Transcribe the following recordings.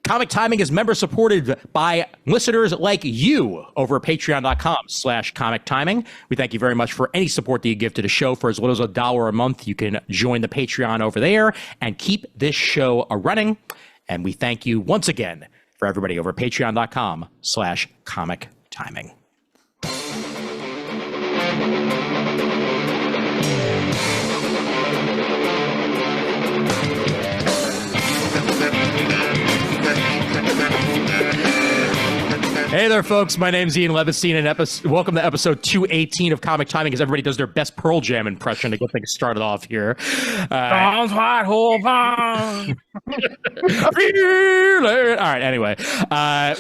Comic Timing is member supported by listeners like you over at patreon.com/comic timing. We thank you very much for any support that you give to the show. For as little as $1 a month, you can join the Patreon over there and keep this show running. And we thank you once again for everybody over at patreon.com/comic timing. Hey there, folks. My name's Ian Levestein, and welcome to episode 218 of Comic Timing, as everybody does their best Pearl Jam impression to get things started off here. All right, anyway.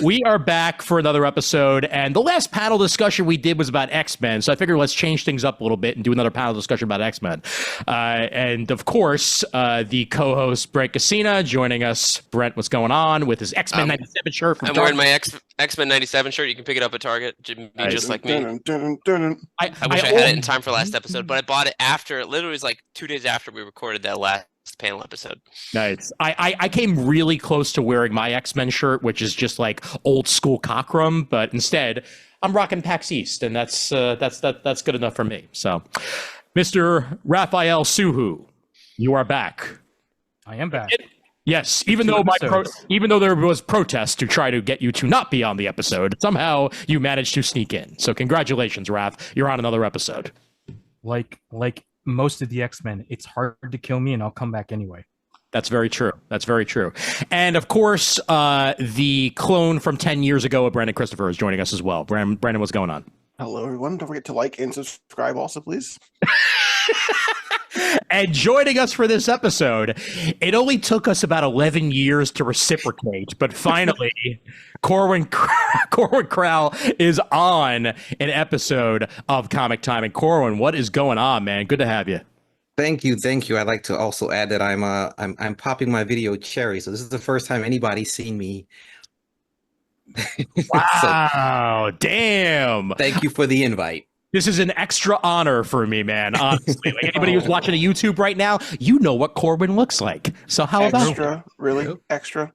We are back for another episode, and the last panel discussion we did was about X-Men, so I figured let's change things up a little bit and do another panel discussion about X-Men. And, of course, the co-host, Brent Cassina, joining us. Brent, what's going on with his X-Men 97 shirt? I'm wearing my X-Men 97 shirt. You can pick it up at Target. Just like me. I wish I had it in time for last episode, but I bought it after. It literally was like 2 days after we recorded that last panel episode. Nice. I came really close to wearing my X-Men shirt, which is just like old school Cockrum, but instead I'm rocking PAX East, and that's good enough for me. So, Mr. Raphael Suhu, you are back. I am back. Yes, even though there was protest to try to get you to not be on the episode, somehow you managed to sneak in. So congratulations, Raph. You're on another episode. Like most of the X-Men, it's hard to kill me, and I'll come back anyway. That's very true. That's very true. And of course, the clone from 10 years ago of Brandon Christopher is joining us as well. Brandon, what's going on? Hello, everyone. Don't forget to like and subscribe also, please. And joining us for this episode, it only took us about 11 years to reciprocate, but finally, Corwin Crowl is on an episode of Comic Time. And Corwin, what is going on, man? Good to have you. Thank you. I'd like to also add that I'm popping my video cherry, so this is the first time anybody's seen me. Wow! So, damn! Thank you for the invite. This is an extra honor for me, man. Honestly, like anybody who's watching a YouTube right now, you know what Corwin looks like. So how about extra? Really extra?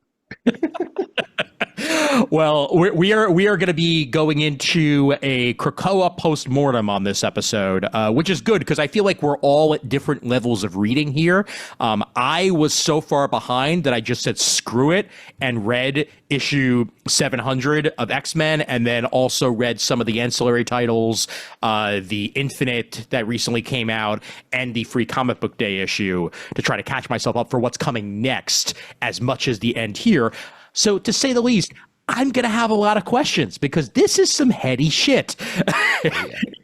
Well, we are going to be going into a Krakoa Post-Mortem on this episode, which is good because I feel like we're all at different levels of reading here. I was so far behind that I just said screw it and read issue 700 of X-Men, and then also read some of the ancillary titles, the Infinite that recently came out, and the Free Comic Book Day issue to try to catch myself up for what's coming next as much as the end here. So to say the least, I'm going to have a lot of questions because this is some heady shit.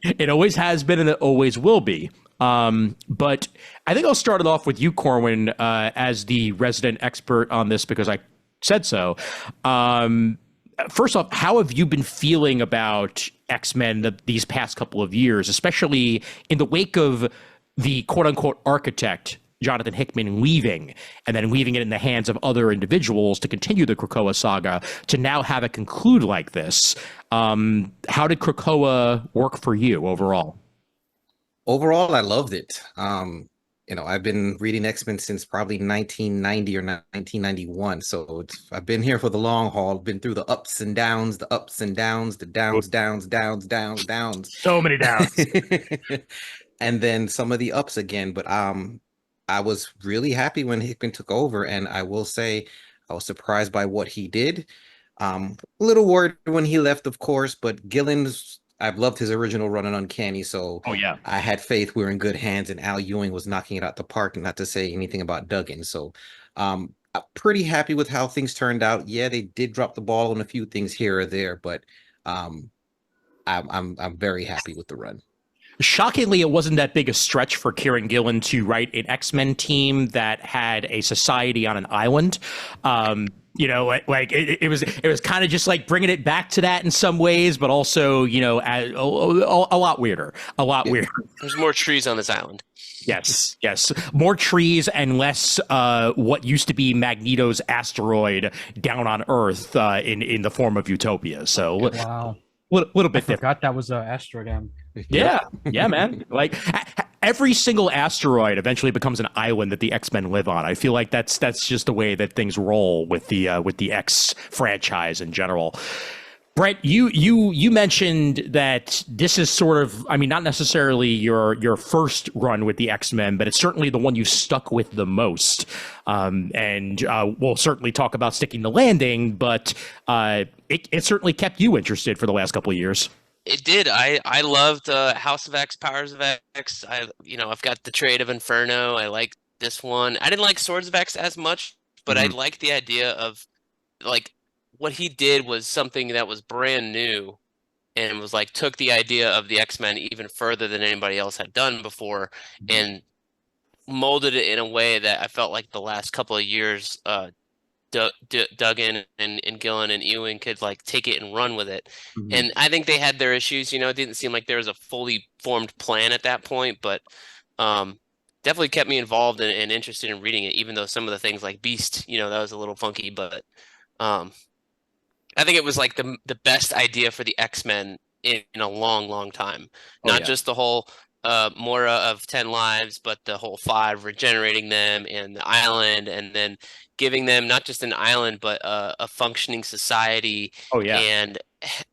It always has been and it always will be. But I think I'll start it off with you, Corwin, as the resident expert on this because I said so. First off, how have you been feeling about X-Men these past couple of years, especially in the wake of the quote-unquote architect Jonathan Hickman leaving, and then leaving it in the hands of other individuals to continue the Krakoa saga, to now have it conclude like this? How did Krakoa work for you overall? Overall, I loved it. I've been reading X-Men since probably 1990 or 1991. So I've been here for the long haul, been through the ups and downs, the downs. So many downs. And then some of the ups again. But I was really happy when Hickman took over, and I will say I was surprised by what he did. A little worried when he left, of course, but Gillen's, I've loved his original run on Uncanny, so I had faith we were in good hands, and Al Ewing was knocking it out the park, not to say anything about Duggan. So I'm pretty happy with how things turned out. Yeah, they did drop the ball on a few things here or there, but I'm very happy with the run. Shockingly, it wasn't that big a stretch for Kieran Gillen to write an X-Men team that had a society on an island. It was kind of just like bringing it back to that in some ways, but also, a lot weirder. There's more trees on this island. Yes. More trees and less what used to be Magneto's asteroid down on Earth in the form of Utopia. So, wow. Little bit different. I forgot that was Astrodam. Yeah, man. every single asteroid eventually becomes an island that the X-Men live on. I feel like that's just the way that things roll with the X franchise in general. Brent, you mentioned that this is sort of, I mean, not necessarily your first run with the X-Men, but it's certainly the one you stuck with the most. And we'll certainly talk about sticking the landing, but it certainly kept you interested for the last couple of years. It did. I loved House of X, Powers of X. I've got the Trade of Inferno. I like this one. I didn't like Swords of X as much, but I liked the idea of like what he did was something that was brand new and was like took the idea of the X-Men even further than anybody else had done before and molded it in a way that I felt like the last couple of years Duggan and Gillen and Ewing could like take it and run with it. And I think they had their issues. It didn't seem like there was a fully formed plan at that point, but definitely kept me involved and interested in reading it, even though some of the things like Beast, that was a little funky, but I think it was like the best idea for the X-Men in a long, long time. Not just the whole Mora of 10 lives, but the whole 5, regenerating them and the island, and then giving them not just an island, but a functioning society. And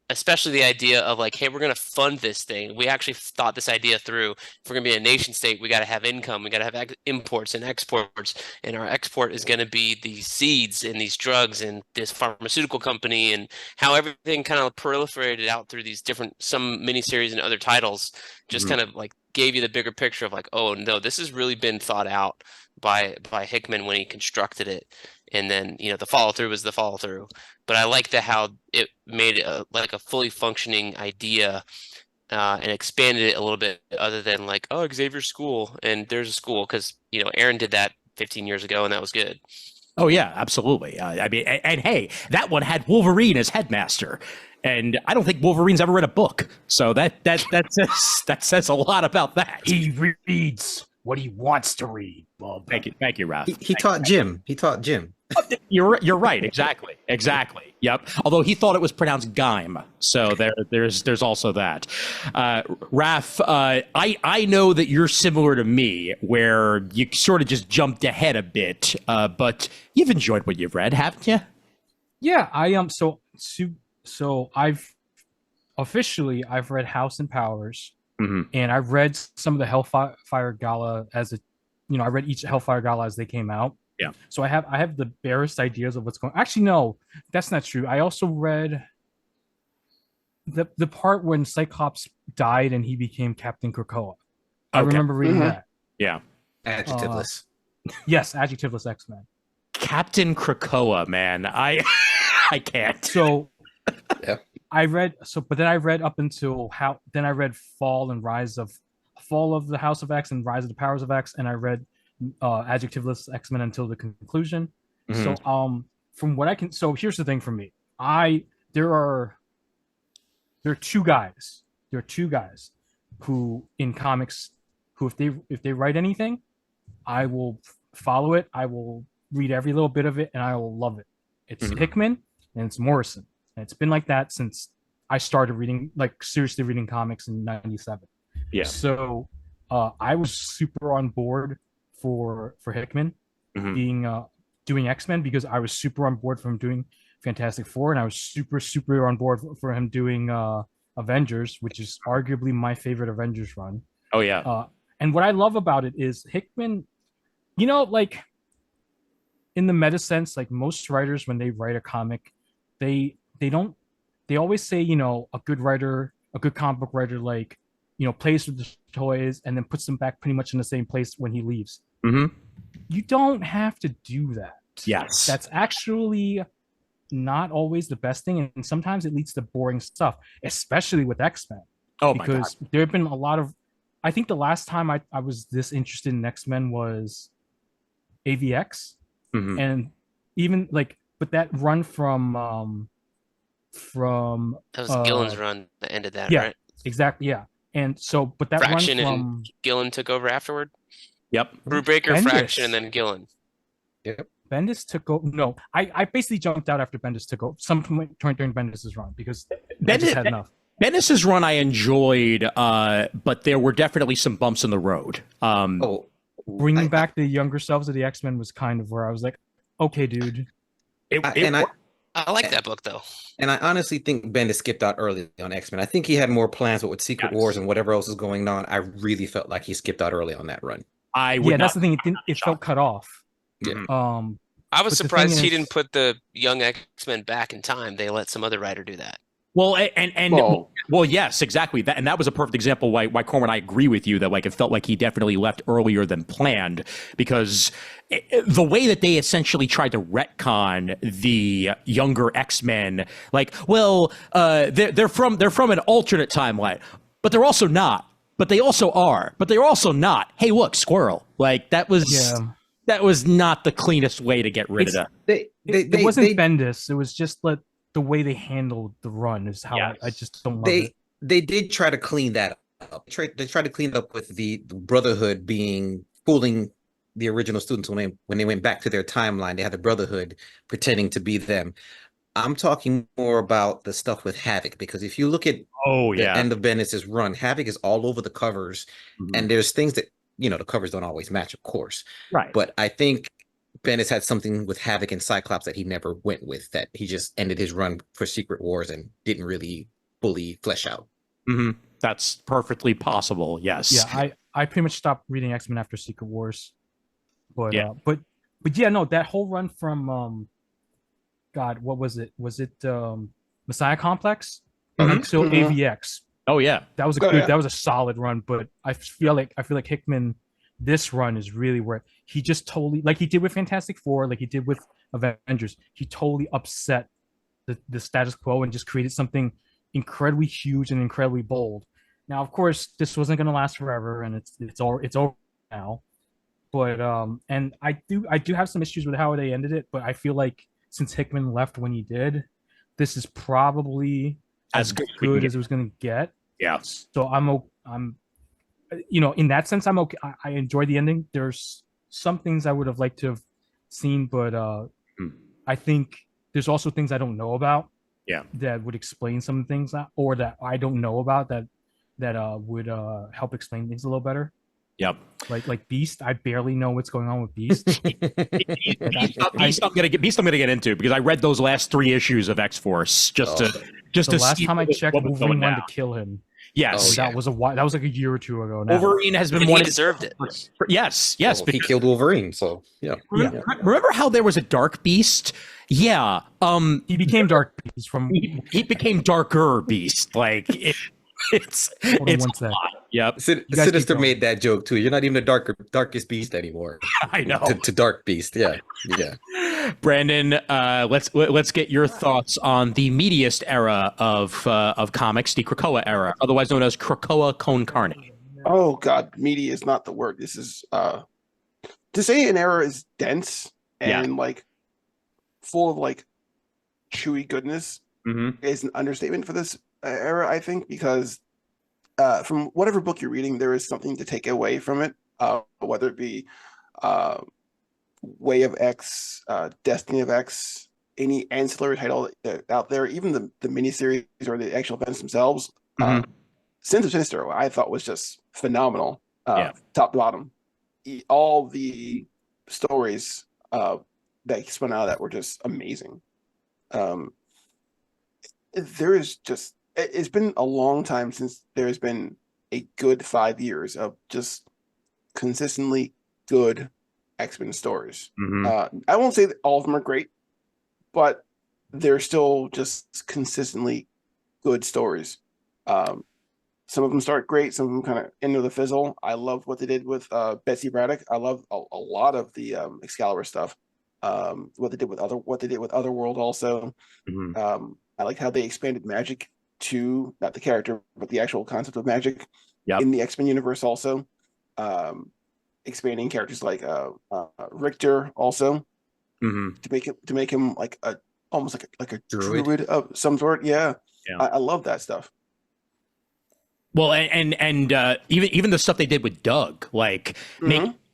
especially the idea of like, hey, we're going to fund this thing. We actually thought this idea through. If we're going to be a nation state, we got to have income. We got to have imports and exports. And our export is going to be these seeds and these drugs and this pharmaceutical company, and how everything kind of proliferated out through these some miniseries and other titles just kind of like gave you the bigger picture of like, oh no, this has really been thought out by Hickman when he constructed it. And then, the follow through was the follow through. But I like how it made it like a fully functioning idea and expanded it a little bit, other than like, oh, Xavier's school and there's a school, because Aaron did that 15 years ago and that was good. Oh yeah, absolutely. I mean, and hey, that one had Wolverine as headmaster, and I don't think Wolverine's ever read a book, so that says a lot about that. He reads what he wants to read, Bob. Thank you, Raph. He taught Jim. He taught Jim. You're right. Exactly. Yep. Although he thought it was pronounced Gaim, so there's also that. Raph, I know that you're similar to me, where you sort of just jumped ahead a bit, but you've enjoyed what you've read, haven't you? Yeah, I am. So I've read House and Powers, and I've read some of the Hellfire Gala I read each Hellfire Gala as they came out. Yeah. So I have the barest ideas of what's going. Actually, no, that's not true. I also read the part when Cyclops died and he became Captain Krakoa. I remember reading that. Yeah. Adjectiveless. Yes, adjectiveless X-Men. Captain Krakoa, man. I can't. So yeah. But then I read up until then I read Fall of the House of X and Rise of the Powers of X, and I read adjectiveless X-Men until the conclusion. So from what I can, so here's the thing for me. There are two guys who in comics who if they write anything, I will follow it. I will read every little bit of it and I will love it. It's Hickman and it's Morrison. And it's been like that since I started reading, like seriously reading comics in '97. Yeah. So I was super on board for Hickman doing X-Men, because I was super on board for him doing Fantastic Four, and I was super on board for him doing Avengers, which is arguably my favorite Avengers run. Oh yeah. And what I love about it is Hickman, like in the meta sense, like most writers when they write a comic, they always say, a good comic book writer, like, plays with the toys and then puts them back pretty much in the same place when he leaves. You don't have to do that. Yes. That's actually not always the best thing, and sometimes it leads to boring stuff, especially with X-Men. Oh my God. Because there have been a lot of, I think the last time I was this interested in X-Men was AVX. And even like, but that run from that was Gillen's run that ended that, yeah, right? Exactly, yeah. And so, but that Fraction run from and Gillen took over afterward. Yep. Brubaker, Fraction, and then Gillen. Yep. Bendis took over. No, I basically jumped out after Bendis took over. Some point during Bendis's run, because Bendis had enough. Bendis's run I enjoyed, but there were definitely some bumps in the road. Bringing back the younger selves of the X-Men was kind of where I was like, okay, dude. I like that book though. And I honestly think Bendis skipped out early on X-Men. I think he had more plans, but with Secret Wars and whatever else is going on, I really felt like he skipped out early on that run. That's the thing. It felt cut off. Yeah. I was surprised he didn't put the young X-Men back in time. They let some other writer do that. Well, well, yes, exactly. That was a perfect example why Corwin, I agree with you that like it felt like he definitely left earlier than planned, because the way that they essentially tried to retcon the younger X-Men, like, well, they're from an alternate timeline, but they're also not. But they also are. But they're also not. Hey, look, squirrel. Like that was not the cleanest way to get rid of that. It wasn't Bendis. It was just the way they handled the run is how I just don't love it. They did try to clean that up. They tried to clean it up with the Brotherhood fooling the original students when they went back to their timeline. They had the Brotherhood pretending to be them. I'm talking more about the stuff with Havoc, because if you look at the end of Bendis's run, Havoc is all over the covers, and there's things that the covers don't always match, of course. Right. But I think Bendis had something with Havoc and Cyclops that he never went with, that he just ended his run for Secret Wars and didn't really fully flesh out. Mm-hmm. That's perfectly possible. Yes. Yeah, I pretty much stopped reading X-Men after Secret Wars, but no, that whole run from God, what was it? Was it Messiah Complex until AVX? Oh yeah, that was that was a solid run. But I feel like Hickman, this run is really where he just totally, like he did with Fantastic Four, like he did with Avengers, he totally upset the status quo and just created something incredibly huge and incredibly bold. Now, of course, this wasn't going to last forever, and it's over now. But and I do have some issues with how they ended it, but I feel like since Hickman left when he did, this is probably as good as it was going to get. Yeah. So I'm in that sense, I'm okay. I enjoy the ending. There's some things I would have liked to have seen, but I think there's also things I don't know about. Yeah. That would explain some things or that I don't know about that would help explain things a little better. Yep. Like Beast, I barely know what's going on with Beast. Beast I'm gonna get into, because I read those last 3 issues of X-Force just to the last time I checked, Wolverine wanted to kill him. Yes, that was like a year or two ago now. Wolverine has been he deserved it. Yes, well, he killed Wolverine, so yeah. Remember how there was a Dark Beast? Yeah. He became Dark Beast he became Darker Beast. Like it's a lot. Yep. Sinister made that joke too. You're not even the darkest beast anymore. I know. To Dark Beast. Yeah. Brandon, let's get your thoughts on the Mightiest era of comics, the Krakoa era, otherwise known as Krakoa Con Carne. Oh God, meaty is not the word. This is to say an era is dense and like full of like chewy goodness is an understatement for this era, I think, because from whatever book you're reading, there is something to take away from it, whether it be Way of X, Destiny of X, any ancillary title out there, even the miniseries or the actual events themselves. Sins of Sinister, I thought was just phenomenal, top to bottom. All the stories that spun out of that were just amazing. There is just, it's been a long time since there's been a good 5 years of just consistently good X-Men stories. I won't say that all of them are great, but they're still just consistently good stories. Some of them start great, some of them kind of end with a fizzle. I love what they did with Betsy Braddock. I love a lot of the Excalibur stuff. What they did with Otherworld also. I like how they expanded magic to not the character, but the actual concept of magic in the X-Men universe also. Expanding characters like Richter also to make him like almost like a druid of some sort. I love that stuff. Well, and even the stuff they did with Doug, like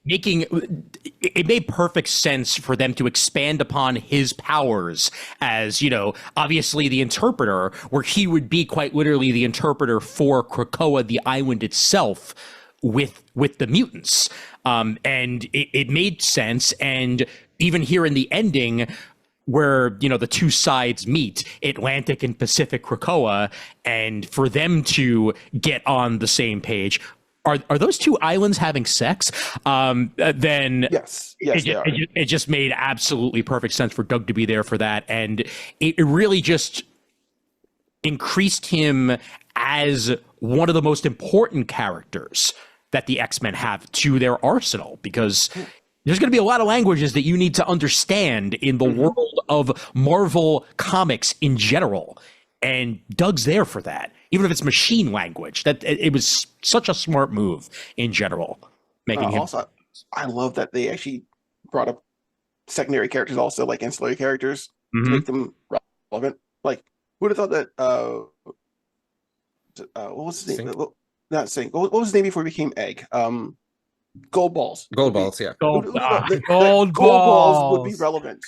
it made perfect sense for them to expand upon his powers as, obviously the interpreter, where he would be quite literally the interpreter for Krakoa, the island itself, with the mutants. And it made sense. And even here in the ending, where the two sides meet, Atlantic and Pacific Krakoa, and for them to get on the same page, are those two islands having sex? Then yes, they are. It just made absolutely perfect sense for Doug to be there for that, and it really just increased him as one of the most important characters that the X-Men have to their arsenal, because there's going to be a lot of languages that you need to understand in the world of Marvel comics in general. And Doug's there for that, even if it's machine language. That it was such a smart move in general, making him. Also, I love that they actually brought up secondary characters, also like ancillary characters, to make them relevant. Like, who would have thought that? What was his name? Not Sink. What was his name before he became Egg? Gold Balls. Gold Balls, yeah. Gold Gold Balls would be relevant.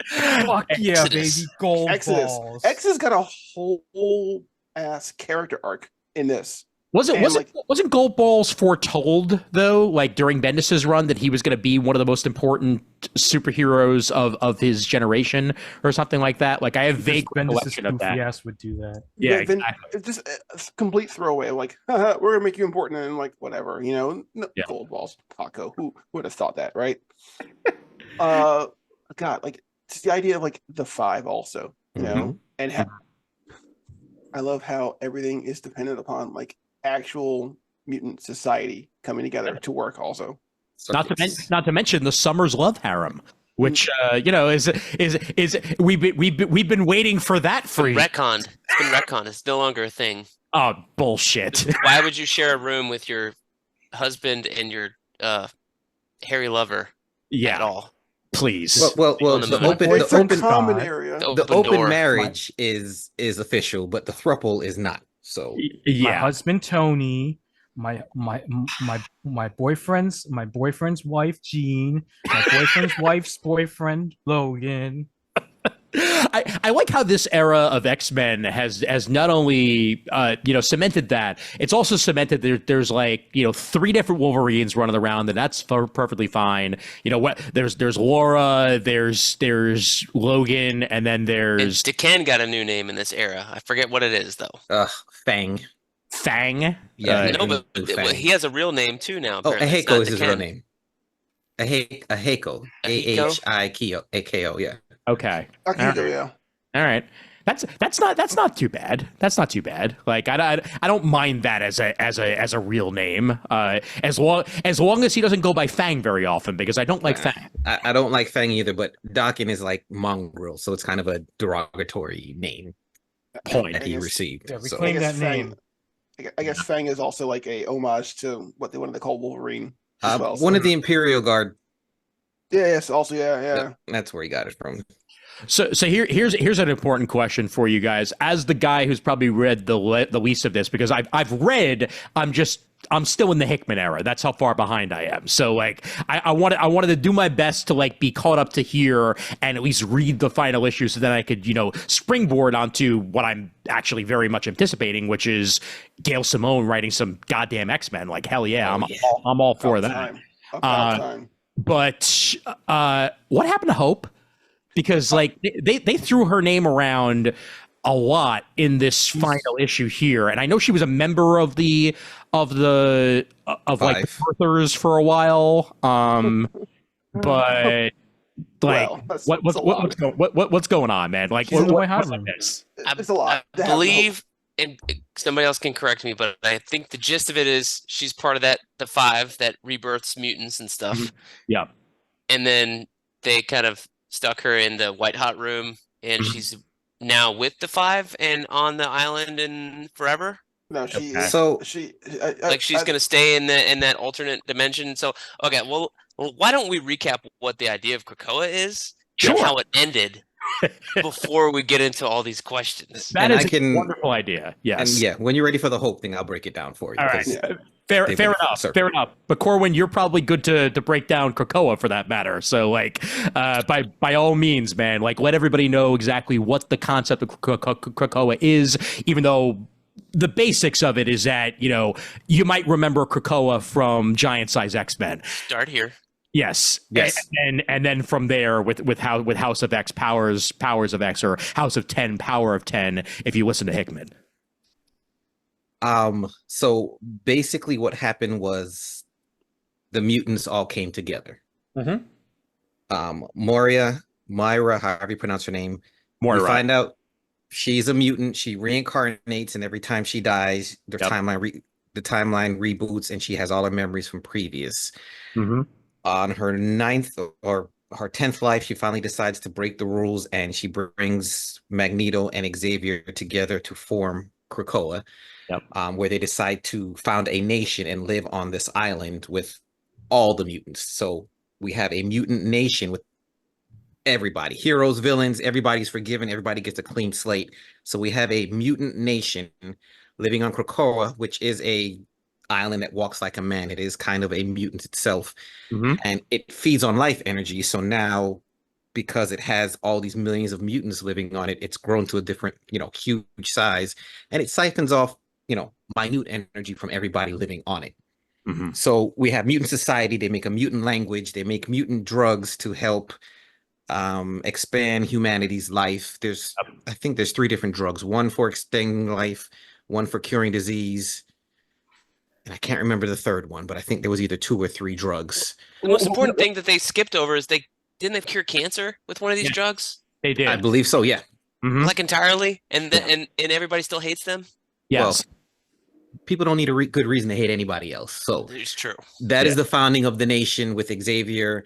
Fuck yeah, baby. Gold Exodus. balls. X has got a whole ass character arc in this. Wasn't Gold Balls foretold though, like during Bendis's run, that he was going to be one of the most important superheroes of his generation or something like that? Like, I have vague recollection of that. Yes, would do that. Yeah, exactly. exactly. Just a complete throwaway. Like, we're gonna make you important, and like whatever, Gold Balls, Paco. Who would have thought that, right? God, like just the idea of like the five, also, and I love how everything is dependent upon like actual mutant society coming together to work. Also, not to mention the Summers love harem, which is we've been waiting for that for retconned. It's been retconned. It's no longer a thing. Oh, bullshit! Why would you share a room with your husband and your hairy lover? Yeah, at all. Please. Well, the open marriage is official, but the throuple is not. So yeah, my husband Tony, my boyfriend's wife Jean, my boyfriend's wife's boyfriend Logan. I like how this era of X-Men has not only cemented that, it's also cemented there's like 3 different Wolverines running around, and that's perfectly fine. There's Laura, there's Logan, and then there's Decan got a new name in this era. I forget what it is though. Fang. Yeah, no, but he has a real name too now. Apparently. Ahiko is his real name. Ahiko. A-H-I-K-O. Yeah. Okay. Yeah. All right. That's not too bad. That's not too bad. Like I don't mind that as a real name. As long as he doesn't go by Fang very often, because I don't like Fang. I don't like Fang either, but Dakin is like mongrel, so it's kind of a derogatory name point he received. Yeah, reclaim that name. I guess Fang is also like a homage to what they wanted to call Wolverine. One of the Imperial Guard. Yes, also, yeah. That's where he got it from. So here's an important question for you guys, as the guy who's probably read the least of this, because I've read. I'm still in the Hickman era. That's how far behind I am. So like I wanted to do my best to like be caught up to here and at least read the final issue, so then I could springboard onto what I'm actually very much anticipating, which is Gail Simone writing some goddamn X-Men. Like hell yeah, I'm all for that. Time. But what happened to Hope? Because like they threw her name around a lot in this final issue here, and I know she was a member of the like Earthers for a while. But like what's going on, man? Like what's like this? It's a lot. I believe, and somebody else can correct me, but I think the gist of it is she's part of the 5 that rebirths mutants and stuff. Mm-hmm. Yeah, and then they kind of stuck her in the White Hot room, and she's now with the 5 and on the island and forever. No, she's gonna stay in that alternate dimension. So okay, well, why don't we recap what the idea of Krakoa is, sure, and how it ended, before we get into all these questions. That And is I can- a wonderful idea. Yes. And yeah, when you're ready for the Hope thing, I'll break it down for you. All right. 'cause Yeah. Fair They've been enough. circled. Fair enough. But Corwin, you're probably good to break down Krakoa for that matter. So like, by all means, man, like let everybody know exactly what the concept of Krakoa is, even though the basics of it is that, you know, you might remember Krakoa from Giant Size X-Men. Start here. Yes. Yes. And then from there with House of X powers of X, or House of 10 power of 10 if you listen to Hickman. So basically what happened was the mutants all came together. Myra, however you pronounce her name, Moira. we find out she's a mutant. She reincarnates, and every time she dies, the Yep. timeline reboots, and she has all her memories from previous. Mhm. On her 9th or her 10th life, she finally decides to break the rules, and she brings Magneto and Xavier together to form Krakoa. Yep. Where they decide to found a nation and live on this island with all the mutants. So we have a mutant nation with everybody, heroes, villains, everybody's forgiven, everybody gets a clean slate. So we have a mutant nation living on Krakoa, which is a island that walks like a man. It is kind of a mutant itself, and it feeds on life energy. So now, because it has all these millions of mutants living on it, it's grown to a different, huge size, and it siphons off, minute energy from everybody living on it. So we have mutant society. They make a mutant language. They make mutant drugs to help expand humanity's life. I think there's 3 different drugs, one for extending life, one for curing disease, and I can't remember the third one, but I think there was either 2 or 3 drugs. The most important thing that they skipped over is didn't they cure cancer with one of these Yeah. drugs? They did. I believe so, yeah. Like entirely, and and everybody still hates them. Yes. Well, people don't need a good reason to hate anybody else. So It's true. that is the founding of the nation with Xavier,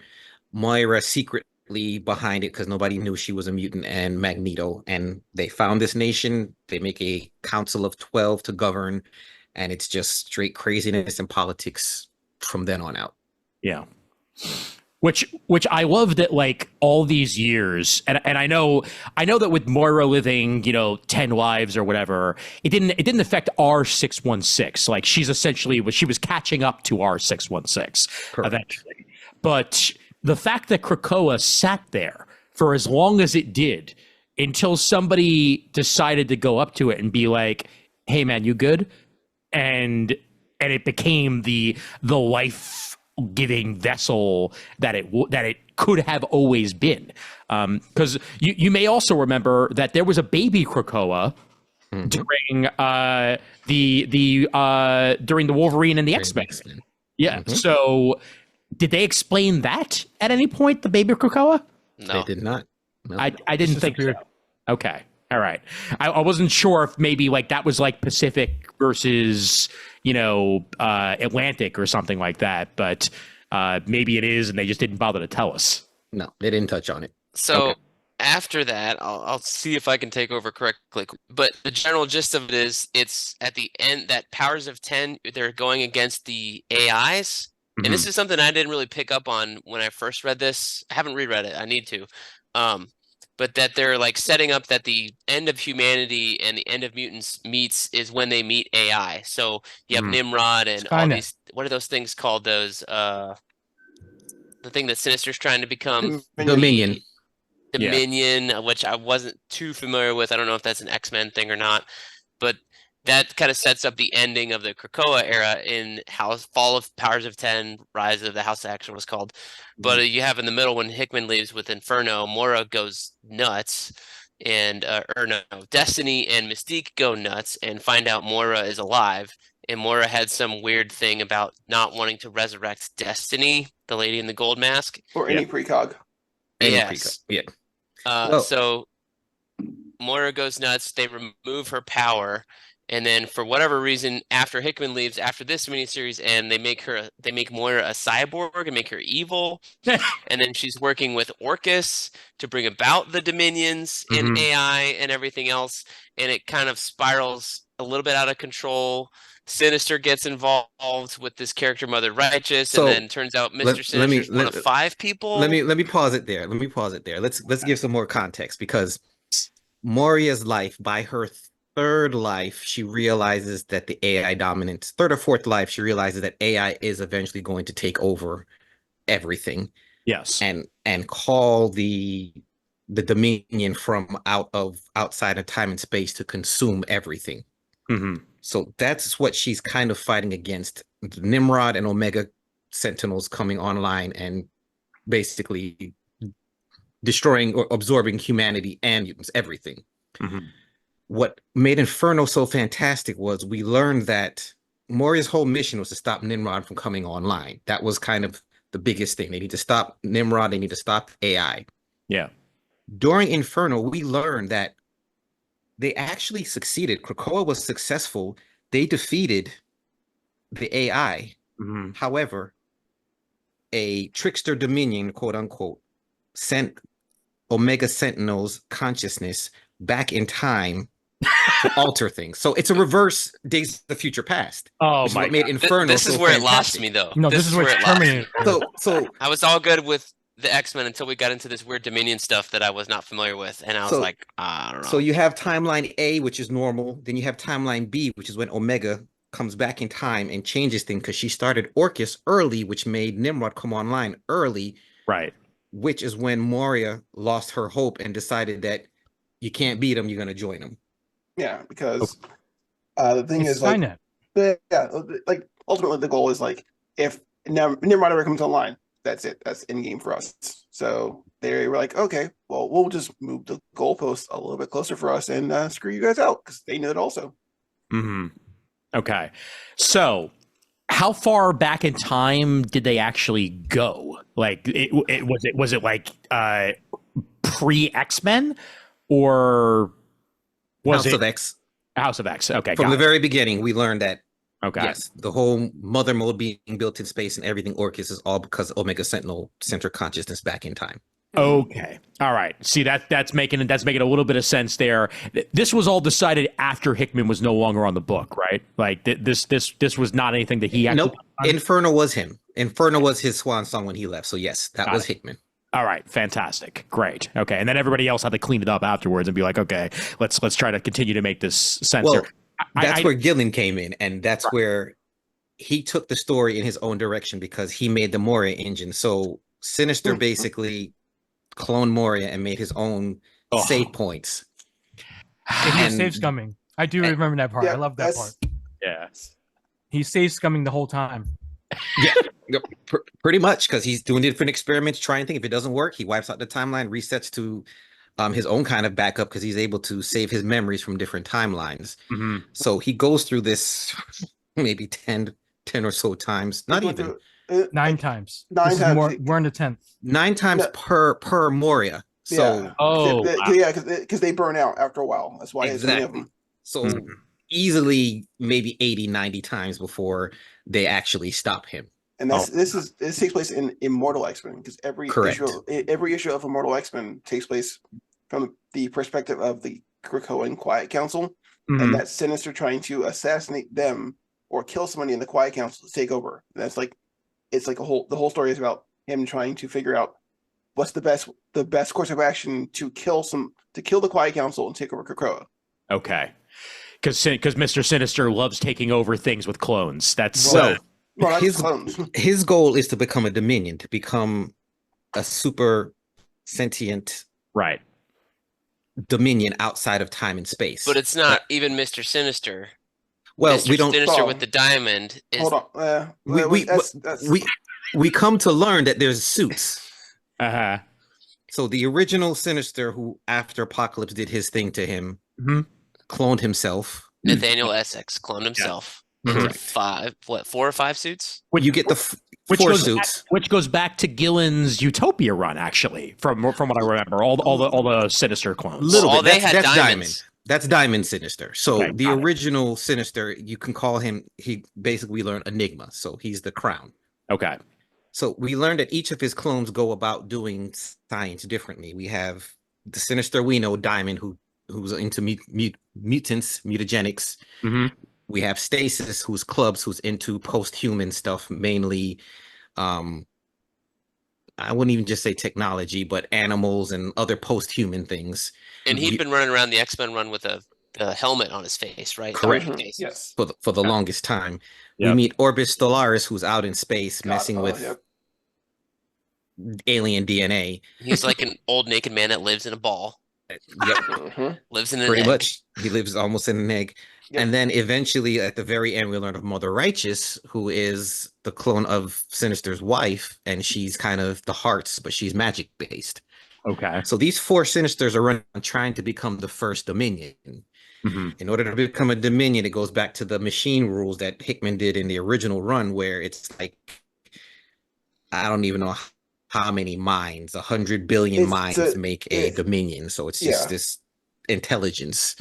Moira secretly behind it because nobody knew she was a mutant, and Magneto. And they found this nation. They make a council of 12 to govern, and it's just straight craziness and politics from then on out. Yeah. Which I love that, like, all these years, and I know that with Moira living, 10 lives or whatever, it didn't affect R616. Like, she was catching up to R616 Correct. eventually. But the fact that Krakoa sat there for as long as it did until somebody decided to go up to it and be like, "Hey man, you good?" and it became the life-giving vessel that it could have always been. Because you may also remember that there was a baby Krakoa during during the Wolverine and the X-Men. Yeah. So did they explain that at any point, the baby Krakoa? No. They did not. No. I didn't think so. Okay. All right. I wasn't sure if maybe like that was like Pacific versus, Atlantic or something like that, but maybe it is and they just didn't bother to tell us. No, they didn't touch on it. So Okay. after that, I'll see if I can take over correctly. But the general gist of it is, it's at the end that powers of 10, they're going against the AIs. And this is something I didn't really pick up on when I first read this. I haven't reread it. I need to. But that they're like setting up that the end of humanity and the end of mutants meets is when they meet AI. So you have Nimrod and all these. What are those things called? Those the thing that Sinister's trying to become. Dominion. Dominion, which I wasn't too familiar with. I don't know if that's an X-Men thing or not, but that kind of sets up the ending of the Krakoa era in Fall of Powers of 10, Rise of the House of X, what it was called. But you have in the middle when Hickman leaves with Inferno, Moira goes nuts, and Destiny and Mystique go nuts and find out Moira is alive. And Moira had some weird thing about not wanting to resurrect Destiny, the lady in the gold mask. Or any precog. Yes. Yeah. So Moira goes nuts. They remove her power. And then for whatever reason, after Hickman leaves, after this miniseries, and they make Moira a cyborg and make her evil. And then she's working with Orcus to bring about the Dominions and AI and everything else. And it kind of spirals a little bit out of control. Sinister gets involved with this character Mother Righteous, So, and then turns out Mr. let me Sinister's one of let, 5 people. let me pause it there. Let me pause it there. Let's give some more context, because Moria's life, by her third life, she realizes that the AI dominance, third or fourth life, she realizes that AI is eventually going to take over everything. Yes. And call the Dominion from outside of time and space to consume everything. So that's what she's kind of fighting against. Nimrod and Omega Sentinels coming online and basically destroying or absorbing humanity and mutants, everything. What made Inferno so fantastic was we learned that Moria's whole mission was to stop Nimrod from coming online. That was kind of the biggest thing. They need to stop Nimrod. They need to stop AI. Yeah. During Inferno, we learned that they actually succeeded. Krakoa was successful. They defeated the AI. However, a trickster Dominion, quote unquote, sent Omega Sentinel's consciousness back in time to alter things. So it's a reverse Days of the Future Past. Oh my! What made Inferno This is so where fantastic. it lost me, though. No, this is where it terminated. So I was all good with the X-Men until we got into this weird Dominion stuff that I was not familiar with, and I was like, I don't know. So you have timeline A, which is normal. Then you have timeline B, which is when Omega comes back in time and changes things, because she started Orcus early, which made Nimrod come online early. Right. Which is when Moria lost her hope and decided that you can't beat them, you're going to join them. Yeah, because the thing It's is, like, like ultimately the goal is, like, if Nimrod ever comes online, that's it. That's in game for us. So they were like, okay, well, we'll just move the goalpost a little bit closer for us and screw you guys out, because they knew it also. Okay. So how far back in time did they actually go? Like, was it like pre X-Men, or was House it of X? House of X? Okay. From the very beginning, we learned that. Okay. Yes, the whole mother mode being built in space and everything Orcus is all because Omega Sentinel sent her consciousness back in time. Okay. All right. See, that's making a little bit of sense there. This was all decided after Hickman was no longer on the book, right? Like this was not anything that he actually. Nope. Inferno was him. Inferno was his swan song when he left. So yes, that was Hickman. All right, fantastic, great, okay, and then everybody else had to clean it up afterwards and be like, okay, let's try to continue to make this sense. Well, here. That's where Gillen came in, and that's where he took the story in his own direction, because he made the Moria engine. So Sinister basically cloned Moria and made his own save points. He was save scumming. I do remember that part. I love that part. Yeah, he's save scumming the whole time. Yeah, pretty much, because he's doing different experiments, trying to think. If it doesn't work, he wipes out the timeline, resets to his own kind of backup, because he's able to save his memories from different timelines. So he goes through this maybe 10 or so times, not even 9 times. 9 times. We're in the 10th. 9 times per Moria. So because they burn out after a while. That's why exactly. Of them. So easily maybe 80, 90 times before they actually stop him. And this takes place in Immortal X-Men, because every issue of Immortal X-Men takes place from the perspective of the Krakoan Quiet Council, and that Sinister trying to assassinate them or kill somebody in the Quiet Council to take over. And that's like, it's like the whole story is about him trying to figure out what's the best course of action to kill the Quiet Council and take over Krakoa. Okay, because Mr. Sinister loves taking over things with clones. That's his goal is to become a Dominion, to become a super sentient Dominion outside of time and space. But it's not even Mr. Sinister. Well, Mr. we don't. Sinister with the diamond is. Hold on. We come to learn that there's suits. So the original Sinister, who after Apocalypse did his thing to him, cloned himself. Nathaniel Essex cloned himself. Into 4 or 5 suits? You get the 4 suits, which goes back to Gillen's Utopia run, actually, from what I remember. All the Sinister clones. That's Diamond. That's Diamond Sinister. So the original Sinister, you can call him. He basically learned Enigma. So he's the Crown. Okay. So we learned that each of his clones go about doing science differently. We have the Sinister we know, Diamond, who's into mutants, mutagenics. Mhm. We have Stasis, who's Clubs, who's into post-human stuff, mainly. I wouldn't even just say technology, but animals and other post-human things. And he'd been running around the X-Men run with a helmet on his face, right? Correct. Yes. For the longest time. Yep. We meet Orbis Stellaris, who's out in space messing with Yep. alien DNA. He's like an old naked man that lives in a ball. Yep. Lives in an Pretty egg. much. He lives almost in an egg. Yep. And then eventually at the very end, we learn of Mother Righteous, who is the clone of Sinister's wife, and she's kind of the hearts, but she's magic based. Okay. So these 4 Sinisters are running, trying to become the first Dominion. Mm-hmm. In order to become a Dominion, it goes back to the machine rules that Hickman did in the original run, where it's like, I don't even know how many minds, 100 billion minds make a Dominion. So it's just this intelligence.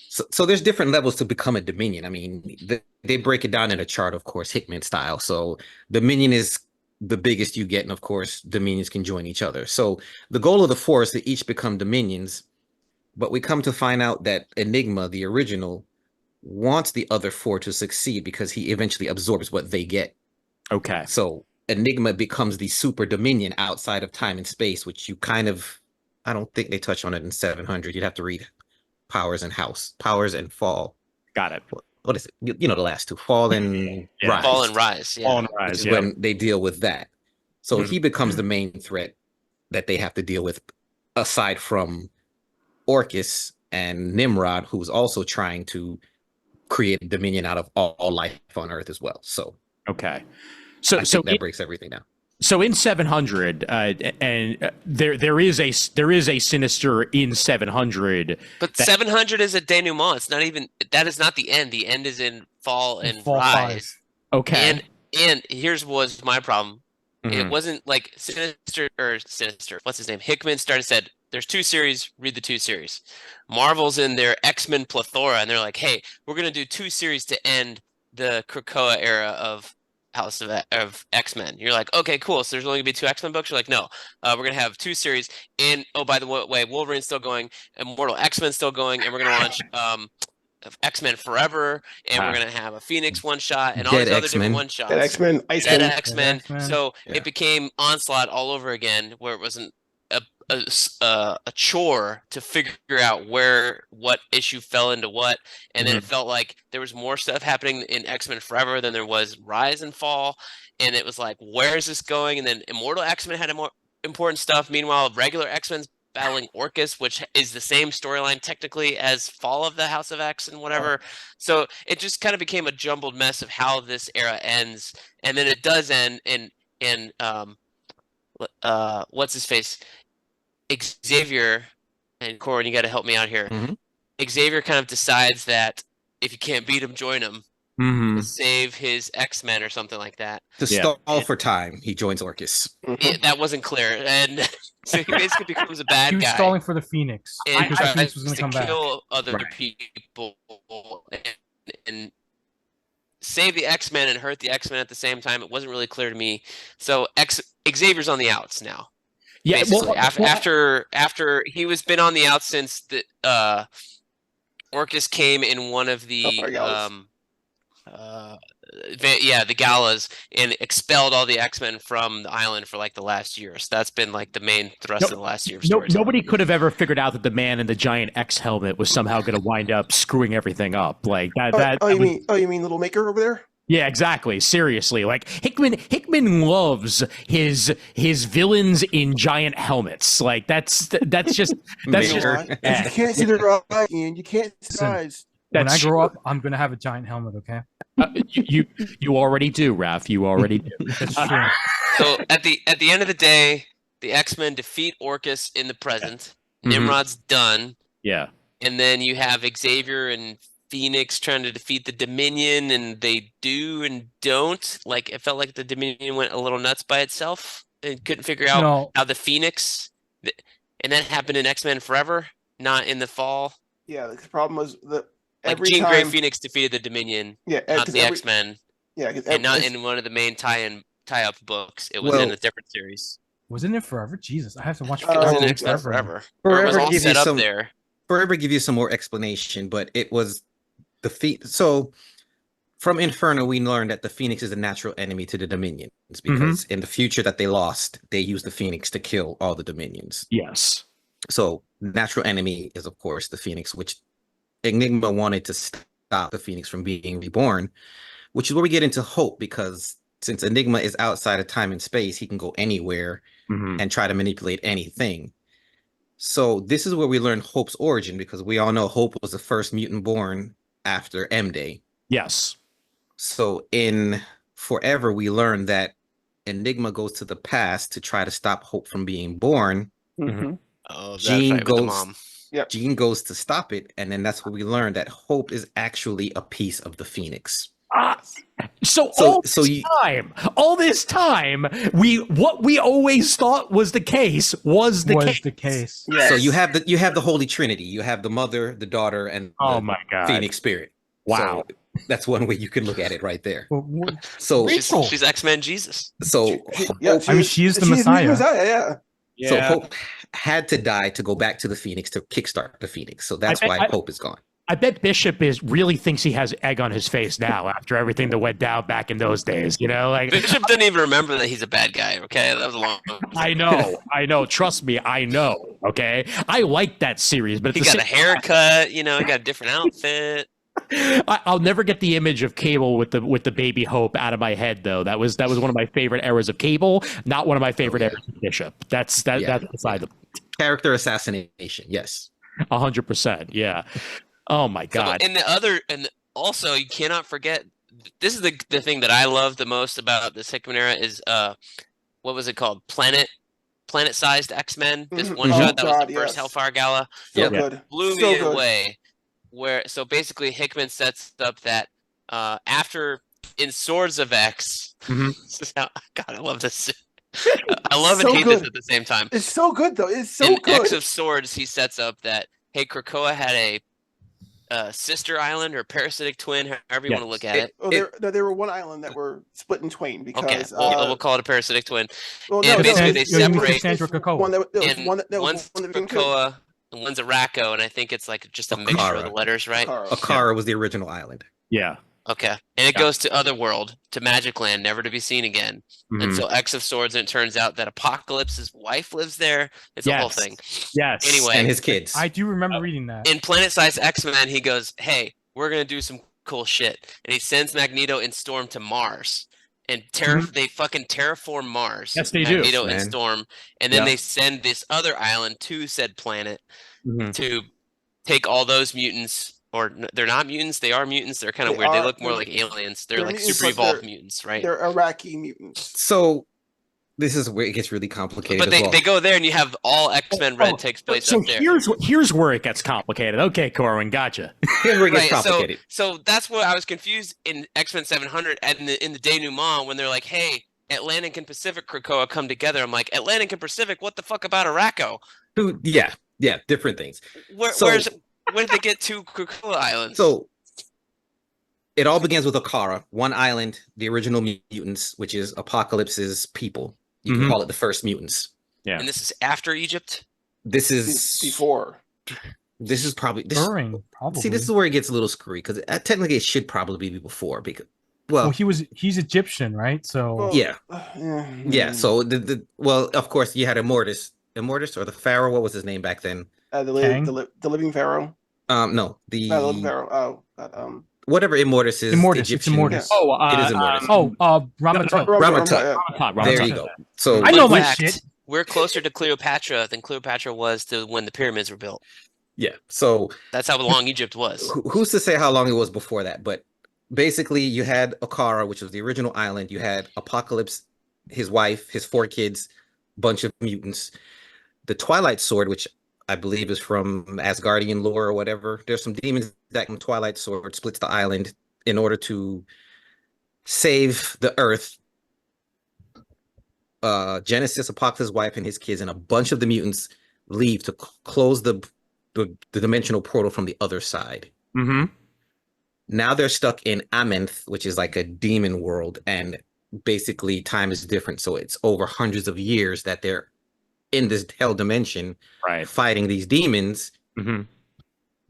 So there's different levels to become a Dominion. I mean, they break it down in a chart, of course, Hickman style. So Dominion is the biggest you get, and of course, Dominions can join each other. So the goal of the 4 is to each become Dominions, but we come to find out that Enigma, the original, wants the other 4 to succeed because he eventually absorbs what they get. Okay. So Enigma becomes the super Dominion outside of time and space, which you kind of, I don't think they touch on it in 700. You'd have to read Powers and Fall. Got it. What is it? You know the last 2, Fall and Rise. Fall and Rise. Yeah. Fall and Rise. Which is when they deal with that. So he becomes the main threat that they have to deal with, aside from Orcus and Nimrod, who's also trying to create a Dominion out of all life on Earth as well. So okay. So that breaks everything down. So in 700, and there is a Sinister in 700. But 700 is a denouement. It's not even, that is not the end. The end is in Fall and Rise. Okay. And here's was my problem. Mm-hmm. It wasn't like Sinister. What's his name? Hickman said, there's 2 series, read the 2 series. Marvel's in their X-Men plethora, and they're like, hey, we're going to do 2 series to end the Krakoa era of House of X-Men. You're like, okay, cool. So there's only gonna be 2 X-Men books. You're like, no, we're gonna have 2 series. And oh, by the way, Wolverine's still going, Immortal X-Men's still going, and we're gonna launch X-Men Forever, and we're gonna have a Phoenix one shot, and all these other different one shots. Dead X-Men, Dead X-Men. So it became Onslaught all over again, where it wasn't a chore to figure out what issue fell into what, and then it felt like there was more stuff happening in X-Men Forever than there was Rise and Fall, and it was like, where is this going? And then Immortal X-Men had more important stuff. Meanwhile, regular X-Men's battling Orcus, which is the same storyline technically as Fall of the House of X and whatever. So it just kind of became a jumbled mess of how this era ends, and then it does end in what's his face? Xavier, and Corwin, you got to help me out here. Xavier kind of decides that if you can't beat him, join him. To save his X-Men or something like that. To stall for time, he joins Orcus. That wasn't clear, and so he basically becomes a bad guy. He was stalling for the Phoenix. And I thought Phoenix was going to come back. Kill other people and save the X-Men and hurt the X-Men at the same time. It wasn't really clear to me. So Xavier's on the outs now. Yeah, basically, after he was been on the outs since the Orcus came in one of the the galas and expelled all the X-Men from the island for like the last year. So that's been like the main thrust of the last year. Nobody could have ever figured out that the man in the giant X helmet was somehow going to wind up screwing everything up. Like that. You mean Little Maker over there? Yeah, exactly. Seriously, like Hickman loves his villains in giant helmets. Like that's just You can't see their eyes, Ian. You can't see their eyes. When I grow up, I'm gonna have a giant helmet. Okay. You already do, Raph. You already do. That's true. So at the end of the day, the X-Men defeat Orcus in the present. Nimrod's done. Yeah. And then you have Xavier and Phoenix trying to defeat the Dominion, and they do and don't. Like, it felt like the Dominion went a little nuts by itself and couldn't figure out how the Phoenix, and that happened in X-Men Forever, not in the Fall. Yeah, the problem was that Jean Grey Phoenix defeated the Dominion, not the X-Men. Yeah, and not in one of the main tie-up books. It was in a different series. Wasn't it Forever? Jesus, I have to watch Forever. It was in X-Men Forever. It was all set up there. forever give you some more explanation, but it was so from Inferno, we learned that the Phoenix is a natural enemy to the Dominions because in the future that they lost, they used the Phoenix to kill all the Dominions. Yes. So natural enemy is, of course, the Phoenix, which Enigma wanted to stop the Phoenix from being reborn, which is where we get into Hope, because since Enigma is outside of time and space, he can go anywhere and try to manipulate anything. So this is where we learn Hope's origin, because we all know Hope was the first mutant born after M-Day. Yes. So in Forever, we learn that Enigma goes to the past to try to stop Hope from being born. Oh, Jean fight with the goes, mom. Jean goes to stop it, and then that's where we learn that Hope is actually a piece of the Phoenix. So all this time, what we always thought was the case was the case. Yes. So you have the Holy Trinity. You have the Mother, the Daughter, and my God, Phoenix Spirit. Wow. So that's one way you can look at it right there. So she's X-Men Jesus. So she's the Messiah. Yeah. So Hope had to die to go back to the Phoenix to kickstart the Phoenix. So that's why Hope is gone. I bet Bishop really thinks he has egg on his face now after everything that went down back in those days. You know, like Bishop didn't even remember that he's a bad guy. Okay, that was a long time. I know. Trust me, I know. Okay, I like that series, but he got a haircut. You know, he got a different outfit. I'll never get the image of Cable with the baby Hope out of my head, though. That was one of my favorite eras of Cable, not one of my favorite eras of Bishop. That's beside the character assassination. Yes, 100%. Yeah. Oh my God. So, and also you cannot forget. This is the thing that I love the most about this Hickman era is what was it called? Planet-sized X-Men. This one shot that was the first Hellfire Gala. So good. Blew me away. So basically Hickman sets up that after in Swords of X. This is how, God, I love this. I love and hate this at the same time. It's so good though. It's so good. In X of Swords, he sets up that hey, Krakoa had a sister island or parasitic twin, however you want to look at it. They were one island that were split in twain because we'll call it a parasitic twin. Well, basically they separate. Krakoa. One's Krakoa and one's a Racco, and I think it's like just a mixture of the letters, right? Akara was the original island. Yeah. Okay, and it goes to Otherworld, to Magic Land, never to be seen again. And so X of Swords, and it turns out that Apocalypse's wife lives there. It's a whole thing. Yes. Anyway, and his kids. I do remember reading that. In Planet-Size X-Men, he goes, "Hey, we're gonna do some cool shit," and he sends Magneto and Storm to Mars, and they fucking terraform Mars. Yes, they Magneto do. and Storm, and then they send this other island to said planet to take all those mutants. Or they're not mutants. They are mutants. They're kind of weird. They look more like aliens. They're like super evolved mutants, right? They're Iraqi mutants. So this is where it gets really complicated. But they go there, and you have all X-Men Red takes place up there. Here's where it gets complicated. Okay, Corwin, gotcha. Here's where it gets complicated. So that's what I was confused in X-Men 700 and in the denouement when they're like, "Hey, Atlantic and Pacific Krakoa come together." I'm like, Atlantic and Pacific. What the fuck about Araco? Yeah, different things. When did they get two Krakoa islands? So it all begins with Akara, one island, the original mutants, which is Apocalypse's people. You can call it the first mutants. Yeah. And this is after Egypt? This is before. This is probably during. Probably. See, this is where it gets a little screwy because technically it should probably be before because he's Egyptian, right? So yeah. So well, of course, you had Immortus or the Pharaoh. What was his name back then? The living pharaoh. No, the living pharaoh. Whatever Immortus is. Egyptian. Immortus. It is Immortus. Ramatut. There you go. So I know my shit. We're closer to Cleopatra than Cleopatra was to when the pyramids were built. Yeah. So that's how long Egypt was. Who's to say how long it was before that? But basically, you had Akara, which was the original island. You had Apocalypse, his wife, his 4 kids, bunch of mutants. The Twilight Sword, which I believe is from Asgardian lore or whatever. There's some demons that can Twilight Sword splits the island in order to save the Earth. Genesis, Apocalypse's wife, and his kids, and a bunch of the mutants leave to close the dimensional portal from the other side. Now they're stuck in Amenth, which is like a demon world, and basically time is different. So it's over hundreds of years that they're in this hell dimension, fighting these demons.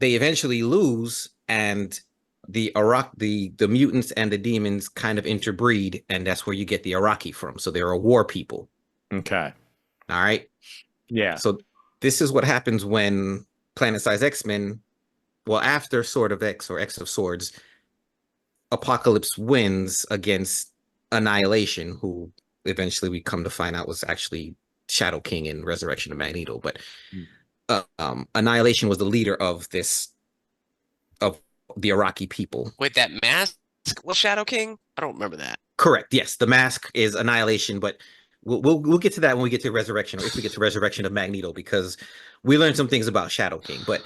they eventually lose, and the mutants and the demons kind of interbreed, and that's where you get the Iraqi from. So they're a war people. Okay. All right. Yeah. So this is what happens when Planet-Size X-Men, well, after Sword of X or X of Swords, Apocalypse wins against Annihilation, who eventually we come to find out was actually Shadow King in Resurrection of Magneto. But Annihilation was the leader of the Iraqi people. Wait, that mask was Shadow King? I don't remember that. Correct. Yes, the mask is Annihilation, but we'll get to that when we get to Resurrection, or if we get to Resurrection of Magneto, because we learned some things about Shadow King. But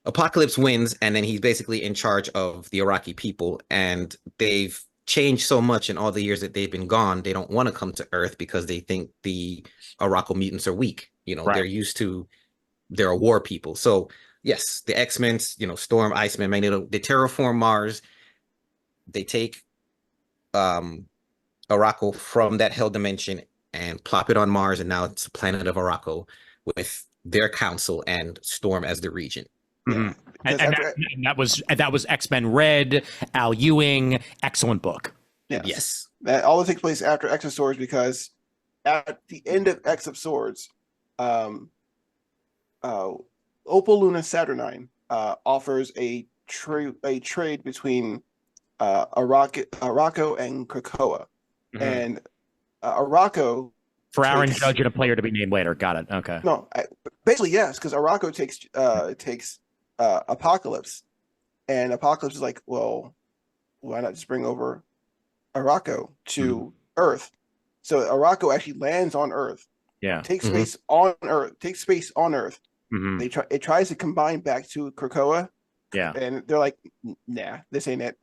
Apocalypse wins, and then he's basically in charge of the Iraqi people, and they've changed so much in all the years that they've been gone. They don't want to come to Earth because they think the Iraqi mutants are weak. They're a war people. So yes, the X-Men, Storm, Iceman, Magneto, they terraform Mars. They take Arakko from that hell dimension and plop it on Mars, and now it's the planet of Arakko with their council and Storm as the regent. Mm-hmm. And that was X-Men Red, Al Ewing, excellent book. Yes. That all takes place after X of Swords, because at the end of X of Swords, Opal Luna Saturnine offers a trade between Arakko and Krakoa. Mm-hmm. And Arakko for Aaron Judge and a player to be named later. Got it. Okay. No, basically yes, because Arakko takes Apocalypse, and Apocalypse is like, well, why not just bring over Arakko to Earth? So Arakko actually lands on Earth. Yeah. Takes space on Earth. Mm-hmm. It tries to combine back to Krakoa. Yeah. And they're like, nah, this ain't it.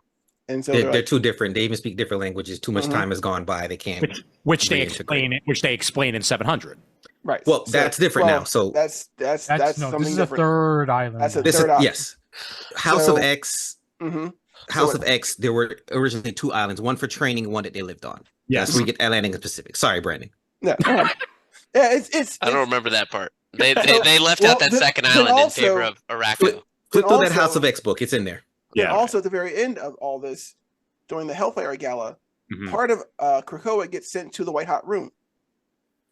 And so they're too different. They even speak different languages. Too much time has gone by. They can't. Which they explain in 700. Right. Well, that's different now. So that's something this is different. A third island. That's a third island. Yes. House of X. Mm-hmm. House of X. There were originally 2 islands, one for training, one that they lived on. Yes. So we get Atlantic and Pacific. Sorry, Brandon. Yeah. It's. I don't remember that part. They left out that second island in favor of Arakko. Flip through that House of X book. It's in there. Yeah. Also, at the very end of all this, during the Hellfire Gala, part of Krakoa gets sent to the White Hot Room.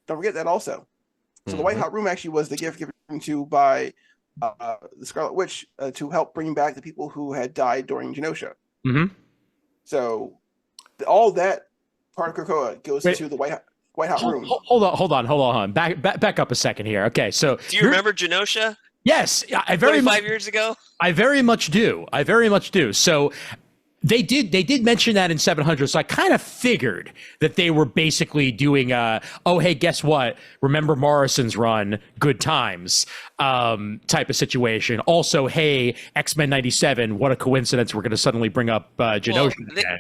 Don't forget that also. So the White Hot Room actually was the gift given to by the Scarlet Witch to help bring back the people who had died during Genosha. Mm-hmm. So all that part of Krakoa goes to the White Hot Room. Hold on. Back up a second here. Okay, so do you remember Genosha? Yes, 25 years ago. I very much do. So they did mention that in 700. So I kind of figured that they were basically doing hey, guess what? Remember Morrison's run, good times, type of situation. Also, hey, X-Men 97, what a coincidence. We're going to suddenly bring up Genosha. Well,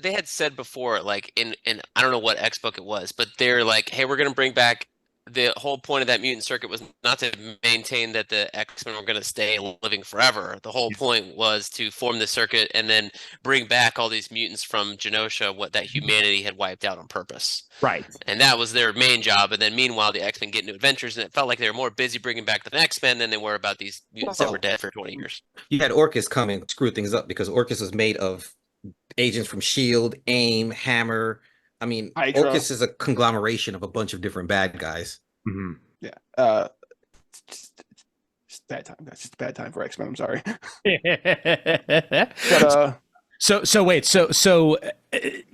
they had said before, like in I don't know what X book it was, but they're like, hey, we're going to bring back. The whole point of that mutant circuit was not to maintain that the X-Men were going to stay living forever. The whole point was to form the circuit and then bring back all these mutants from Genosha, what that humanity had wiped out on purpose. Right. And that was their main job. And then meanwhile, the X-Men get new adventures, and it felt like they were more busy bringing back the X-Men than they were about these mutants that were dead for 20 years. You had Orcus come and screw things up because Orcus was made of agents from S.H.I.E.L.D., AIM, Hammer. I mean, Hydra. Orcus is a conglomeration of a bunch of different bad guys. Mm-hmm. Yeah. Just bad time, guys. Just a bad time for X-Men. I'm sorry. But, So wait. So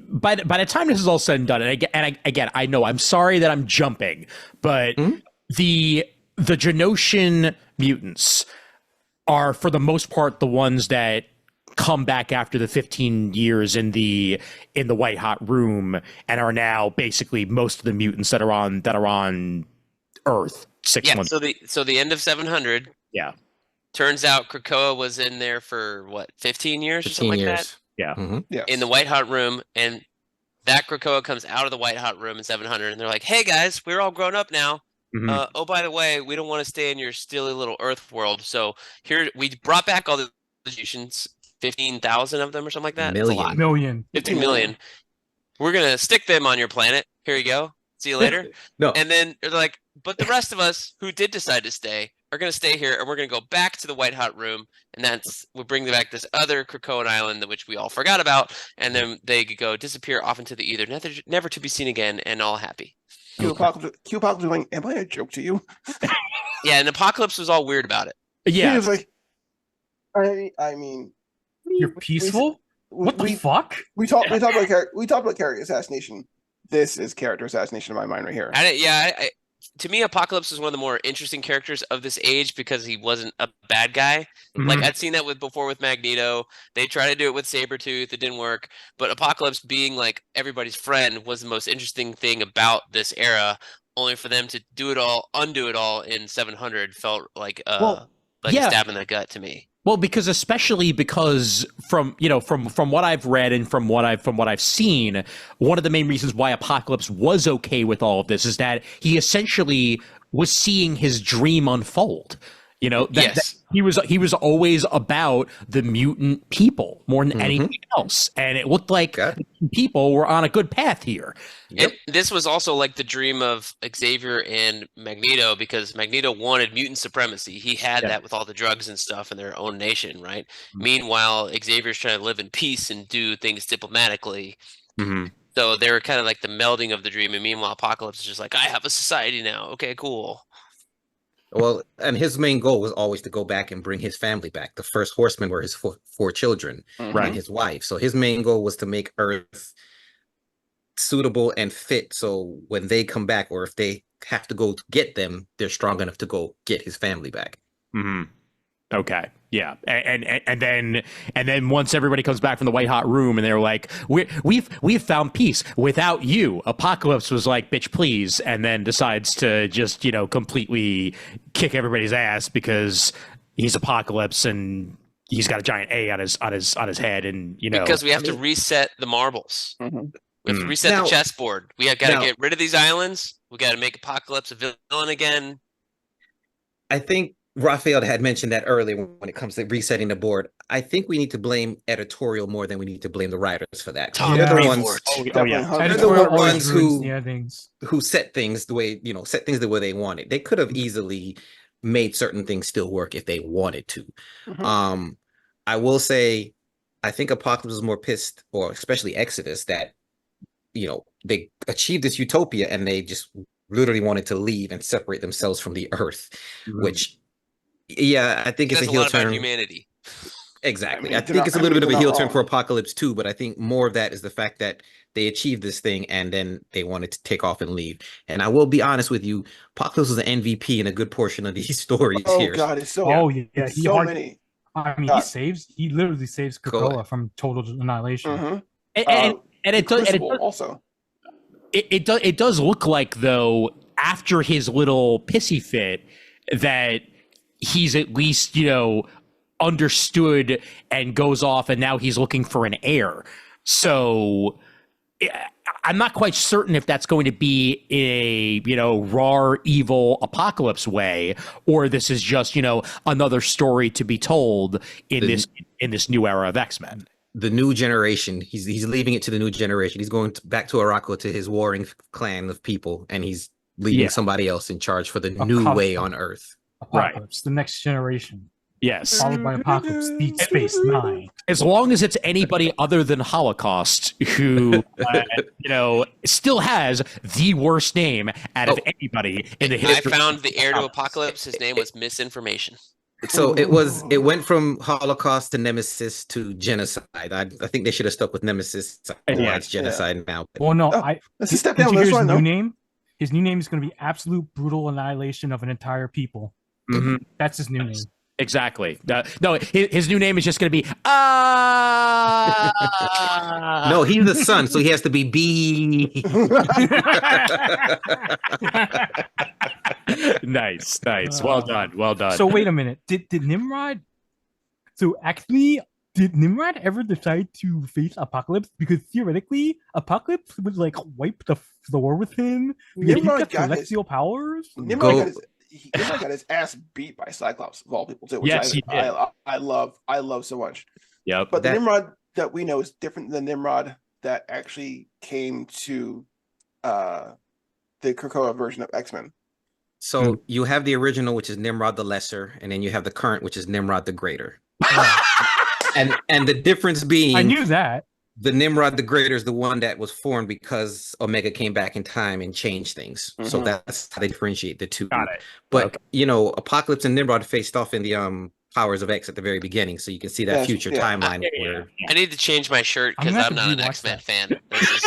by the time this is all said and done, and again, I know I'm sorry that I'm jumping, but the Genosian mutants are for the most part the ones that come back after the 15 years in the White Hot Room and are now basically most of the mutants that are on Earth. 6 months. So the end of 700. Yeah. Turns out Krakoa was in there for what, 15 years or something like that. Yeah. Mm-hmm. Yeah. In the White Hot Room, and that Krakoa comes out of the White Hot Room in 700, and they're like, "Hey guys, we're all grown up now. Oh, by the way, we don't want to stay in your steely little Earth world. So here we brought back all the mutations." 15,000 of them or something like that. Million. It's a lot. Million. 15 million. We're gonna stick them on your planet. Here you go. See you later. No. And then they're like, but the rest of us who did decide to stay are are going to stay here, and we're going to go back to the White Hot Room, and we'll bring back this other Krakoan island, which we all forgot about, and then they go disappear off into the ether, never to be seen again, and all happy. Q Apocalypse was like, am I a joke to you? Yeah, and Apocalypse was all weird about it. Yeah. He was like, I mean, You're peaceful? What the fuck? We talked about character assassination. This is character assassination in my mind right here. To me, Apocalypse is one of the more interesting characters of this age because he wasn't a bad guy. Mhm. Like I'd seen that before with Magneto. They tried to do it with Sabretooth. It didn't work. But Apocalypse being like everybody's friend was the most interesting thing about this era. Only for them to undo it all in 700 felt like a stab in the gut to me. Well, because from what I've read and from what I've seen, one of the main reasons why Apocalypse was okay with all of this is that he essentially was seeing his dream unfold. That he was always about the mutant people more than anything else, and it looked like people were on a good path here. Yep. And this was also like the dream of Xavier and Magneto because Magneto wanted mutant supremacy. He had that with all the drugs and stuff in their own nation, right? Mm-hmm. Meanwhile, Xavier's trying to live in peace and do things diplomatically. Mm-hmm. So they were kind of like the melding of the dream, and meanwhile, Apocalypse is just like, I have a society now. Okay, cool. Well, and his main goal was always to go back and bring his family back. The first horsemen were his four children and his wife. So his main goal was to make Earth suitable and fit. So when they come back, or if they have to go get them, they're strong enough to go get his family back. Mm-hmm. Okay. Yeah. And then once everybody comes back from the White Hot Room and they're like, we've found peace without you. Apocalypse was like, bitch, please. And then decides to just, completely kick everybody's ass because he's Apocalypse and he's got a giant A on his head. And, because we have to reset the marbles. Mm-hmm. We have to reset the chessboard. We have got to get rid of these islands. We got to make Apocalypse a villain again. I think Raphael had mentioned that earlier when it comes to resetting the board. I think we need to blame editorial more than we need to blame the writers for that. They're the ones who set things the way they wanted. They could have easily made certain things still work if they wanted to. Mm-hmm. I will say, I think Apocalypse was more pissed, or especially Exodus, that they achieved this utopia and they just literally wanted to leave and separate themselves from the Earth, which. Yeah, I think it's a heel turn. About humanity. Exactly. I think it's a little bit of a heel turn for Apocalypse too, but I think more of that is the fact that they achieved this thing and then they wanted to take off and leave. And I will be honest with you, Apocalypse was an MVP in a good portion of these stories here. Oh God, it's so many. I mean, he literally saves Krakoa from total annihilation. Mm-hmm. And it does also. It does look like, though, after his little pissy fit, that he's at least, understood and goes off, and now he's looking for an heir. So I'm not quite certain if that's going to be a, raw, evil Apocalypse way, or this is just, another story to be told in this new era of X-Men. The new generation, he's leaving it to the new generation. He's going back to Araco, to his warring clan of people, and he's leaving somebody else in charge for the new way on Earth. Apocalypse, the next generation. Yes. Followed by Apocalypse, Deep Space Nine. As long as it's anybody other than Holocaust who, still has the worst name out of anybody in the history. I found the heir to Apocalypse. His name was Misinformation. So it went from Holocaust to Nemesis to genocide. I think they should have stuck with Nemesis. It's genocide now. Well, no, let's just step down. His new name is going to be Absolute Brutal Annihilation of an Entire People. Mm-hmm. That's his new name. Exactly. No, his new name is just going to be No, he's the son, so he has to be B. Nice. Well done. So wait a minute. Did Nimrod? So actually, did Nimrod ever decide to face Apocalypse? Because theoretically, Apocalypse would wipe the floor with him. Nimrod got celestial powers. Nimrod got his ass beat by Cyclops of all people too, which I love so much. Yep. But the Nimrod that we know is different than Nimrod that actually came to the Krakoa version of X-Men. So you have the original, which is Nimrod the Lesser, and then you have the current, which is Nimrod the Greater. And the difference being, I knew that. the Nimrod the Greater is the one that was formed because Omega came back in time and changed things. So that's how they differentiate the two. Got it. But Apocalypse and Nimrod faced off in the Powers of X at the very beginning, so you can see that future timeline. I need to change my shirt because I'm not an X-Men fan. This is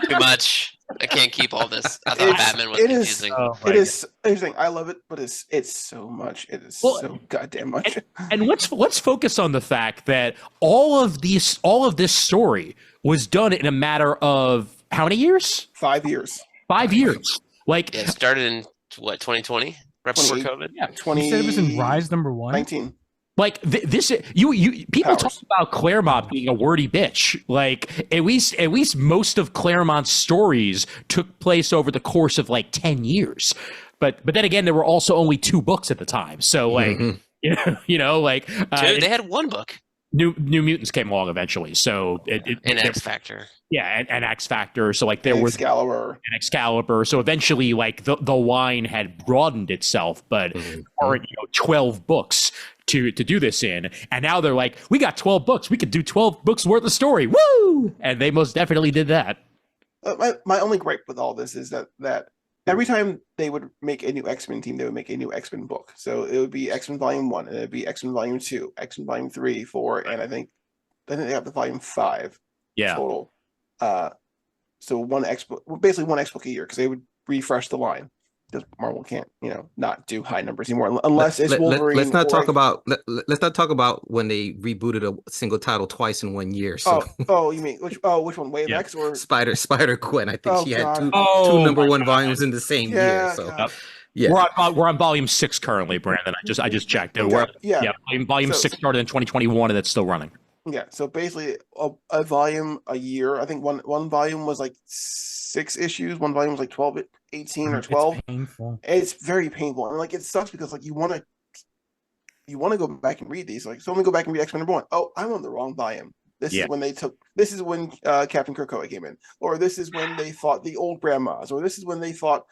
too much. I can't keep all this. I thought Batman was confusing. It is interesting. I love it, but it's so much. It is so goddamn much. And let's focus on the fact that all of this story was done in a matter of how many years? 5 years. 5 years. Like it started in what 2020, right before COVID. Yeah, You said it was in Rise #1. 19. Like this, you people talk about Claremont being a wordy bitch. Like at least most of Claremont's stories took place over the course of like 10 years. But then again, there were also only 2 books at the time. So like they had 1 book. New Mutants came along eventually. So and X Factor. Yeah, and X Factor. So like there was Excalibur. So eventually, like the line had broadened itself, but already 12 books to do this in, and now they're like, we got 12 books, we could do 12 books worth of story, woo! And they most definitely did that. My only gripe with all this is that every time they would make a new X-Men team, they would make a new X-Men book. So it would be X-Men Volume 1, and it would be X-Men Volume 2, X-Men Volume 3, 4, and I think they have the Volume 5 total. So one X book, basically one X book a year, because they would refresh the line. Because Marvel can't, not do high numbers anymore unless it's Wolverine. Let's not talk about when they rebooted a single title twice in 1 year. So. You mean which one? Wave X or Spider Gwen? I think she had two #1 volumes in the same year. So we're on volume 6 currently, Brandon. I just checked. Volume 6 started in 2021, and it's still running. Yeah, so basically a volume a year. I think one volume was like 6 issues. One volume was like 12, 18 or 12. It's painful. It's very painful, and like it sucks because like you want to go back and read these. Like, so let me go back and read X-Men #1. Oh, I'm on the wrong volume. This is when This is when Captain Krakoa came in, or this is when they fought the old grandmas, or this is when they fought.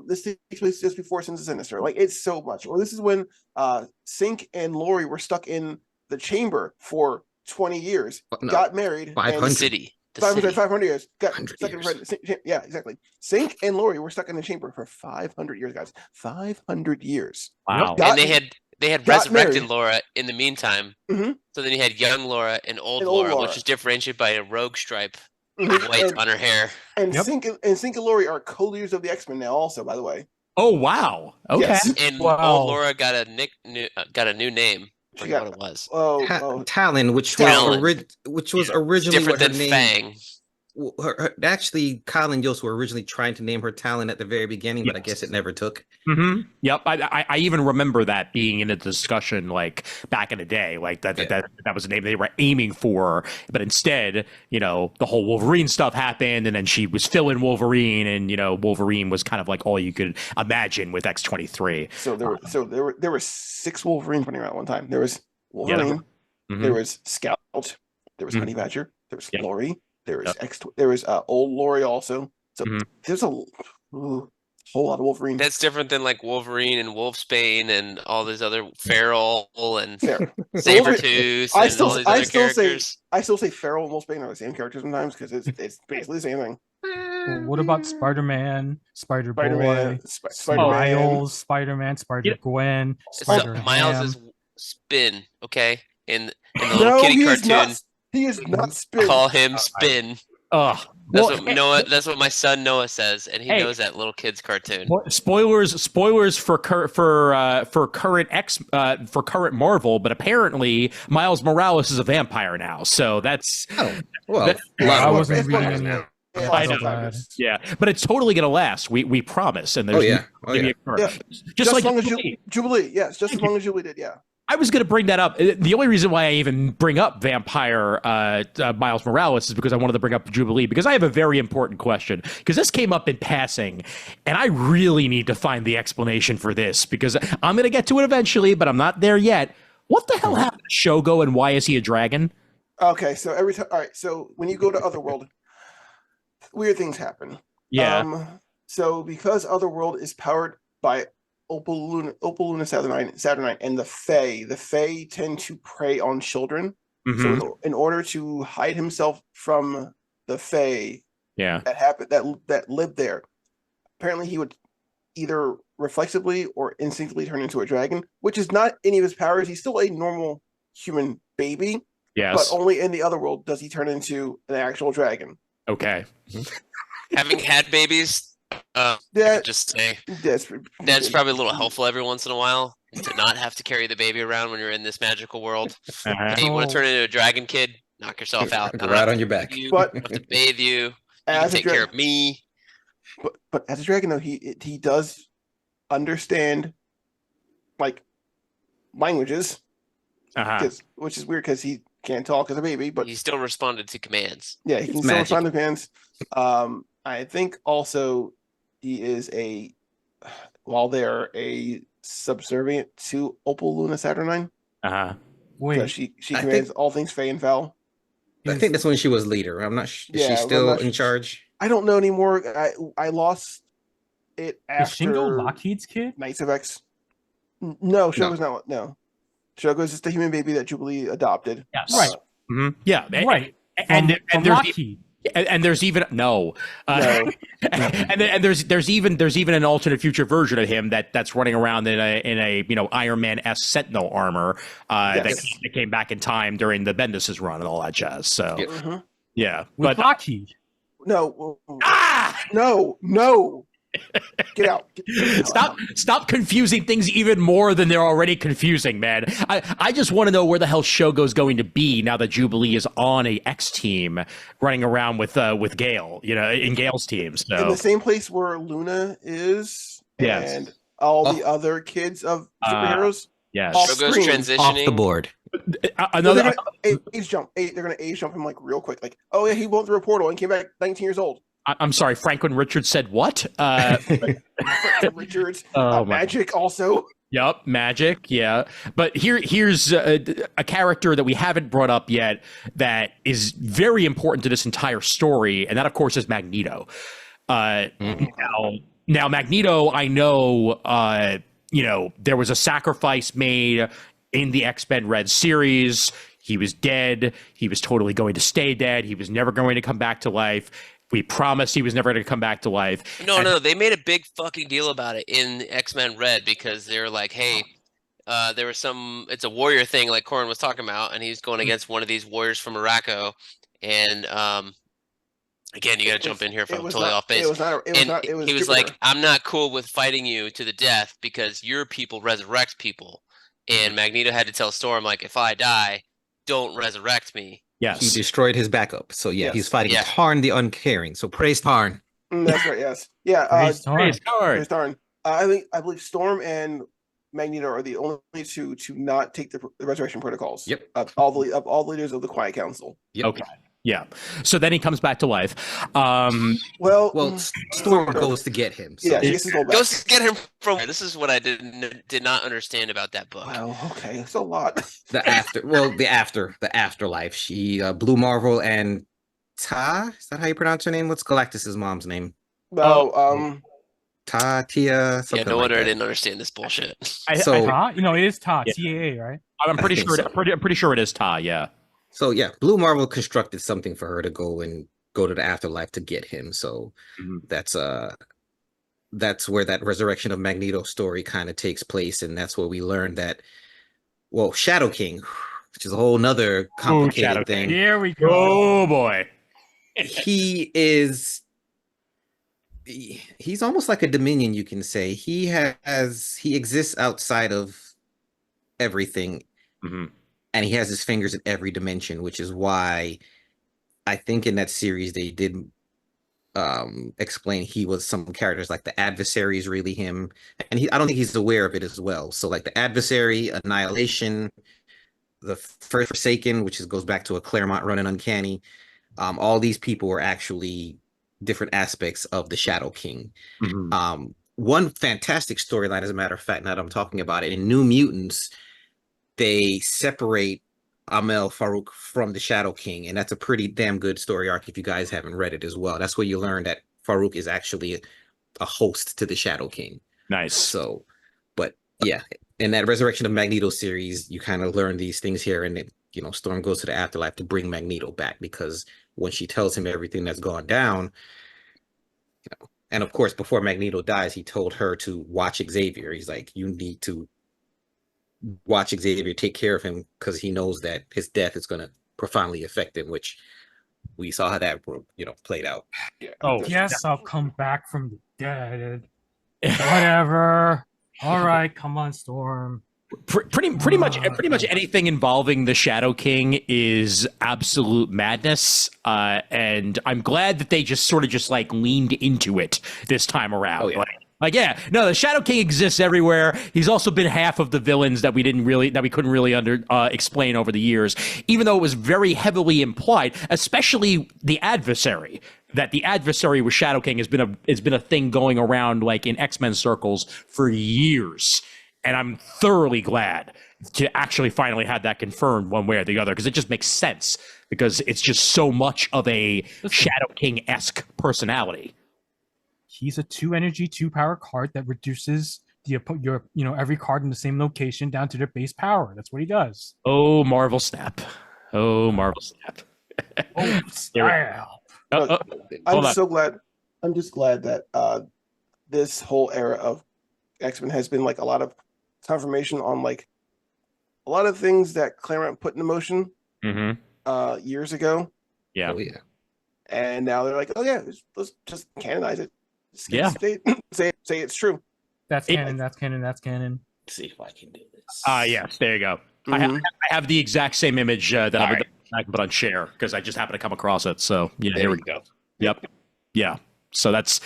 This takes place just before Sins of Sinister. Like, it's so much. Or this is when Synch and Laurie were stuck in the chamber for 20 years, got married, 500 city. 500 years. Got stuck years. Yeah, exactly. Synch and Laurie were stuck in the chamber for 500 years, guys. 500 years. Wow. And they had resurrected married. Laura in the meantime. Mm-hmm. So then you had young Laura and old Laura, which is differentiated by a rogue stripe of white on her hair. And Synch and Laurie are co-leaders of the X-Men now, also, by the way. Oh wow! Okay. Yes. And old Laura got a new name. What it was? Talon, which was originally different what her than name. Fang. Actually, Kyle and Yost were originally trying to name her Talon at the very beginning, but I guess it never took. Mm-hmm. Yep, I even remember that being in a discussion like back in the day, like that was a name they were aiming for, but instead, the whole Wolverine stuff happened, and then she was filling Wolverine, and Wolverine was kind of like all you could imagine with X-23. So there were 6 Wolverines running around at one time. There was Wolverine, there was Scout, there was Honey Badger, there was Laurie. There was old Laurie also. So there's a whole lot of Wolverine. That's different than like Wolverine and Wolfsbane and all these other Feral and Sabretooth and all these other characters. I still say Feral and Wolfsbane are the same characters sometimes because it's basically the same thing. Well, what about Spider-Man, Spider-Man, Miles, Spider-Man, Spider-Gwen, Spider-Ham? Miles is Spin, okay? In the little kitty cartoon. He is not Spin. Call him Spin. That's what my son Noah says, and he knows that little kid's cartoon. Spoilers for current Marvel, but apparently Miles Morales is a vampire now. So that's I wasn't reading it. I know. Yeah, but it's totally gonna last. We promise. And there's just like Jubilee. Yes, just as long as Jubilee did. Yeah. I was going to bring that up. The only reason why I even bring up Vampire Miles Morales is because I wanted to bring up Jubilee, because I have a very important question, because this came up in passing, and I really need to find the explanation for this, because I'm going to get to it eventually, but I'm not there yet. What the hell happened to Shogo, and why is he a dragon? Okay, so every time, all right, so when you go to Otherworld, weird things happen. Yeah. So because Otherworld is powered by Opal Luna Saturnine, and the Fae. The Fae tend to prey on children. Mhm. So in order to hide himself from the Fae Yeah. that lived there, apparently he would either reflexively or instinctively turn into a dragon, which is not any of his powers. He's still a normal human baby, Yes. but only in the other world does he turn into an actual dragon. Okay. Having had babies, I That could just say that's probably a little helpful every once in a while to not have to carry the baby around when you're in this magical world. Uh-huh. Hey, you want to turn into a dragon, kid? Knock yourself out. I don't Right have on to your back. feed you, But- I don't have to bathe you. You can as a take care dragon. of me. But as a dragon, though, he does understand like languages, Uh-huh. which is weird because he can't talk as a baby. But He still responded to commands. yeah, he can It's still magic. respond to commands. I think also he is while they're a subservient to Opal Luna Saturnine. Uh-huh. Wait, So she I commands all things Fey and Foul. I think that's when she was leader. I'm not. Is Yeah, she I'm still not in sure. charge? I don't know anymore. I lost it is Shingo after Lockheed's kid? Knights of X. No, Shogo's not. No, Shogo's just a human baby that Jubilee adopted. Yes. Right. Mhm. Yeah. Right. And From there's Lockheed. and there's even No. and there's even an alternate future version of him that's running around in a Iron Man-esque Sentinel armor Yes. that came back in time during the Bendis's run and all that jazz. So Yeah. Mhm. yeah, With but Lockheed. No, ah! no, get out. Stop confusing things even more than they're already confusing, man. I just want to know where the hell Shogo's going to be now that Jubilee is on a X team running around with Gale, in Gale's team. In So the same place where Luna is, Yes. and all the other kids of superheroes. yes. Off Shogo's screen. transitioning. Off the board. Another They're gonna age jump. They're gonna age jump him like real quick. Like, oh yeah, he went through a portal and came back 19 years old. I'm sorry, Franklin Richards said what? Richards, Oh, my Magic also. Yep, magic. Yeah, but here's a character that we haven't brought up yet that is very important to this entire story, and that of course is Magneto. Now Magneto, I know, there was a sacrifice made in the X-Men Red series. He was dead. He was totally going to stay dead. He was never going to come back to life. We promised he was never going to come back to life. No, they made a big fucking deal about it in X-Men Red because they're like, hey, there was it's a warrior thing like Corwin was talking about, and he's going against one of these warriors from Morocco. And again, you got to jump in here if I'm totally off base. It was not. It was he was Jupiter. like, I'm not cool with fighting you to the death because your people resurrect people. And Magneto had to tell Storm, like, if I die, don't resurrect me. Yes. He destroyed his backup. So yeah, Yes. he's fighting Yeah. Tarn the Uncaring. So praise Tarn. That's right. Yes. Yeah. Praise Tarn. Praise God. Praise Tarn. I believe Storm and Magneto are the only two to not take the resurrection protocols. Yep. Of all the leaders of the Quiet Council. Yep. Okay. Yeah. So then he comes back to life. Well, Storm goes to get him. So. Yeah, she gets his gold back. Go get him from. This is what I did not understand about that book. Wow. Okay, it's a lot. the afterlife. She Blue Marvel and Is that how you pronounce her name? What's Galactus's mom's name? No. Tia, Yeah, something no like wonder I that. didn't understand this bullshit. So- Ta? It is Ta. Yeah. TAA, right? I'm pretty think sure. so. I'm pretty sure it is Ta. Yeah. So yeah, Blue Marvel constructed something for her to go to the afterlife to get him. So Mhm. that's where that resurrection of Magneto story kind of takes place, and that's where we learn that Shadow King, which is a whole nother Shadow complicated King. thing. Here we go. Oh boy. He's almost like a Dominion, you can say. He exists outside of everything, hmm and he has his fingers in every dimension, which is why I think in that series they did explain he was some characters like the adversary is really him, and I don't think he's aware of it as well. So like the adversary, Annihilation, the First Forsaken, which goes back to a Claremont run in Uncanny. All these people were actually different aspects of the Shadow King. Mhm. One fantastic storyline, as a matter of fact, now that I'm talking about it, in New Mutants, they separate Amel Farouk from the Shadow King, and that's a pretty damn good story arc if you guys haven't read it as well. That's where you learn that Farouk is actually a host to the Shadow King. Nice. So, but yeah, in that Resurrection of Magneto series, you kind of learn these things here, and Storm goes to the afterlife to bring Magneto back because when she tells him everything that's gone down, and of course, before Magneto dies, he told her to watch Xavier. He's like, you need to watch Xavier, take care of him, because he knows that his death is going to profoundly affect him, which we saw how that played out. Yeah. Oh, yes, I'll come back from the dead. Whatever. All right, come on, Storm. Pretty much anything involving the Shadow King is absolute madness, and I'm glad that they just like leaned into it this time around. Oh, yeah. The Shadow King exists everywhere. He's also been half of the villains that we couldn't really explain over the years, even though it was very heavily implied, especially the adversary. That the adversary with Shadow King has been a thing going around like in X-Men circles for years, and I'm thoroughly glad to actually finally have that confirmed one way or the other, because it just makes sense, because it's just so much of a Shadow King-esque personality. He's a 2-energy, 2-power card that reduces your every card in the same location down to their base power. That's what he does. Oh, Marvel snap! Oh, Marvel snap! Oh, style. I'm just glad that this whole era of X-Men has been like a lot of confirmation on like a lot of things that Claremont put into motion years ago. Yeah. Oh, yeah. And now they're like, oh yeah, let's just canonize it. Say it's true. That's canon. That's canon. That's canon. Let's see if I can do this. Yes, there you go. I have the exact same image that I can put on share because I just happened to come across it. So yeah, here we go. Yep. Yeah. So that's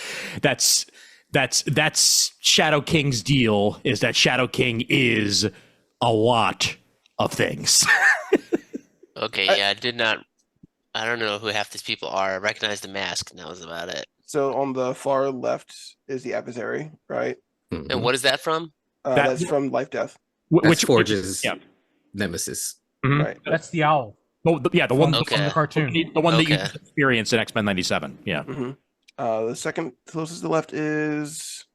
Shadow King's deal, is that Shadow King is a lot of things. Okay, yeah, I don't know who half these people are. I recognize the mask, and that was about it. So on the far left is the adversary, right? Mm-hmm. And what is that from? That's from Life Death. Which Forge's nemesis. Mm-hmm. Right. That's the owl. Oh, the one from the cartoon. The one that you experienced in X-Men 97. Yeah. Mm-hmm. The second closest to the left is,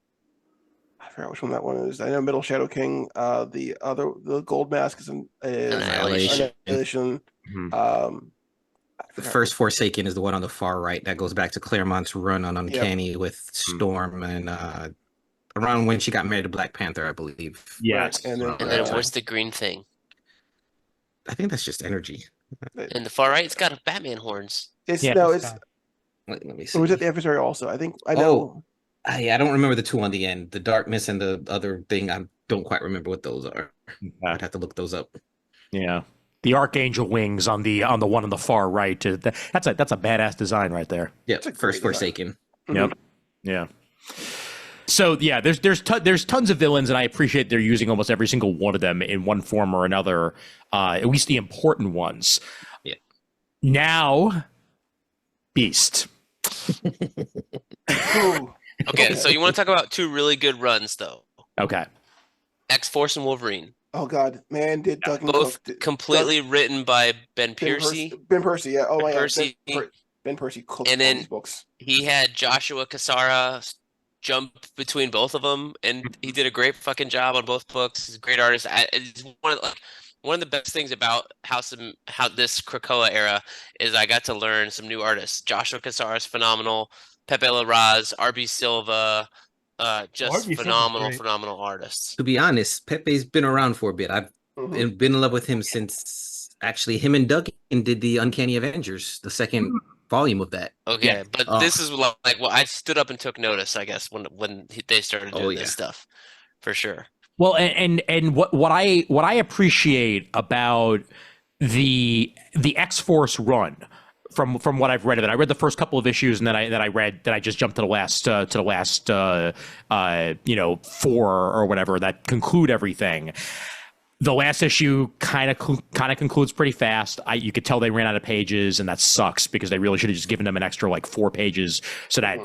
I forgot which one that one is. I know Middle Shadow King. The gold mask is Annihilation. Mm-hmm. The first Forsaken is the one on the far right. That goes back to Claremont's run on Uncanny with Storm and around when she got married to Black Panther, I believe. Yes. And then what's the green thing? I think that's just energy. In the far right, it's got Batman horns. Let me see. Or was it the adversary also? I think I know. I don't remember the two on the end. The darkness and the other thing. I don't quite remember what those are. I'd have to look those up. Yeah. The Archangel wings on the one on the far right. That's a badass design right there. Yeah, first Forsaken. Yep. Yeah. So yeah, there's tons of villains, and I appreciate they're using almost every single one of them in one form or another. At least the important ones. Yeah. Now, Beast. Okay, so you want to talk about two really good runs, though. Okay. X-Force and Wolverine. Oh God, man! Did Duncan both completely written by Ben Percy? Ben Percy, yeah. Oh my God, Ben Percy cooked and then these books. He had Joshua Cassara jump between both of them, and he did a great fucking job on both books. He's a great artist. It's one of the best things about how this Krakoa era is I got to learn some new artists. Joshua Cassara is phenomenal. Pepe Larraz, RB Silva. Just phenomenal artists. To be honest, Pepe's been around for a bit. I've been in love with him since actually him and Doug did the Uncanny Avengers, the second volume of that. Okay, but this is I stood up and took notice, I guess, when they started doing this stuff, for sure. Well, and what I appreciate about the X-Force run. From what I've read of it, I read the first couple of issues, and then I just jumped to the last 4 or whatever that conclude everything. The last issue kind of concludes pretty fast. You could tell they ran out of pages, and that sucks because they really should have just given them an extra like 4 pages so that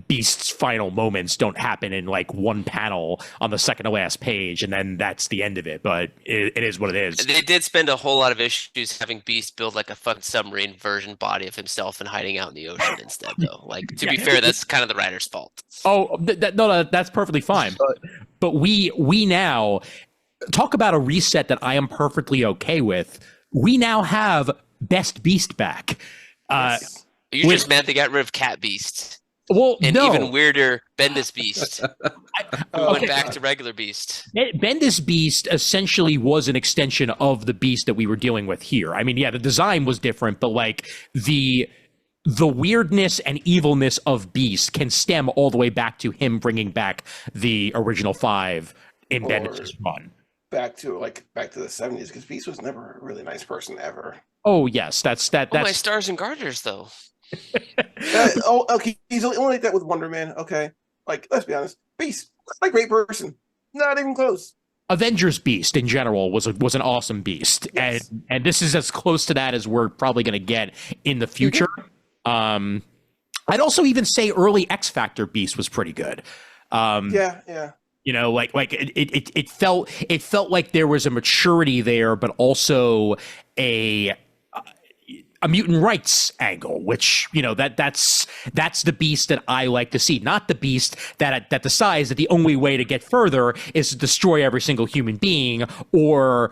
Beast's final moments don't happen in like one panel on the second to last page, and then that's the end of it. But it is what it is. They did spend a whole lot of issues having Beast build like a fucking submarine version body of himself and hiding out in the ocean instead, though. Like, to be fair, that's kind of the writer's fault. Oh, no, that's perfectly fine. But we now talk about a reset that I am perfectly okay with. We now have Best Beast back. You just mad they got rid of Cat Beast. Well, and no. even weirder, Bendis Beast. Went back to regular Beast. Bendis Beast essentially was an extension of the Beast that we were dealing with here. I mean, yeah, the design was different, but like the weirdness and evilness of Beast can stem all the way back to him bringing back the original 5 in Bendis' run. Back to the 70s, because Beast was never a really nice person ever. Oh yes, that's my Stars and Garters though. Okay, he's only like that with Wonder Man. Okay, like let's be honest, Beast, not a great person, not even close. Avengers Beast in general was an awesome Beast, yes. and this is as close to that as we're probably going to get in the future. I'd also even say early X Factor Beast was pretty good. Yeah. You know, like it felt like there was a maturity there, but also a mutant rights angle, which, you know, that's the Beast that I like to see, not the Beast that decides that the only way to get further is to destroy every single human being or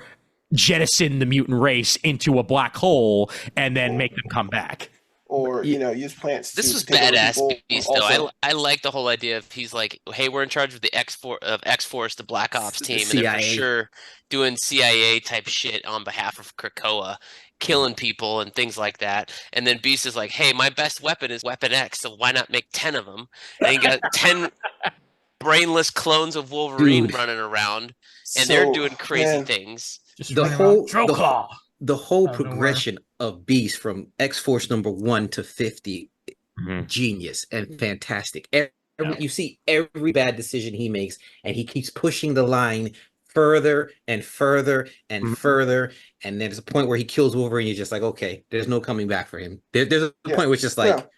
jettison the mutant race into a black hole and then make them come back. Or, you know, use plants. This was badass Beast, though. I like the whole idea of he's like, hey, we're in charge of the X-Force, the Black Ops team, and they're for sure doing CIA type shit on behalf of Krakoa, killing people and things like that. And then Beast is like, hey, my best weapon is Weapon X, so why not make 10 of them? And he got 10 brainless clones of Wolverine running around, and they're doing crazy things. Just the whole progression of Beast from X-Force number 1 to 50, genius and fantastic. You see every bad decision he makes, and he keeps pushing the line further and further and further. And there's a point where he kills Wolverine. You're just like, okay, there's no coming back for him. There's a point where it's just like,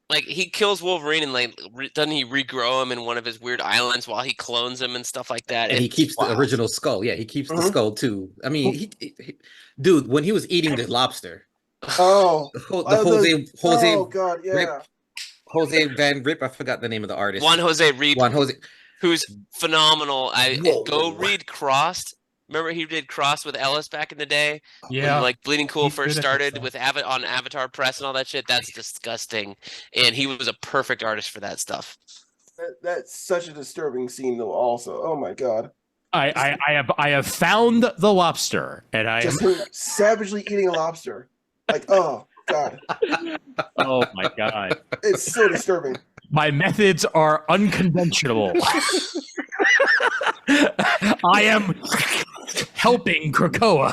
like he kills Wolverine and like doesn't he regrow him in one of his weird islands while he clones him and stuff like that? And he keeps the original skull. Yeah, he keeps the skull too. I mean, he dude, when he was eating the lobster. Oh, Jose God, yeah. Jose Van Rip, I forgot the name of the artist. Juan Jose, who's phenomenal. Read Crossed. Remember he did Cross with Ellis back in the day? Yeah. When, like Bleeding Cool first started with on Avatar Press and all that shit. That's disgusting. And he was a perfect artist for that stuff. That's such a disturbing scene though also. Oh my God. I have found the lobster, and I am savagely eating a lobster. Like, oh God. Oh my God. It's so disturbing. My methods are unconventional. I am helping Krakoa.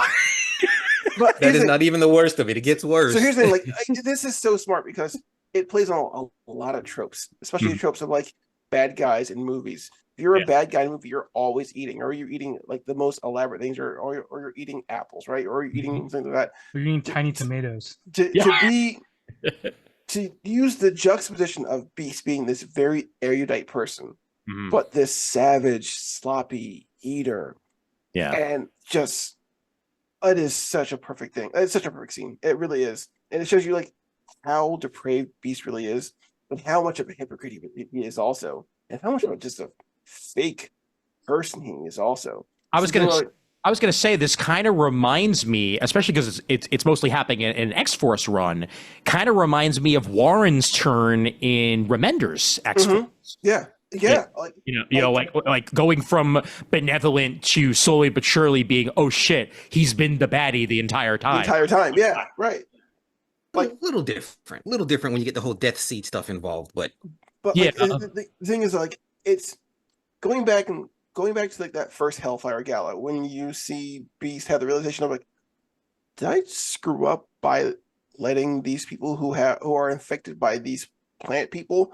But that is not even the worst of it. It gets worse. So here's the thing, like this is so smart because it plays on a lot of tropes, especially tropes of like bad guys in movies. If you're a bad guy in a movie, you're always eating, or you're eating like the most elaborate things, or you're eating apples, right? Or you're eating things like that. Or you're eating tiny tomatoes. To use the juxtaposition of Beast being this very erudite person, but this savage, sloppy eater. Yeah. And just, it is such a perfect thing. It's such a perfect scene. It really is. And it shows you like how depraved Beast really is, and how much of a hypocrite he is also, and how much of just a fake person he is also. I was gonna say this kind of reminds me, especially because it's mostly happening in an X-Force run, kind of reminds me of Warren's turn in Remender's X-Force. Yeah. Like going from benevolent to slowly but surely being, oh shit, he's been the baddie the entire time. Yeah, right. Like a little different when you get the whole Death Seed stuff involved, but yeah. The thing is, like, it's going back to like that first Hellfire Gala when you see Beast have the realization of like, did I screw up by letting these people who are infected by these plant people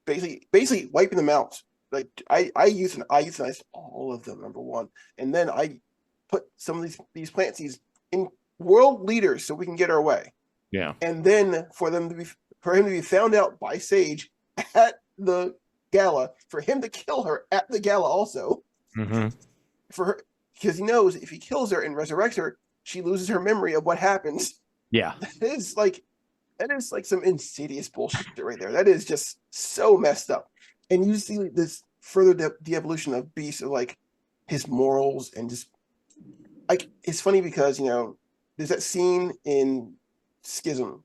basically wiping them out like I euthanized all of them, number one, and then I put some of these plant seeds in world leaders so we can get our way. Yeah. And then for him to be found out by Sage at the gala, for him to kill her at the gala also, for her, because he knows if he kills her and resurrects her, she loses her memory of what happens. Yeah. That is like some insidious bullshit right there. That is just so messed up. And you see this further de-evolution of Beast, of like his morals, and just like, it's funny because, you know, there's that scene in Schism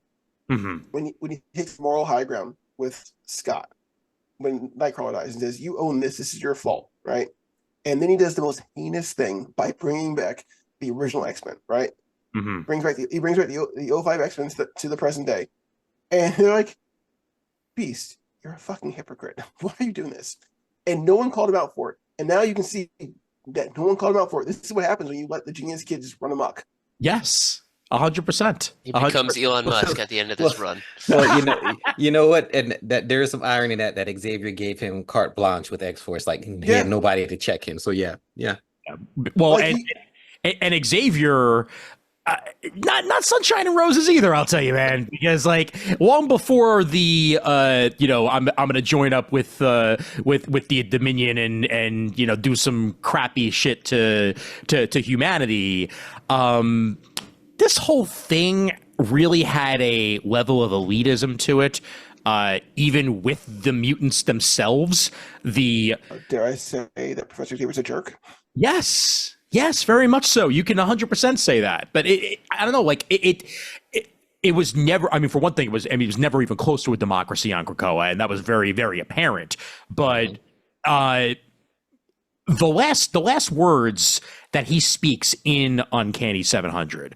when he takes moral high ground with Scott when Nightcrawler dies and says, "You own this. This is your fault," right? And then he does the most heinous thing by bringing back the original X-Men, right? He brings back the 05 X-Men to the present day, and they're like, "Beast, you're a fucking hypocrite. Why are you doing this?" And no one called him out for it. And now you can see that no one called him out for it. This is what happens when you let the genius kids run amok. Yes. 100%. He becomes Elon Musk at the end of this run. Well, you know what, and that there is some irony in that Xavier gave him carte blanche with X-Force, like he had nobody to check him. So yeah. Well, Like and Xavier, not sunshine and roses either. I'll tell you, man, because like long before the I'm gonna join up with the Dominion and do some crappy shit to humanity. This whole thing really had a level of elitism to it, even with the mutants themselves. Dare I say that Professor Xavier's a jerk? Yes, very much so. You can 100% say that. But I don't know, like it was never. I mean, for one thing, it was never even close to a democracy on Krakoa, and that was very, very apparent. But the last words that he speaks in Uncanny 700.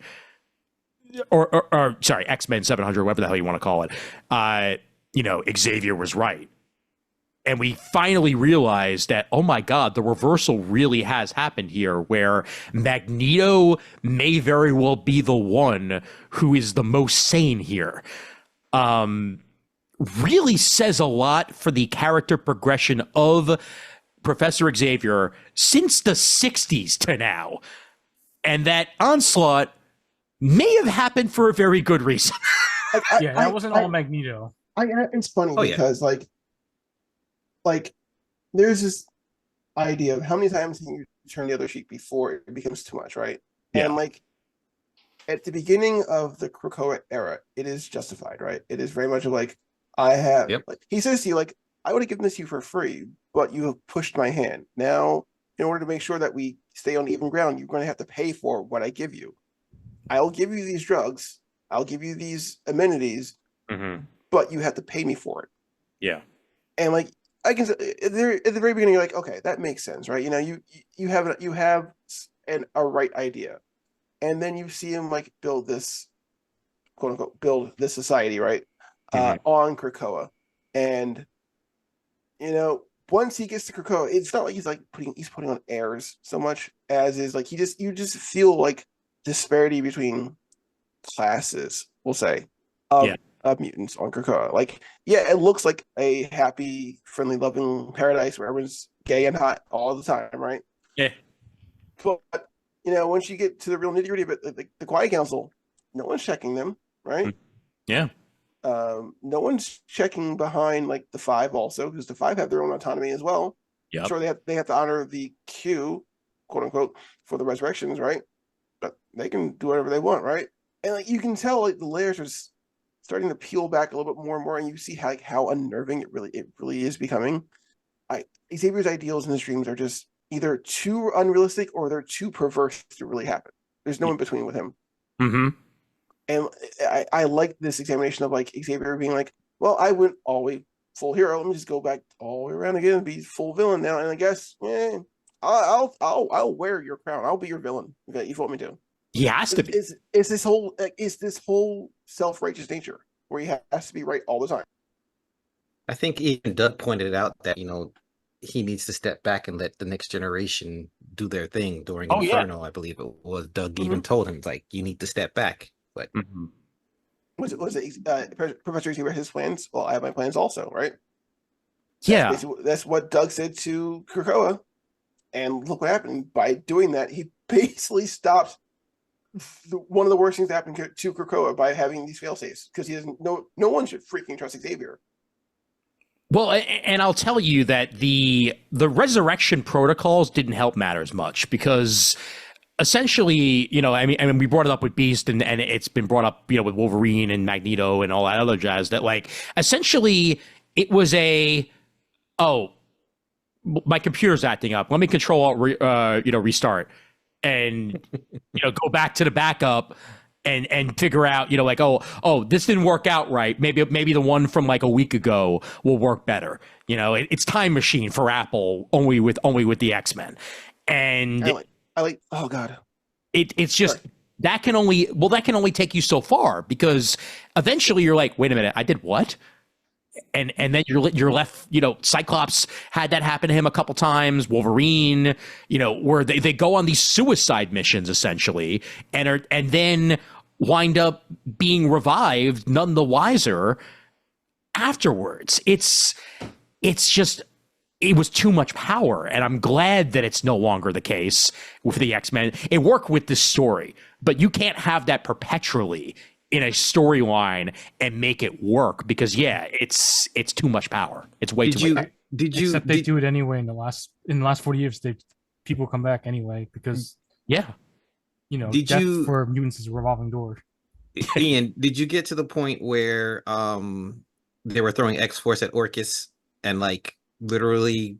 Or sorry, X-Men 700, whatever the hell you want to call it. Xavier was right. And we finally realized that, oh my God, the reversal really has happened here, where Magneto may very well be the one who is the most sane here. Really says a lot for the character progression of Professor Xavier since the 60s to now. And that Onslaught may have happened for a very good reason. That wasn't all Magneto. It's funny because like there's this idea of how many times can you turn the other cheek before it becomes too much, right? Yeah. And like at the beginning of the Krakoa era, it is justified, right? It is very much of like, like, he says to you, like, I would have given this to you for free, but you have pushed my hand. Now, in order to make sure that we stay on even ground, you're going to have to pay for what I give you. I'll give you these drugs, I'll give you these amenities, but you have to pay me for it. Yeah. And like, I can say at the very beginning, you're like, okay, that makes sense, right? You know, you have a right idea, and then you see him like build this, quote unquote, build this society, right, on Krakoa, and once he gets to Krakoa, it's not like he's putting on airs so much as is like you just feel like disparity between classes, we'll say, of mutants on Krakoa. Like, it looks like a happy, friendly, loving paradise where everyone's gay and hot all the time, right? Yeah. But once you get to the real nitty gritty of it, the Quiet Council, no one's checking them, right? Yeah. No one's checking behind like the Five also, because the Five have their own autonomy as well. Yeah. Sure, they have to honor the Q, quote unquote, for the resurrections, right? But they can do whatever they want, right? And like you can tell, like the layers are starting to peel back a little bit more and more, and you see how unnerving it really is becoming. Xavier's ideals in his dreams are just either too unrealistic or they're too perverse to really happen. There's no in between with him. And I like this examination of like Xavier being like, well, I went all the way full hero. Let me just go back all the way around again and be full villain now. And I guess, I'll wear your crown. I'll be your villain if you want me to. He has to be. It's this whole self-righteous nature where he has to be right all the time. I think even Doug pointed out that he needs to step back and let the next generation do their thing during Inferno. I believe it was Doug even told him, like, you need to step back. But Was it Professor Xavier his plans? Well, I have my plans also, right? Yeah. That's what Doug said to Krakoa. And look what happened. By doing that, he basically stops one of the worst things that happened to Krakoa by having these failsafes, because he doesn't. No one should freaking trust Xavier. Well, and I'll tell you that the resurrection protocols didn't help matters much, because essentially, I mean, we brought it up with Beast, and it's been brought up, with Wolverine and Magneto and all that other jazz, that like essentially it was my computer's acting up. Let me control restart, and go back to the backup and figure out, like, this didn't work out right. Maybe the one from like a week ago will work better. It's Time Machine for Apple, only with the X-Men. And I like oh god. It's just that can only take you so far, because eventually you're like, wait a minute, I did what? And then you're left, Cyclops had that happen to him a couple times, Wolverine, where they go on these suicide missions essentially, and then wind up being revived none the wiser afterwards. It's just, it was too much power, and I'm glad that it's no longer the case with the X-Men. It worked with this story, but you can't have that perpetually in a storyline and make it work, because it's too much power. It's way too much. Except they do it anyway in the last 40 years. People come back anyway, because death for mutants is a revolving door. Ian, did you get to the point where they were throwing X-Force at Orchis, and like literally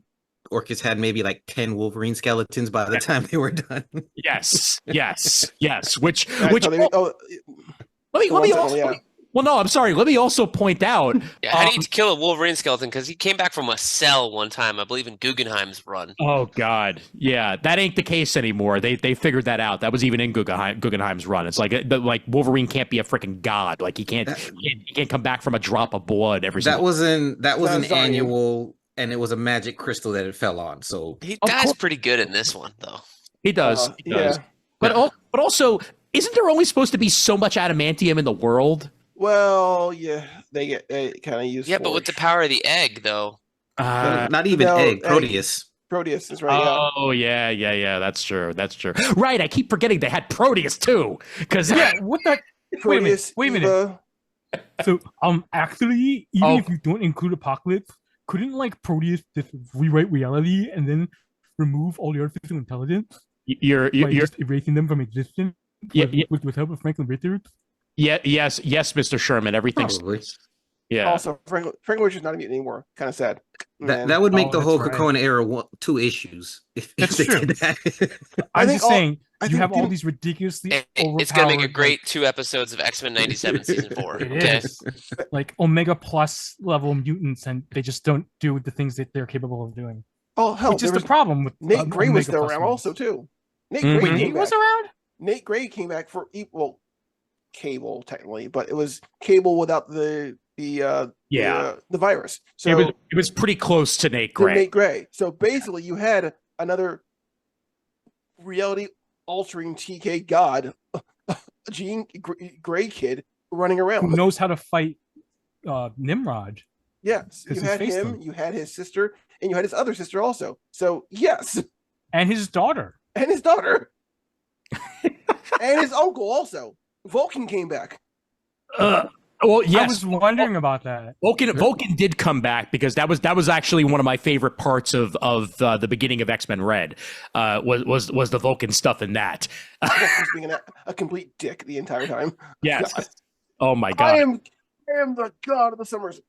Orchis had maybe like 10 Wolverine skeletons by the time they were done? Yes. Let me also point out. Yeah, how do you kill a Wolverine skeleton? Because he came back from a cell one time, I believe, in Guggenheim's run. Oh God, yeah, that ain't the case anymore. They figured that out. That was even in Guggenheim's run. It's like Wolverine can't be a freaking god. Like he can't come back from a drop of blood every. That was an annual, and it was a magic crystal that it fell on. So he dies pretty good in this one, though. He does. He does. But also, isn't there only supposed to be so much adamantium in the world? Well, yeah, they kind of use. Yeah, but with the power of the egg, though. Not even egg. Proteus. Proteus is right. Oh yeah. That's true. Right, I keep forgetting they had Proteus too. Because what the? Proteus, wait a minute. So actually, even if you don't include Apocalypse, couldn't like Proteus just rewrite reality and then remove all the artificial intelligence? You're just erasing them from existence. With help of Franklin Richards. Yeah, yes, Mr. Sherman. Everything's yeah. Also, Franklin Richards not a mutant anymore. Kind of sad. That would make the whole Krakoan era 2 issues. If that's they true. did that. I'm just saying, you have all these ridiculously overpowered. It's gonna make a great 2 episodes of X-Men '97 season 4. It is like Omega Plus level mutants, and they just don't do the things that they're capable of doing. Oh hell, which is the problem with Nate Gray was still around also too. Nate was around. Nate Gray came back for Cable technically, but it was Cable without the virus. So it was pretty close to Nate Gray. So basically, you had another reality altering TK god, Jean Grey kid running around. Who knows how to fight Nimrod? Yes, you had him. You had his sister, and you had his other sister also. So yes, and his daughter, and his uncle also. Vulcan came back. Well, yes. I was wondering about that. Vulcan did come back, because that was actually one of my favorite parts of the beginning of X-Men Red. Was the Vulcan stuff in that? Vulcan's being a complete dick the entire time. Yes. God. Oh my God. I am the god of the summers.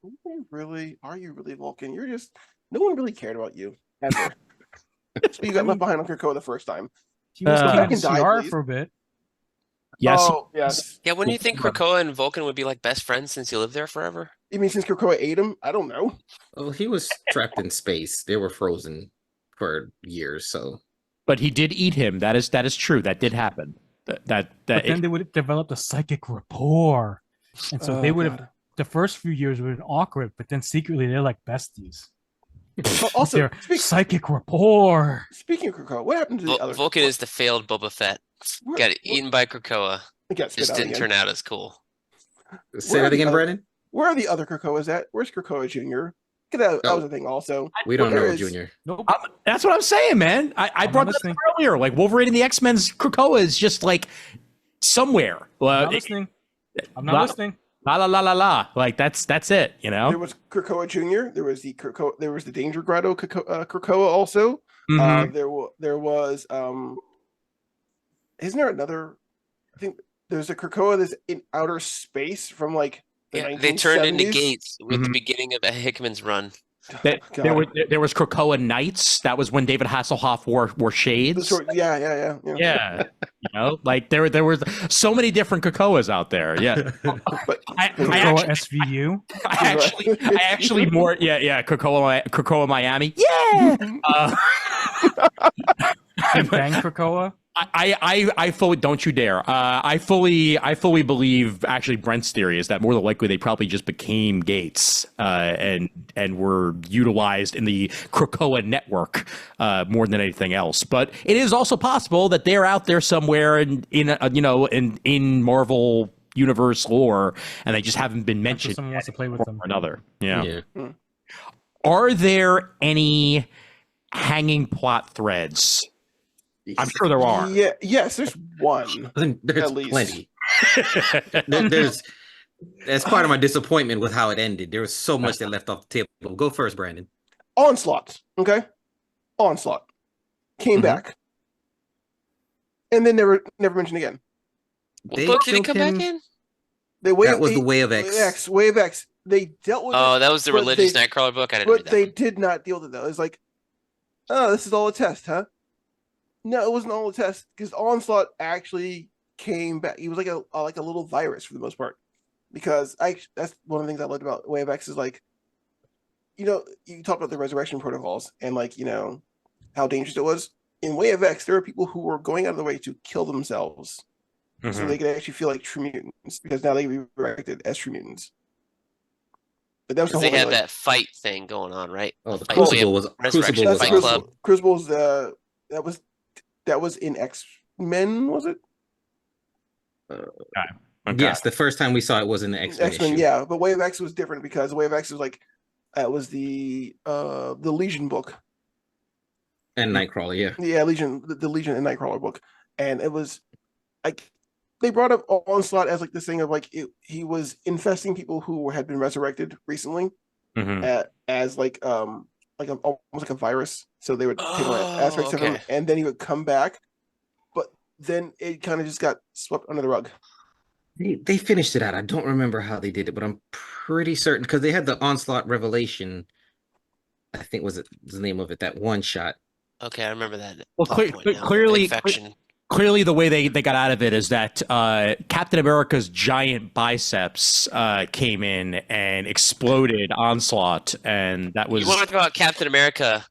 Are you really Vulcan? You're just, no one really cared about you ever. So you got left behind on Krakoa the first time. He was CR for a bit. Yes. Oh, yes. Yeah, wouldn't you think Krakoa and Vulcan would be like best friends since he lived there forever? You mean since Krakoa ate him? I don't know. Well, he was trapped in space. They were frozen for years, so. But he did eat him. That is true. That did happen. Then they would have developed a psychic rapport, and so they would have. The first few years would have been awkward, but then secretly they're like besties. Also, psychic rapport. Speaking of Krakoa, what happened to the other? Vulcan is the failed Boba Fett. Got eaten by Krakoa. Just didn't turn out as cool. Say that again, Brennan. Where are the other Krakoas at? Where's Krakoa Jr.? That was a thing also. We don't know, There is- Junior. Nope. That's what I'm saying, man. I I'm brought not that up listening. earlier. Like Wolverine and the X-Men's Krakoa is just like somewhere. I'm not listening. I'm not listening. La la la la la. Like that's it. You know. There was Krakoa Junior. There was the Krakoa. There was the Danger Grotto Krakoa also. Mhm. There was. Isn't there another? I think there's a Krakoa that's in outer space from like the 1970s. They turned into Gates with the Mhm. beginning of the Hickman's run. There God. was Krakoa Knights. That was when David Hasselhoff wore shades. Yeah. Yeah, you know, like there was so many different Krakoas out there. Yeah, But I Krakoa actually, SVU. I actually more. Yeah. Krakoa Miami. Yeah. Bang Krakoa. I fully don't you dare. I fully believe actually Brent's theory is that more than likely they probably just became Gates and were utilized in the Krakoa network more than anything else. But it is also possible that they're out there somewhere in Marvel universe lore and they just haven't been mentioned. Someone wants to play with them. Or another. Yeah. Hmm. Are there any hanging plot threads? I'm sure there are. Yeah, yes, there's one. There's At least. plenty. That's part of my disappointment with how it ended. There was so much that left off the table. Go first, Brandon. Onslaught. Okay, Onslaught came Mhm. back, and then never mentioned again. What book did he come killed back him. in? They That was the Way of X. Way of X. They dealt with Oh, it, that was the but religious they- Nightcrawler book. I didn't read but that. they one. did not deal with it though. It's like, oh, this is all a test, huh? No, it wasn't all a test because Onslaught actually came back. He was like a little virus for the most part. Because that's one of the things I loved about Way of X is like, you talk about the resurrection protocols and like, how dangerous it was. In Way of X, there are people who were going out of the way to kill themselves so Mhm. they could actually feel like true mutants because now they can be resurrected as true mutants. But that was the 'Cause whole they had thing, like, that fight thing going on, right? Oh, the Fight Crucible was Resurrection Crucible was Fight that's Club. awesome. Crucible's that was in X-Men, was it? Okay. Yes, the first time we saw it was in the X-Men X-Men, issue. yeah. But Way of X was different because Way of X was like it was the Legion book. And Nightcrawler, yeah. Yeah, Legion, the Legion and Nightcrawler book, and it was like they brought up Onslaught as like this thing of like he was infesting people who had been resurrected recently Mhm. as like almost like a virus. So they would take away Oh, aspects of him, okay. and then he would come back, but then it kind of just got swept under the rug. They finished it out. I don't remember how they did it, but I'm pretty certain because they had the Onslaught Revelation. I think was the name of it, that one shot. Okay, I remember that. Well, plot point now, the clearly, infection. clearly, the way they got out of it is that Captain America's giant biceps came in and exploded Onslaught, and that was You want to talk about Captain America?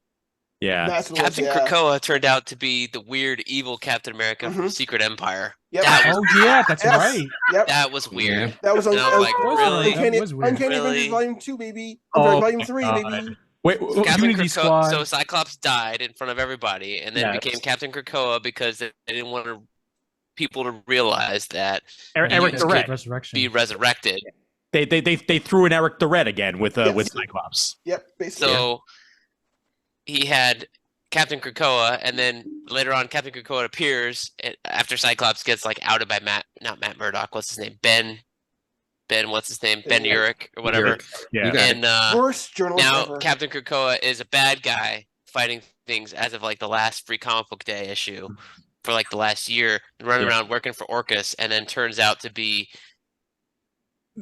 yeah. That's what it was, Captain yeah. Krakoa turned out to be the weird, evil Captain America from Mhm. Secret Empire. Yep. That was Oh yeah, that's Yes. right. Yep. that was weird. Yeah. That was And I'm like, really? Uncanny, That was weird. Uncanny Really? Avengers Volume 2, baby. Oh Volume my 3, God. baby. Wait, Captain Unity Krakoa, Squad. so Cyclops died in front of everybody, and then Yes. became Captain Krakoa because they didn't want people to realize that Eric He the was Red. Resurrection. be resurrected. They threw in Eric the Red again with Yes. Cyclops. Yep, basically. So he had Captain Krakoa, and then later on, Captain Krakoa appears after Cyclops gets like outed by not Matt Murdock. What's his name? Ben. What's his name? Ben Yeah. Urich or whatever. Yeah. You got it. And Worst journalist now ever. Captain Krakoa is a bad guy fighting things as of like the last Free Comic Book Day issue for like the last year, and running Yeah. around working for Orcus, and then turns out to be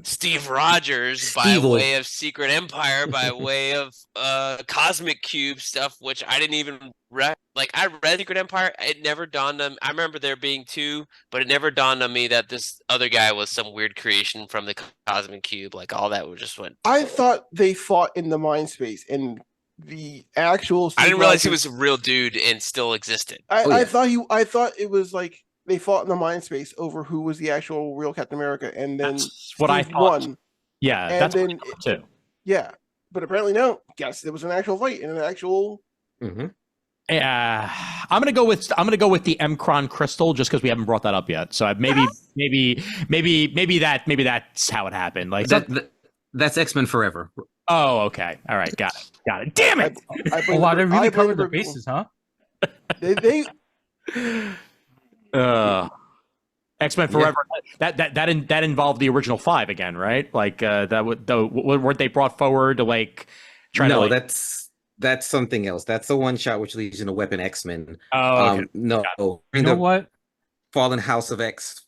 Steve Rogers by Steve-o. way of Secret Empire, by way of Cosmic Cube stuff, which I didn't even like. I read Secret Empire. It never dawned on. I remember there being two, but it never dawned on me that this other guy was some weird creation from the Cosmic Cube. Like all that just went. I thought they fought in the mind space, and the actual. I didn't realize he Rogers- was a real dude and still existed. Oh, yeah. I thought it was like they fought in the mind space over who was the actual real Captain America, and then That's what I Steve thought. won. Yeah, And that's what I then thought too. Yeah, but apparently no. Yes, there was an actual fight and an actual. Mhm. I'm gonna go with the Mcron crystal just because we haven't brought that up yet. So maybe that's how it happened. Like That's X-Men Forever. Oh, okay. All right. Got it. Damn it! I Oh wow, they really covered the Brent- bases, huh? They X-Men Yeah. Forever. That involved the original 5 again, right? Like weren't they brought forward to like try to No, like? that's something else. That's the one shot which leads into Weapon X-Men. Oh, okay. No, You in know the what? Fall of the House of X,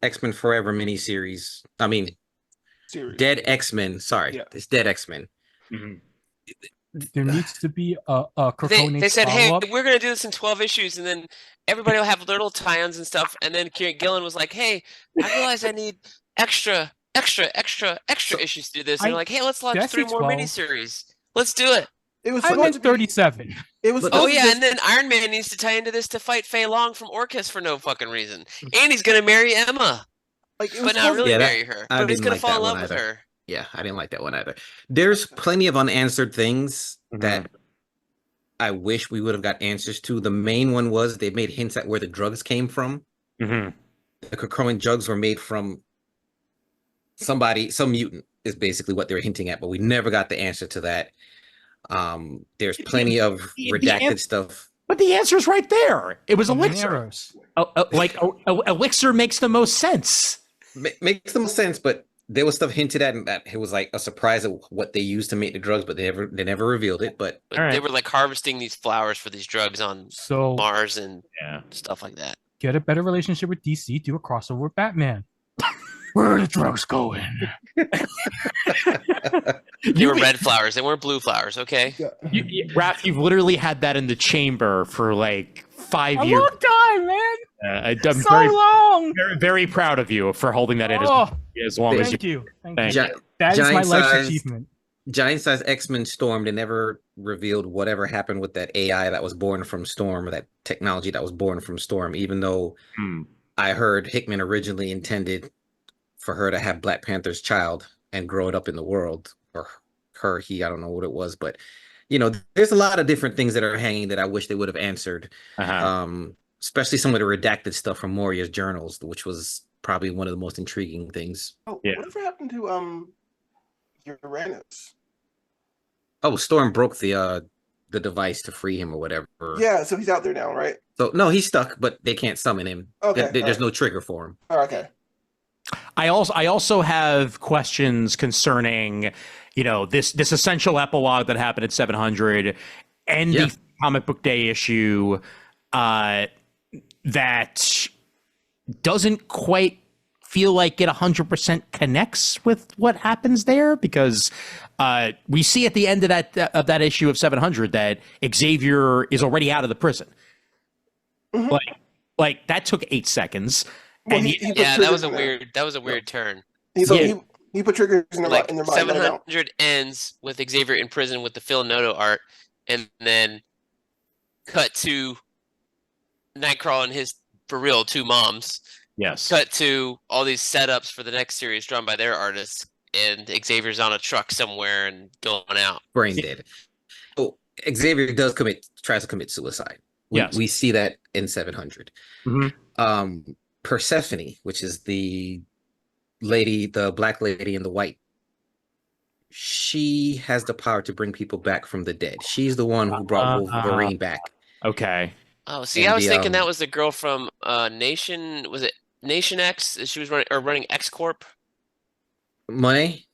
X-Men Forever miniseries. I mean, series. Dead X-Men. Sorry, Yeah. it's Dead X-Men. Mhm. There needs to be a They Krakoa said, hey, follow-up. we're gonna do this in 12 issues, and then everybody will have little tie-ins and stuff. And then Kieran Gillen was like, hey, I realize I need extra issues to do this. And I- they're like, hey, let's launch did I 3 say more 12? miniseries. Let's do it. It was I supposed meant to be 37. It was Look- Oh supposed to yeah, just- and then Iron Man needs to tie into this to fight Fei Long from Orcus for no fucking reason. And he's gonna marry Emma, like it was but not supposed really Yeah, that- marry her. I But he's didn't gonna like fall that in one love with either. her. Yeah, I didn't like that one either. There's plenty of unanswered things that I wish we would have got answers to. The main one was they made hints at where the drugs came from. Mhm. The Krakoan drugs were made from some mutant is basically what they were hinting at, but we never got the answer to that. There's plenty of the redacted an- stuff. But the answer's right there. It was Elixir. Maneros. Elixir makes the most sense. Makes the most sense, but there was stuff hinted at, and that it was like a surprise of what they used to make the drugs, but they never revealed it. But But All right. they were like harvesting these flowers for these drugs on So Mars and Yeah. stuff like that. get a better relationship with DC. Do a crossover with Batman. Where are the drugs going? They were red flowers. They weren't blue flowers. Okay. Raph, you've literally had that in the chamber for like 5 A years. long time, man. I'm So very, long. very, very proud of you for holding that in Oh, as long as you. thank you. Thank Thank you. you. That is my Giant life's size. achievement. Giant size X-Men Storm, they never revealed whatever happened with that AI that was born from Storm, or that technology that was born from Storm, even though Hmm. I heard Hickman originally intended for her to have Black Panther's child and grow it up in the world, or he, I don't know what it was, but there's a lot of different things that are hanging that I wish they would have answered. Uh-huh. Especially some of the redacted stuff from Moria's journals, which was probably one of the most intriguing things. Oh, Yeah. whatever happened to Uranus? Oh, Storm broke the device to free him or whatever. Yeah, so he's out there now, right? So no, he's stuck, but they can't summon him. Okay, There's alright. no trigger for him. Oh, okay. I also have questions concerning, this essential epilogue that happened at 700 and Yeah. the comic book day issue that doesn't quite feel like it 100% connects with what happens there, because we see at the end of that issue of 700 that Xavier is already out of the prison. Mhm. Like that took 8 seconds. Well, And he put Yeah, that triggers was a in there. weird. That was a weird turn. He put triggers in their, Like in their mind. let 'em out. 700 ends with Xavier in prison with the Phil Noto art, and then cut to Nightcrawler and his for real 2 moms. Yes. Cut to all these setups for the next series drawn by their artists, and Xavier's on a truck somewhere and going out. Brain dead. Oh, Xavier tries to commit suicide. Yes. We see that in 700. Mhm. Persephone, which is the black lady in the white, she has the power to bring people back from the dead. She's the one who brought Wolverine back. Okay. Oh, see, And I was the, thinking that was the girl from Nation. Was it Nation X? She was running X Corp. Monet?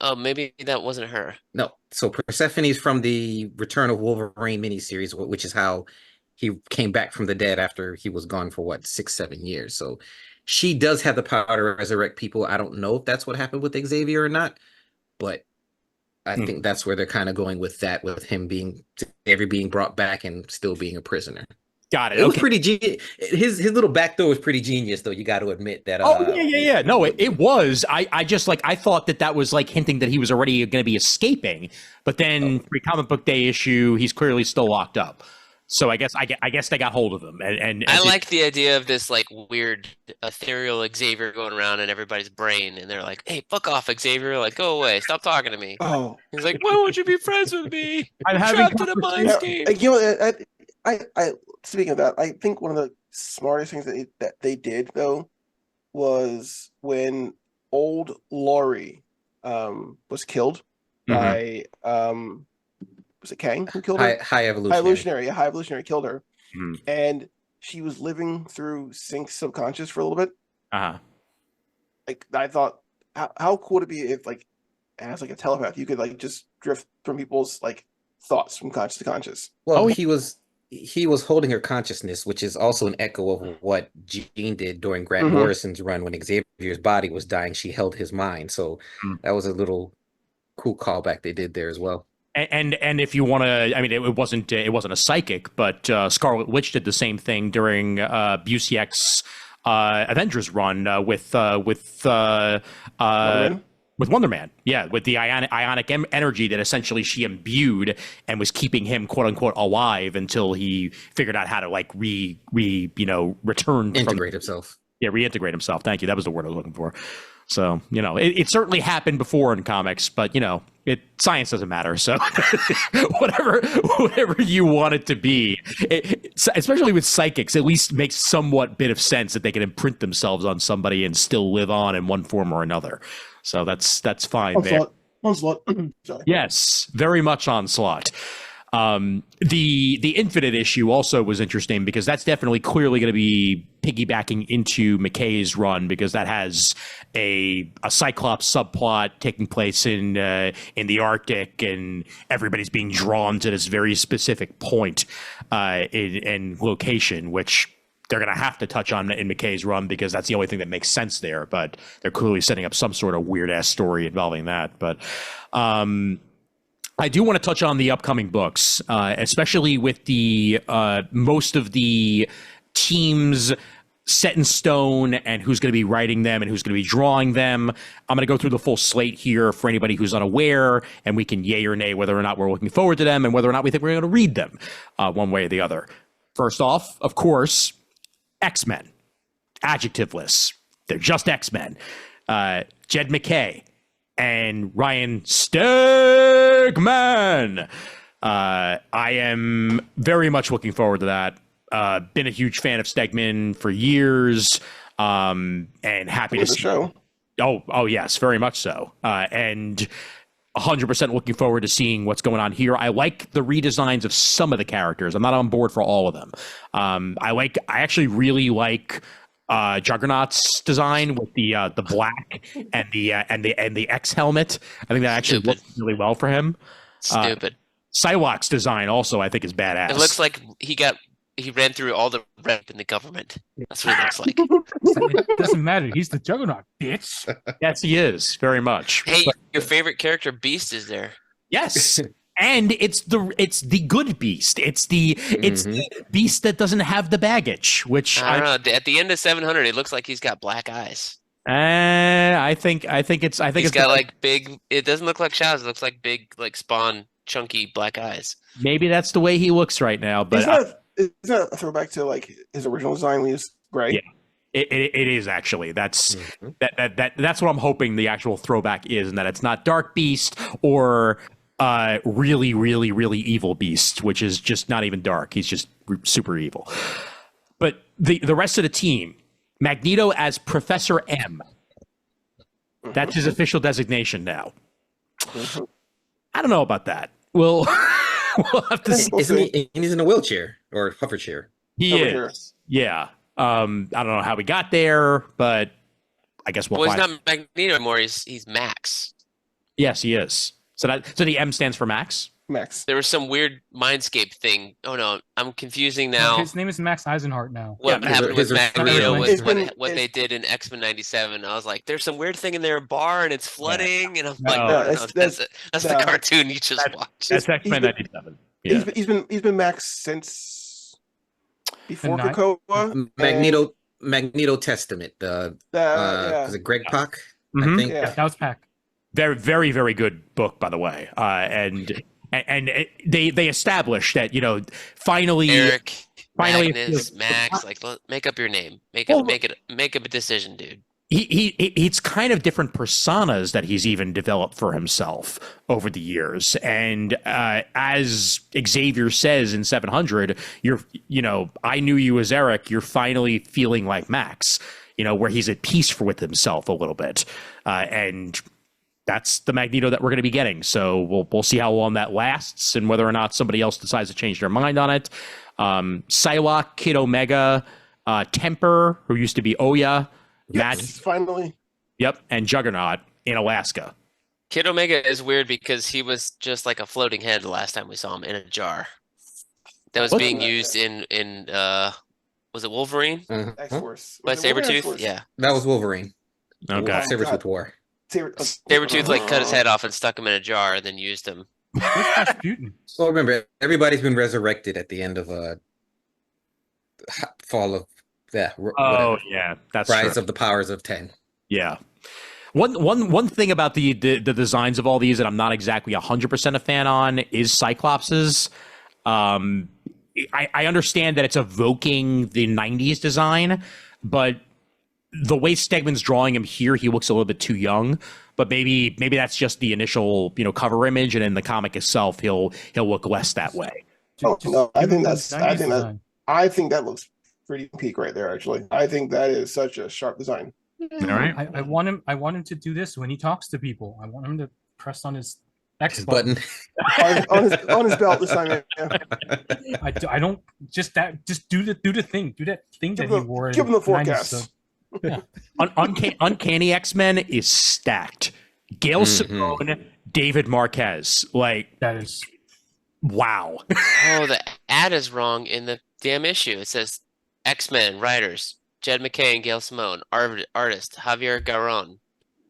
Oh, maybe that wasn't her. No. So Persephone's from the Return of Wolverine miniseries, which is how he came back from the dead after he was gone for 6-7 years. So she does have the power to resurrect people. I don't know if that's what happened with Xavier or not, but I think that's where they're kind of going with that, with him being brought back and still being a prisoner. Got it. It was Okay. pretty genius. His little backdoor was pretty genius, though. You got to admit that. Oh yeah. No, it was. I just I thought that was like hinting that he was already going to be escaping, but then pre-comic book day issue, he's clearly still locked up. So I guess they got hold of him, and I like the idea of this like weird ethereal Xavier going around in everybody's brain, and they're like, "Hey, fuck off, Xavier! Like, go away! Stop talking to me." Oh, He's like, "Why won't you be friends with me? I'm having Trapped in a conversations. mindscape." I speaking of that, I think one of the smartest things that they did though was when old Laurie was killed by was it Kang who killed her? High evolutionary. High evolutionary killed her, Mhm. and she was living through Sync's subconscious for a little bit. Uh-huh. Like I thought, how cool would it be if like as like a telepath you could like just drift from people's like thoughts from conscious to conscious. Well, he was holding her consciousness, which is also an echo of what Jean did during Grant Morrison's run when Xavier's body was dying. She held his mind, so that was a little cool callback they did there as well. And if you want to, I mean, it wasn't a psychic, but Scarlet Witch did the same thing during Busiek's Avengers run with Wonder Man, yeah, with the ionic energy that essentially she imbued and was keeping him quote unquote alive until he figured out how to like Integrate himself. Yeah, reintegrate himself. Thank you. That was the word I was looking for. So, it certainly happened before in comics, but science doesn't matter. So whatever you want it to be, especially with psychics, at least makes somewhat bit of sense that they can imprint themselves on somebody and still live on in one form or another. So that's fine. Onslaught. Sorry. Yes, very much Onslaught. The Infinite issue also was interesting because that's definitely clearly going to be piggybacking into McKay's run because that has a Cyclops subplot taking place in the Arctic and everybody's being drawn to this very specific point in location, which they're going to have to touch on in McKay's run because that's the only thing that makes sense there. But they're clearly setting up some sort of weird ass story involving that. But I do want to touch on the upcoming books, especially with the most of the teams set in stone and who's going to be writing them and who's going to be drawing them. I'm going to go through the full slate here for anybody who's unaware, and we can yay or nay whether or not we're looking forward to them and whether or not we think we're going to read them one way or the other. First off, of course, X-Men. Adjectiveless. They're just X-Men. Jed McKay and Ryan Stegman. I am very much looking forward to that. Been a huge fan of Stegman for years, and happy to see the show. Oh yes, very much so. And 100% looking forward to seeing what's going on here. I like the redesigns of some of the characters. I'm not on board for all of them. I actually really like Juggernaut's design with the black and the X helmet. I think that actually looks really well for him. Stupid. Psylocke's design also I think is badass. It looks like he ran through all the rep in the government. That's what it looks like. It doesn't matter. He's the Juggernaut, bitch. Yes, he is very much. Hey, your favorite character, Beast, is there. Yes. And it's the good Beast. It's the Beast that doesn't have the baggage, which I don't know. At the end of 700, it looks like he's got black eyes. I think he's got like big. It doesn't look like Shaz. It looks like big, like Spawn, chunky black eyes. Maybe that's the way he looks right now. But Is that a throwback to like his original design when he was gray? Yeah. It is actually. That's that's what I'm hoping the actual throwback is, and that it's not Dark Beast or really, really, really evil Beast, which is just not even dark. He's just super evil. But the rest of the team, Magneto as Professor M. That's his official designation now. I don't know about that. We'll have to see. He's in a wheelchair or hover chair. He is. Yeah. I don't know how we got there, but I guess we'll find. He's not Magneto anymore. He's Max. Yes, he is. So the M stands for Max? Max. There was some weird Mindscape thing. Oh no, I'm confusing now. His name is Max Eisenhart now. What happened with Magneto was been- what they did in X-Men '97. I was like, there's some weird thing in their bar and it's flooding, and I'm No. like, no, that's the cartoon you just watched. That's X-Men 97. Yeah. He's been Max since before The night- Krakoa. Magneto Testament. Was it Greg Pak? Mhm. I think. Yeah. That was Pack. Very, very, very good book, by the way. And they established that, finally, Eric, finally, Magnus, Max, like make up your name, make up a decision, dude. It's kind of different personas that he's even developed for himself over the years. And as Xavier says in 700, I knew you as Eric. You're finally feeling like Max, where he's at peace with himself a little bit. And that's the Magneto that we're going to be getting. So we'll see how long that lasts and whether or not somebody else decides to change their mind on it. Psylocke, Kid Omega, Temper, who used to be Oya, Yes, finally. Yep, and Juggernaut in Alaska. Kid Omega is weird because he was just like a floating head the last time we saw him in a jar. That was being used in was it Wolverine? X-Force. By Sabretooth? Yeah. That was Wolverine. Okay. Sabretooth wore. Sabretooth like cut his head off and stuck him in a jar and then used him. Rasputin. So remember, everybody's been resurrected at the end of Fall of yeah, that's Rise true. of the Powers of 10. Yeah. One thing about the designs of all these that I'm not exactly 100% a fan on is Cyclops's. I understand that it's evoking the 90s design, but the way Stegman's drawing him here, he looks a little bit too young. But maybe that's just the initial cover image, and in the comic itself, he'll look less that way. Oh no, I think that looks pretty peak right there. Actually, I think that is such a sharp design. All right. I want him to do this when he talks to people. I want him to press on his X Button. on his belt this time. Yeah. I don't just do the thing. Do that thing that he wore. Give him the 90s, forecast. so, yeah. Uncanny X-Men is stacked. Gail Simone, David Marquez. Like, that is wow. Oh, the ad is wrong in the damn issue. It says X-Men writers Jed McKay and Gail Simone, artist Javier Garron.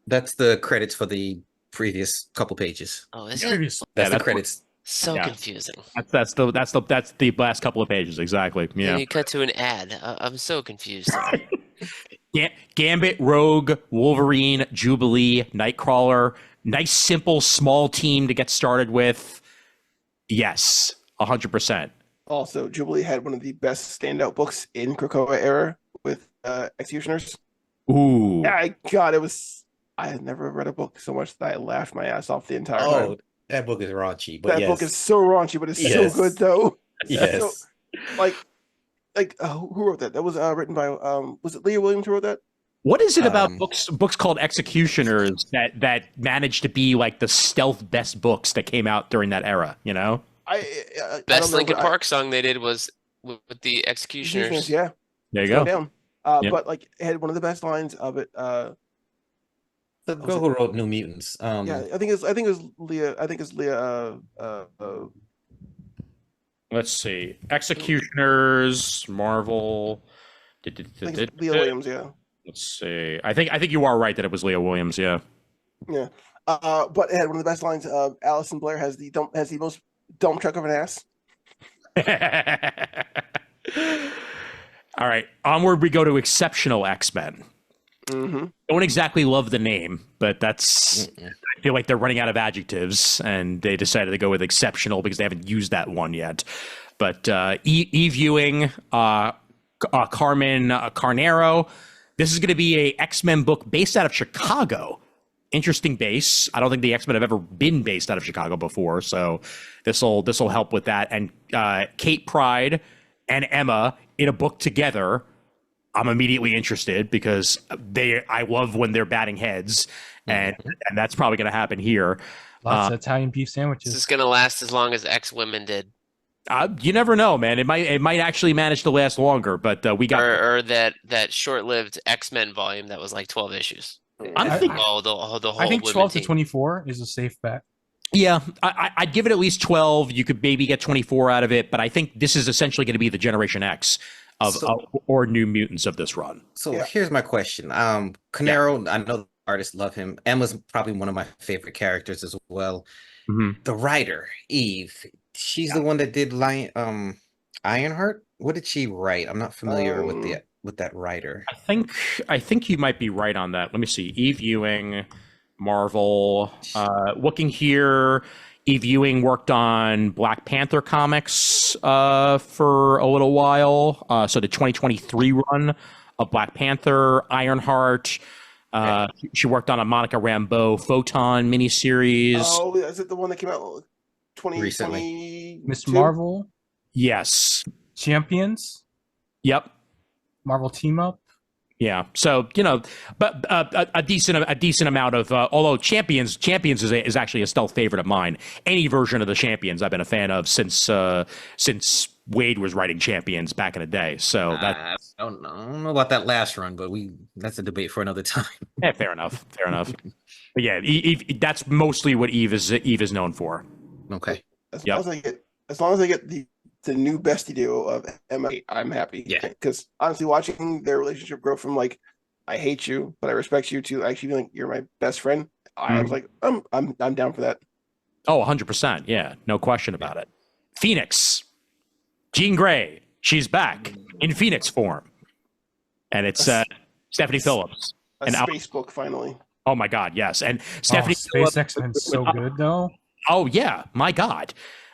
That's the credits for the previous couple pages. Oh, is it? That's the credits. So confusing. That's the last couple of pages exactly. Yeah. And you cut to an ad. I'm so confused. Gambit, Rogue, Wolverine, Jubilee, Nightcrawler. Nice, simple, small team to get started with. Yes, 100%. Also, Jubilee had one of the best standout books in Krakoa era with Executioners. Ooh. Yeah, God, I had never read a book so much that I laughed my ass off the entire time. Oh, that book is raunchy, but that book is so raunchy, but it's so good though. Yes. So, who wrote that? That was written by was it Leah Williams who wrote that? What is it about books called Executioners that managed to be like the stealth best books that came out during that era? Best Linkin Park song they did was with the Executioners. Yeah, there you go. Down. But like it had one of the best lines of it. The girl who wrote New Mutants. Yeah, I think it's Leah. I think it's Leah. Let's see. Executioners, Marvel. Leah Williams. Yeah. Let's see. I think you are right that it was Leah Williams. Yeah. Yeah. But it had one of the best lines. Alison Blair has the most dump truck of an ass. All right. Onward we go to Exceptional X-Men. Mm-hmm. Don't exactly love the name, but that's. I feel like they're running out of adjectives, and they decided to go with exceptional because they haven't used that one yet. But Eve Ewing, Carmen Carnero. This is going to be a X-Men book based out of Chicago. Interesting base. I don't think the X-Men have ever been based out of Chicago before, so this will help with that. And Kate Pryde and Emma in a book together. I'm immediately interested because I love when they're batting heads, and that's probably going to happen here. Lots of Italian beef sandwiches. This is going to last as long as X-Women did. You never know, man. It might actually manage to last longer, but we got or that short-lived X-Men volume that was like 12 issues. I'm thinking. The whole. I think 12 to team. 24 is a safe bet. Yeah, I'd give it at least 12. You could maybe get 24 out of it, but I think this is essentially going to be the Generation X or New Mutants of this run. So here's my question. Carnero, I know the artists love him. Emma's probably one of my favorite characters as well. Mm-hmm. The writer, Eve, she's the one that did Ironheart. What did she write? I'm not familiar with that writer. I think you might be right on that. Let me see. Eve Ewing, Marvel. Looking here, Eve Ewing worked on Black Panther comics for a little while. So the 2023 run of Black Panther, Ironheart. She worked on a Monica Rambeau Photon miniseries. Oh, is it the one that came out 2020? Recently. Miss Marvel, Yes. Champions, Yep. Marvel Team Up. Yeah. So, but a decent amount of although Champions is actually a stealth favorite of mine. Any version of the Champions I've been a fan of since Wade was writing Champions back in the day. So I don't know about that last run, but that's a debate for another time. yeah, fair enough. But yeah, that's mostly what Eve is known for. Okay. As long as I get the new bestie duo of M8, I'm happy. Yeah. Because honestly, watching their relationship grow from like I hate you, but I respect you to actually being like you're my best friend, I was like, I'm down for that. Oh, 100%. Yeah, no question about it. Phoenix, Jean Grey, she's back in Phoenix form, and it's Stephanie Phillips. A space book finally. Oh my God, yes, and Stephanie Space X-Men's so good though. Oh yeah, my God.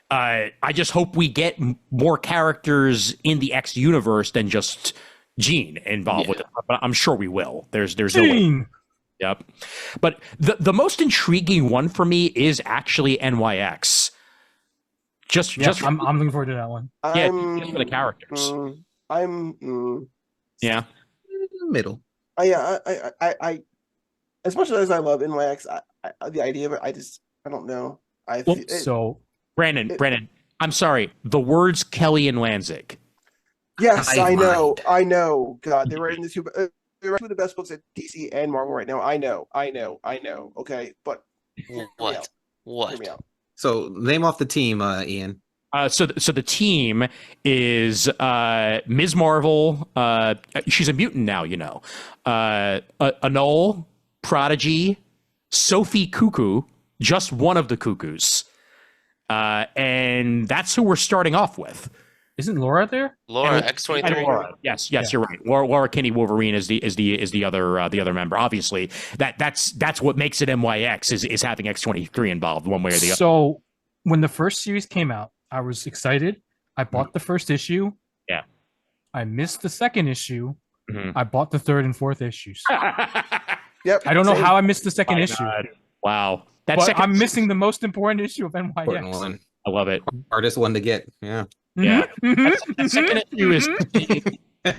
I just hope we get more characters in the X universe than just Jean involved with it. But I'm sure we will. There's no way. Yep. But the most intriguing one for me is actually NYX. I'm looking forward to that one. Just for the characters. Yeah. Middle. I as much as I love NYX, the idea of it, I don't know. Brandon, I'm sorry. The words Kelly and Lanzig. Yes, I know. God, they're writing two of the best books at DC and Marvel right now. I know. Okay, but what? Hear me out. So name off the team, Ian. So the team is Ms. Marvel. She's a mutant now, Anole, Prodigy, Sophie Cuckoo, just one of the Cuckoos. And that's who we're starting off with. Isn't Laura there? Laura X-23. Laura. Yes, you're right. Laura Kinney Wolverine is the other member. Obviously, that's what makes it NYX is having X-23 involved one way or the other. So when the first series came out, I was excited. I bought the first issue. Yeah. I missed the second issue. I bought the third and fourth issues. Yep. I don't know how I missed the second issue. God. Wow. I'm missing the most important issue of NYX. One. I love it. Hardest one to get. Yeah. Yeah. That second issue is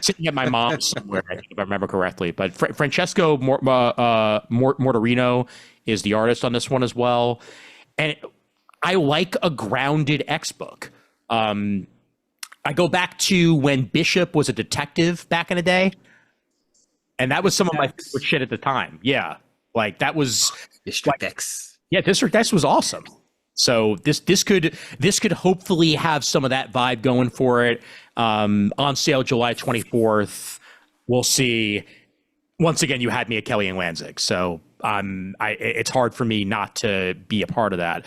sitting at my mom's somewhere, I think, if I remember correctly. But Francesco Mortarino is the artist on this one as well. And I like a grounded X book. I go back to when Bishop was a detective back in the day. And that was some of my favorite shit at the time. Yeah. Like that was District X. Yeah, District X was awesome. So this could hopefully have some of that vibe going for it. On sale July 24th. We'll see. Once again, you had me at Kelly and Lanzig, so it's hard for me not to be a part of that.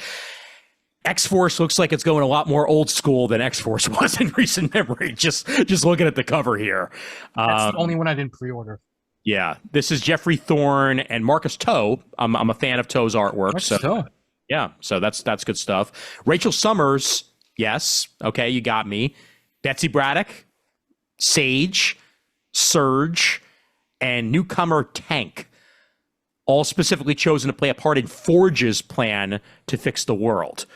X-Force looks like it's going a lot more old school than X-Force was in recent memory. Just looking at the cover here. That's the only one I didn't pre-order. Yeah, this is Jeffrey Thorne and Marcus Toe. I'm a fan of Toe's artwork. Yeah, so that's good stuff. Rachel Summers, yes, okay, you got me. Betsy Braddock, Sage, Surge, and newcomer Tank, all specifically chosen to play a part in Forge's plan to fix the world.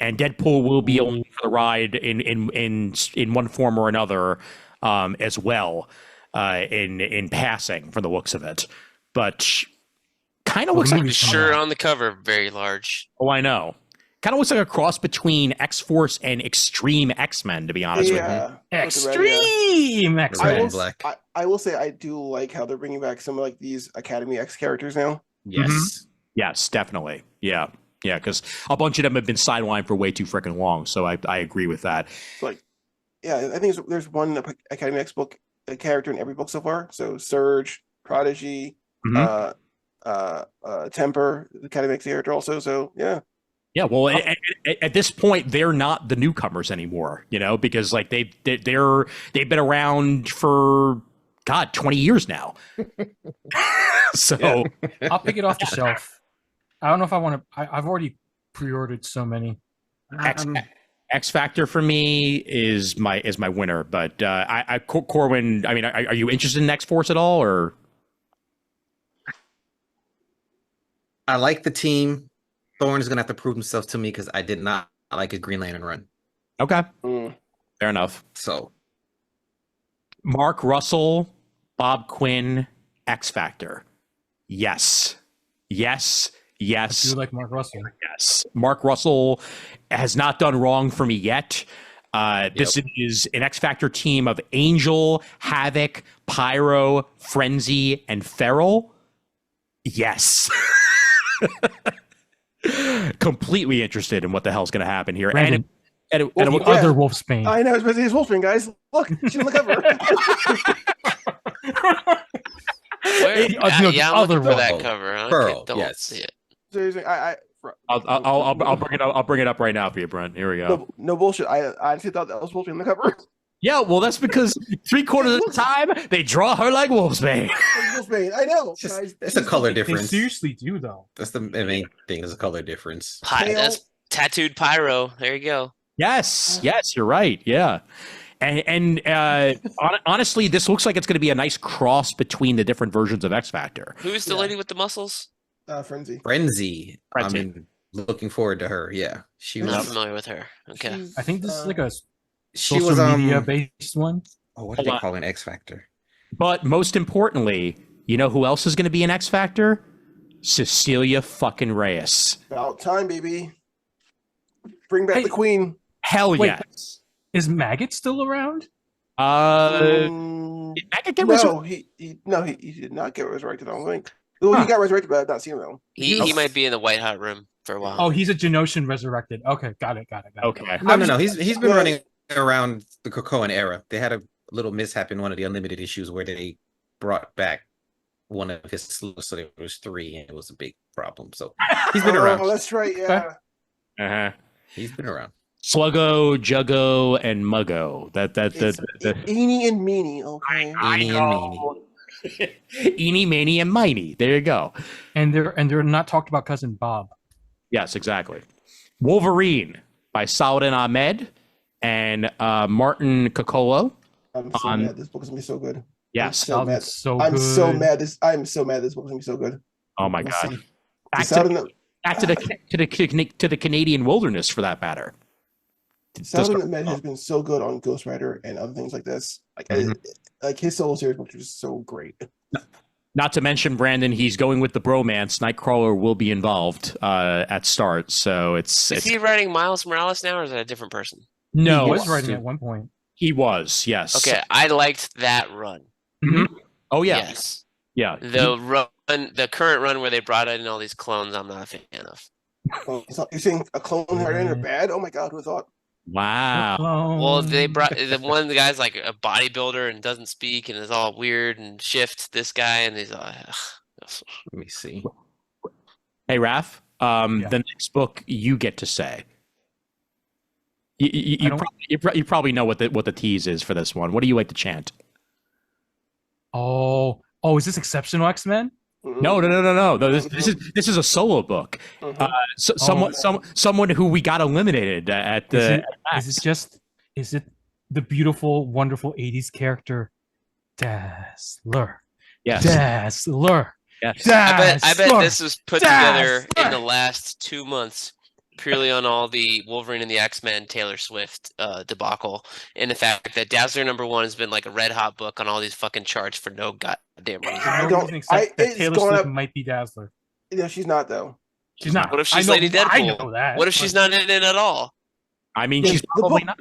And Deadpool will be along for the ride in one form or another as well. In passing, from the looks of it, but kind of looks like on the cover, very large. Oh, I know. Kind of looks like a cross between X-Force and Extreme X-Men, to be honest with you. Extreme X-Men. I will say I do like how they're bringing back some of like these Academy X characters now. Yes. Yes, definitely. Yeah, because a bunch of them have been sidelined for way too freaking long. So I agree with that. Like, yeah, I think there's one Academy X book. A character in every book so far. So Surge, Prodigy, Temper, the Academy X character also. So yeah. Yeah, well, at this point, they're not the newcomers anymore, because like they've been around for 20 years now. So I'll pick it off the shelf. I don't know if I want to. I've already pre-ordered so many. X Factor for me is my winner, but Corwin. I mean, are you interested in X Force at all, or? I like the team. Thorne is gonna have to prove himself to me because I did not like a Green Lantern run. Okay, fair enough. So, Mark Russell, Bob Quinn, X Factor. Yes. Yes. Yes. I do like Mark Russell. Yes. Mark Russell has not done wrong for me yet. This is an X Factor team of Angel, Havoc, Pyro, Frenzy, and Feral. Yes. Completely interested in what the hell's going to happen here. Brandon, and other Wolfsbane. I know, it's supposed to be his Wolfsbane, guys. Look, she's on the cover. I'm other looking for that one. cover. Okay, Pearl, don't yes. see it. Seriously, I'll bring it up. I'll bring it up right now for you, Brent. Here we go. no bullshit. I honestly thought that was Wolfsbane on the cover. Yeah, well, that's because 3/4 of the time they draw her like Wolfsbane. Wolfsbane, I know. Guys, It's a color They difference. seriously do, though. That's the main thing, is a color difference. That's tattooed pyro. There you go. Yes, you're right. Yeah, and honestly, this looks like it's going to be a nice cross between the different versions of X Factor. Who's the lady with the muscles? Frenzy. Frenzy. Frenzy. I mean, looking forward to her. Yeah, I'm not familiar with her. Okay. I think this is like a she social was media based one. Oh, what do they call an X Factor? But most importantly, you know who else is going to be an X Factor? Cecilia fucking Reyes. About time, baby. Bring back the queen. Hell Wait, yes. Is Maggot still around? Did Maggot get resurrected? He did not get resurrected. I don't think. Well, he got resurrected, but I've not seen him though. He might be in the White Hot Room for a while. Oh, he's a Genoshan resurrected. Okay, got it. Okay. No. He's been running around the Krakoan era. They had a little mishap in one of the Unlimited issues where they brought back one of his sleuths, so there was 3, and it was a big problem. So he's been around. Oh, that's right. Yeah. Uh-huh. He's been around. Sluggo, Juggo, and Muggo. Eenie and Meanie. Okay. I know. Eenie, Meanie, and Miney. There you go. And they're not talked about cousin Bob. Yes, exactly. Wolverine by Saladin Ahmed and Martin Cocolo. I'm so mad. This book is gonna be so good. Yes. I'm so mad. I'm so mad. This book is gonna be so good. Oh my Let's god. see. Back to the Canadian wilderness, for that matter. Saladin Ahmed has been so good on Ghost Rider and other things like this. Like his solo series books are just so great. Not to mention, Brandon, he's going with the bromance. Nightcrawler will be involved at start, so Is he writing Miles Morales now, or is that a different person? No, he was writing at one point. He was, yes. Okay, I liked that run. Mm-hmm. Oh yeah, Yes. Yeah. The current run where they brought in all these clones, I'm not a fan of. Oh, you're saying a clone Harden are bad? Oh my god, who thought? Wow. Well, they brought the guy's like a bodybuilder and doesn't speak and is all weird and shift this guy, and he's all. Let me see. Hey, Raph. The next book you get to say. You probably know what the tease is for this one. What do you like to chant? Oh, is this Exceptional X-Men? No. This is a solo book. Someone who we got eliminated at the. Is it the beautiful, wonderful '80s character Dazzler? Yes. Dazzler. Yes. I bet this was put together in the last 2 months purely on all the Wolverine and the X-Men Taylor Swift debacle, and the fact that Dazzler #1 has been like a red hot book on all these fucking charts for no goddamn reason. Taylor Swift might be Dazzler. Yeah, she's not though. She's not. What if she's Lady Deadpool? I know that. What if she's not in it at all? I mean, she's probably not.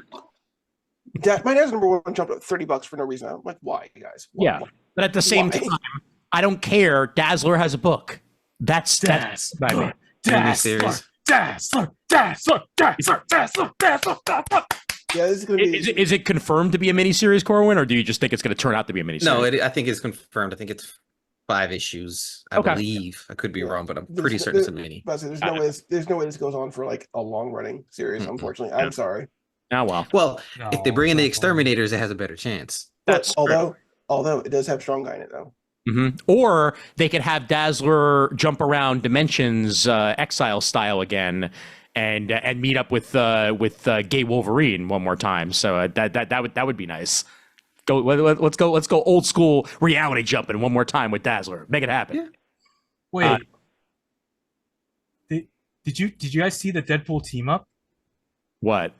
My Dazzler #1 jumped up $30 for no reason. I'm like, why, guys? Why? Yeah, but at the same time, I don't care. Dazzler has a book. That's Dazzler. Dazzler. Yeah, this is gonna be. Is it confirmed to be a miniseries, Corwin, or do you just think it's going to turn out to be a miniseries? No, I think it's confirmed. I think it's 5 issues. I believe. I could be wrong, but I'm pretty certain it's a mini. There's no way this goes on for like a long running series. Unfortunately, I'm sorry. Oh well. Well, if they bring in the Exterminators, it has a better chance. Although it does have Strong Guy in it though. Mm-hmm. Or they could have Dazzler jump around dimensions, Exile style again, and meet up with Gay Wolverine one more time. So that would be nice. Let's go old school reality jumping one more time with Dazzler. Make it happen. Yeah. Wait. Did you guys see the Deadpool team up? What?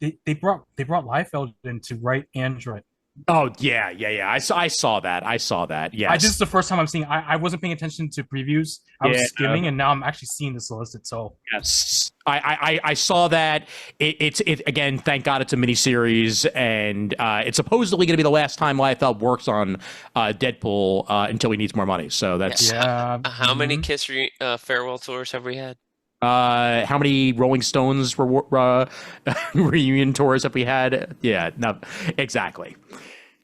They brought Liefeld in to write Android. Oh yeah. I saw that. Yes. This is the first time I'm seeing. I wasn't paying attention to previews. I was Yeah. skimming, and now I'm actually seeing the solicit. So Yes, I saw that. It's again. Thank God it's a miniseries, and it's supposedly going to be the last time Liefeld works on Deadpool until he needs more money. So that's How many Kiss farewell tours have we had? how many Rolling Stones reunion tours have we had? Yeah, no, exactly.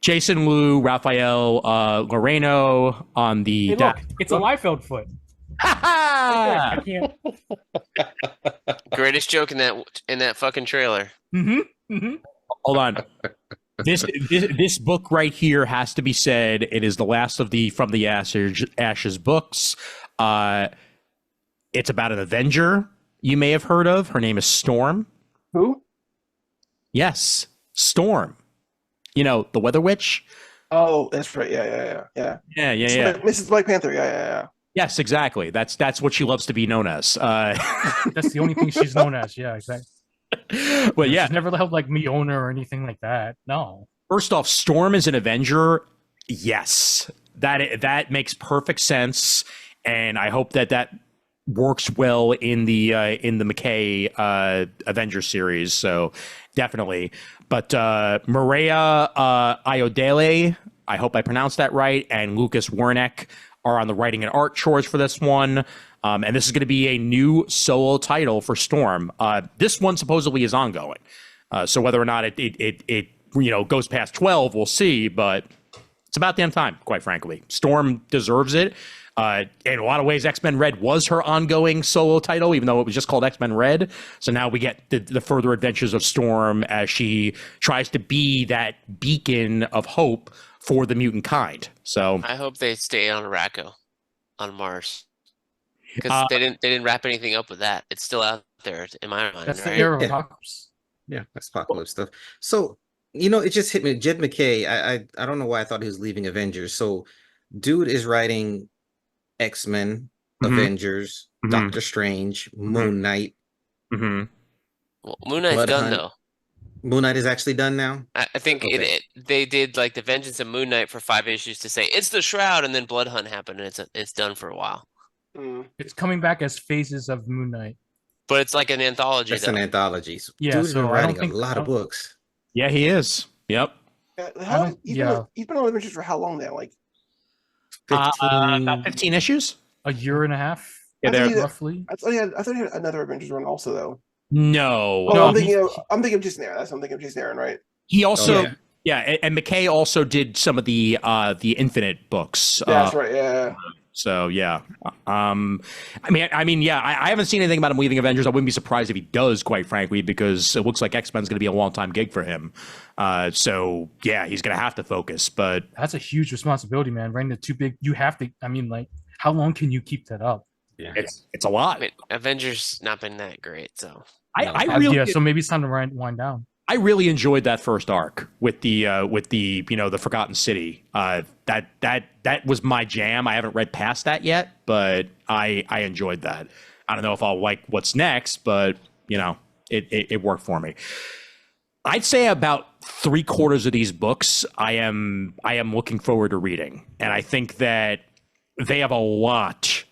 Jason Liu, Raphael Loreno on the. hey, look, it's a Liefeld foot. I can't. Greatest joke in that fucking trailer. Hold on. This book right here has to be said. It is the last of the From the Ashes books. It's about an Avenger you may have heard of. Her name is Storm. Who? Yes, Storm. You know, the Weather Witch. Oh, that's right. Yeah. Mrs. Black Panther. Yeah. Yes, exactly. That's what she loves to be known as. That's the only thing she's known as. Yeah, exactly. Well, yeah. She's never held like Miona or anything like that. No. First off, Storm is an Avenger. Yes, that makes perfect sense, and I hope that works well in the McKay Avenger series. So definitely. But Maria Iodele, I hope I pronounced that right, and Lucas Wernick are on the writing and art chores for this one. And this is going to be a new solo title for Storm. This one supposedly is ongoing. So whether or not it goes past 12, we'll see. But it's about damn time, quite frankly. Storm deserves it. In a lot of ways, X-Men Red was her ongoing solo title, even though it was just called X-Men Red. So now we get the further adventures of Storm as she tries to be that beacon of hope for the mutant kind. So I hope they stay on Racco, on Mars, because they didn't wrap anything up with that. It's still out there in my mind. That's the right? era of Apocalypse. Yeah, that's Apocalypse stuff. So, it just hit me. Jed McKay, I don't know why I thought he was leaving Avengers. So, dude is writing X-Men, Avengers, Doctor Strange, Moon Knight. Well, Moon Knight's done though. Moon Knight is actually done now. I think they did like the Vengeance of Moon Knight for 5 issues to say it's the Shroud, and then Blood Hunt happened, and it's done for a while. It's coming back as phases of Moon Knight. But it's like an anthology. It's an anthology. Yeah, dude's been writing a lot of books. Yeah, he is. Yep. He's been on Adventures for how long now? Like 15... about 15 issues? A year and a half. Yeah, they're roughly. I thought he had another Adventures run also though. No. I'm thinking of Jason Aaron. I'm thinking of Jason Aaron, right? He also and McKay also did some of the Infinite books. That's right. Yeah. So yeah, I mean, yeah, I haven't seen anything about him leaving Avengers. I wouldn't be surprised if he does, quite frankly, because it looks like X-Men's going to be a long-time gig for him. So yeah, he's going to have to focus. But that's a huge responsibility, man. Writing the too big, you have to. I mean, like, how long can you keep that up? Yeah, it's a lot. I mean, Avengers not been that great, so so maybe it's time to wind down. I really enjoyed that first arc with the the Forgotten City. That was my jam. I haven't read past that yet, but I enjoyed that. I don't know if I'll like what's next, but it worked for me. I'd say about 3/4 of these books I am looking forward to reading, and I think that they have a lot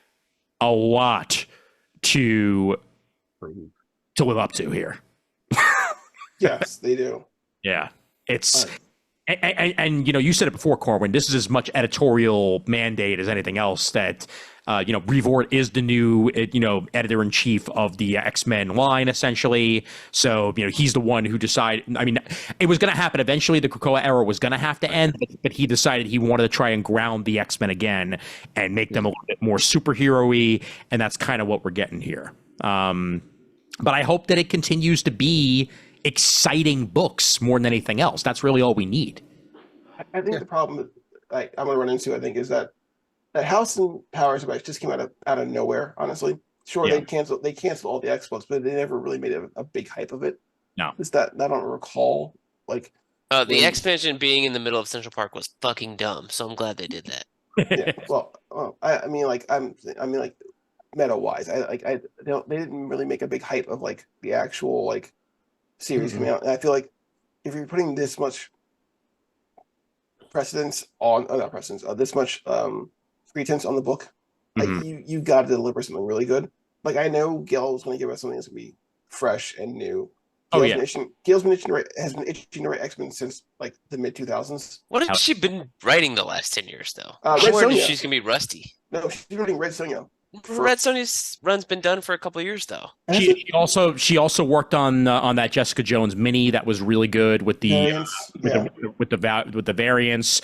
to live up to here. Yes, they do. Yeah, it's and you said it before, Corwin. This is as much editorial mandate as anything else. That Brevoort is the new editor in chief of the X-Men line, essentially. So he's the one who decided. I mean, it was going to happen eventually. The Krakoa era was going to have to end, but he decided he wanted to try and ground the X-Men again and make them a little bit more superhero-y, and that's kind of what we're getting here. But I hope that it continues to be exciting books more than anything else. That's really all we need. I think the problem I'm going to run into, I think, is that House and Powers of X just came out of nowhere. Honestly, sure, they canceled all the X books, but they never really made a big hype of it. No, is that I don't recall the expansion being in the middle of Central Park was fucking dumb. So I'm glad they did that. Yeah, well, I mean, meta wise, they didn't really make a big hype of like the actual series coming out. And I feel like if you're putting this much precedence on not precedence, this much pretense on the book. Like you got to deliver something really good. Like I know Gail was going to give us something that's going to be fresh and new. Gail's been itching to write X-Men since like the mid 2000s. What has she been writing the last 10 years though? Red Sonja. She's gonna be rusty. No, she's writing Red Sonja. Red Sonja's run's been done for a couple of years though. She also worked on that Jessica Jones mini that was really good with the with the variants.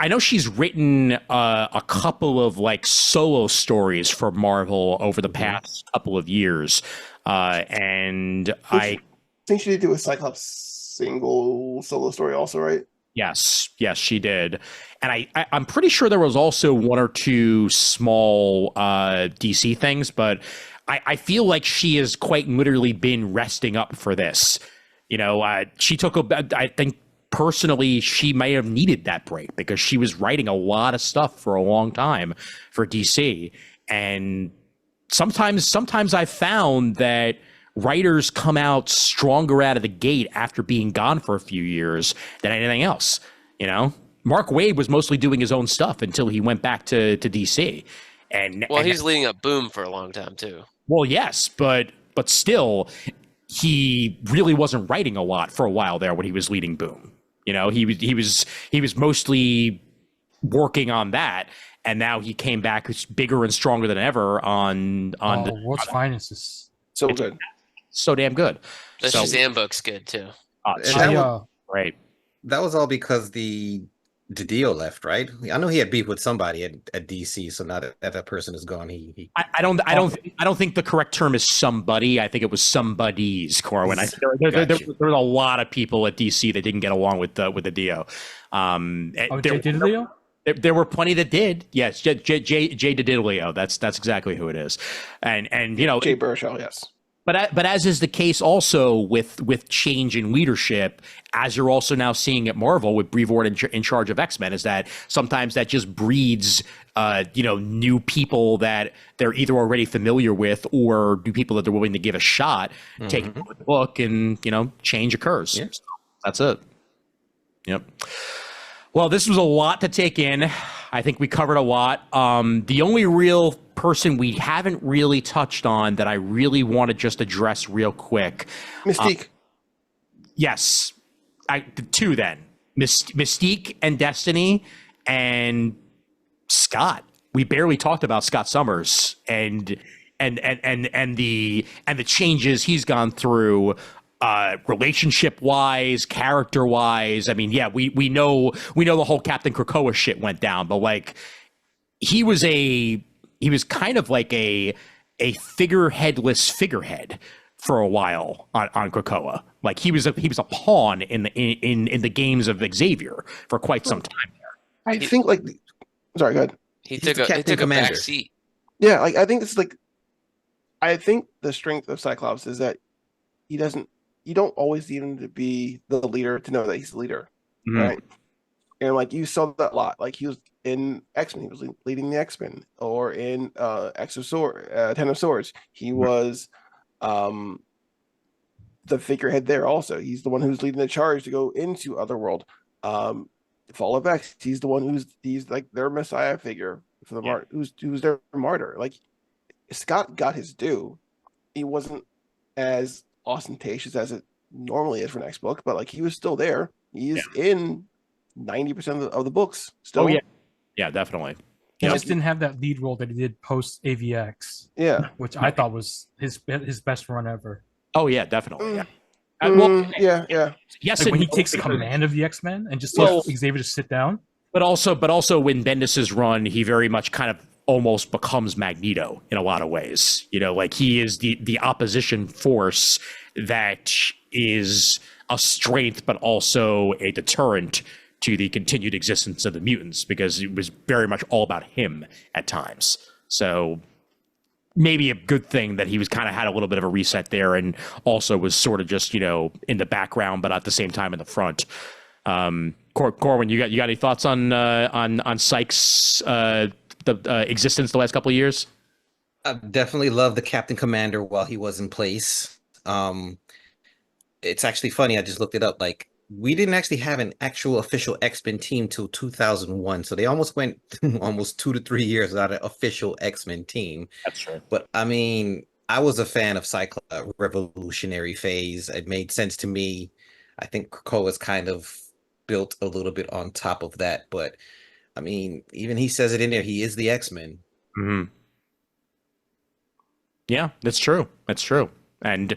I know she's written a couple of like solo stories for Marvel over the past couple of years, and I think she did do a Cyclops single solo story also, right? Yes, she did, and I'm pretty sure there was also one or two small DC things, but I feel like she has quite literally been resting up for this. You know, she took I think. Personally, she may have needed that break because she was writing a lot of stuff for a long time for DC. And sometimes I've found that writers come out stronger out of the gate after being gone for a few years than anything else. You know, Mark Waid was mostly doing his own stuff until he went back to DC. He's leading up Boom for a long time too. Well, yes, but still, he really wasn't writing a lot for a while there when he was leading Boom. You know, he was mostly working on that, and now he came back bigger and stronger than ever on the World's Finest is so good, so damn good. The Shazam book's good too. Right. That was all because the DiDio left, right? I know he had beef with somebody at DC, so now that person is gone, I don't think the correct term is somebody. I think it was somebody's Corwin. There were a lot of people at DC that didn't get along with DiDio. There were plenty that did. Yes, Jay DiDio. That's exactly who it is. And you know, Jay Baruchel, yes. But as is the case also with change in leadership, as you're also now seeing at Marvel with Brevoort in charge of X-Men, is that sometimes that just breeds new people that they're either already familiar with or new people that they're willing to give a shot, take a look, and change occurs. Yeah. So that's it. Yep. Well, this was a lot to take in. I think we covered a lot. The only real person we haven't really touched on that I really want to just address real quick. Mystique. Yes. The two then. Mystique and Destiny and Scott. We barely talked about Scott Summers and the changes he's gone through. Relationship wise, character wise. I mean, yeah, we know the whole Captain Krakoa shit went down, but like he was kind of like a figureheadless figurehead for a while on Krakoa. Like he was a pawn in the games of Xavier for quite some time there. I think sorry, go ahead. He took a back seat. Yeah, like I think the strength of Cyclops is that you don't always need him to be the leader to know that he's the leader, right? And like you saw that a lot. Like he was in X-Men, he was leading the X-Men, or in Ten of Swords, he was the figurehead there. Also, he's the one who's leading the charge to go into Otherworld. Fall of X, he's the one he's like their messiah figure for the who's their martyr. Like Scott got his due. He wasn't as ostentatious as it normally is for next book, but like he was still there. He's in 90% of the books still. Oh yeah, definitely. He just didn't have that lead role that he did post AVX. Yeah, which I thought was his best run ever. Oh yeah, definitely. Yeah. Yes, like when he takes command of the X-Men and just tells Xavier to sit down. But also when Bendis's run, he very much kind of almost becomes Magneto in a lot of ways. Like he is the opposition force that is a strength, but also a deterrent to the continued existence of the mutants, because it was very much all about him at times. So maybe a good thing that he was kind of had a little bit of a reset there, and also was sort of just, in the background, but at the same time in the front. Corwin, you got any thoughts on Sykes' existence the last couple of years? I definitely love the Captain Commander while he was in place. It's actually funny. I just looked it up. Like we didn't actually have an actual official X-Men team till 2001. So they almost went almost 2 to 3 years without an official X-Men team. That's true. But I mean, I was a fan of Cyclops revolutionary phase. It made sense to me. I think Krakoa kind of built a little bit on top of that. But I mean, even he says it in there. He is the X-Men. Mm-hmm. Yeah, that's true. That's true. And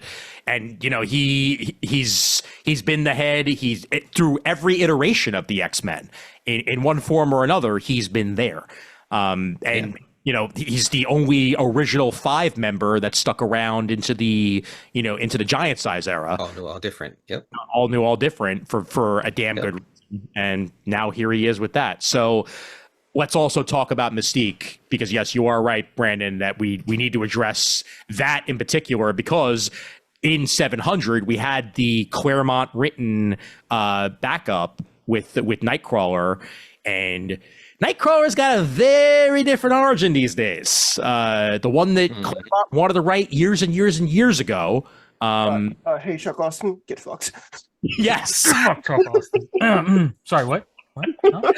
you know, he's been the head. He's through every iteration of the X-Men in one form or another. He's been there. You know, he's the only original 5 member that stuck around into the giant size era. All new, all different. Yep. All new, all different for a damn good reason. And now here he is with that. So let's also talk about Mystique, because yes, you are right, Brandon, that we need to address that in particular, because in 700 we had the Claremont written backup with Nightcrawler, and Nightcrawler's got a very different origin these days. The one that Claremont wanted to write years and years and years ago. Hey, Chuck Austin, get fucked. Yes. Chuck Austin. Sorry, what? What? Huh?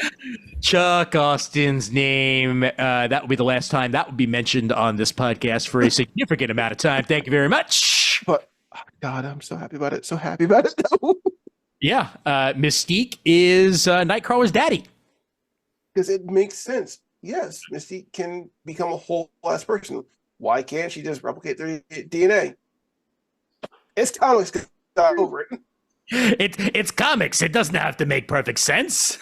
Chuck Austin's name. That will be the last time that will be mentioned on this podcast for a significant amount of time. Thank you very much. But God, I'm so happy about it. So happy about it, though. Yeah, Mystique is Nightcrawler's daddy. Because it makes sense. Yes, Mystique can become a whole ass person. Why can't she just replicate their DNA? It's comics. Got over it. It's comics. It doesn't have to make perfect sense.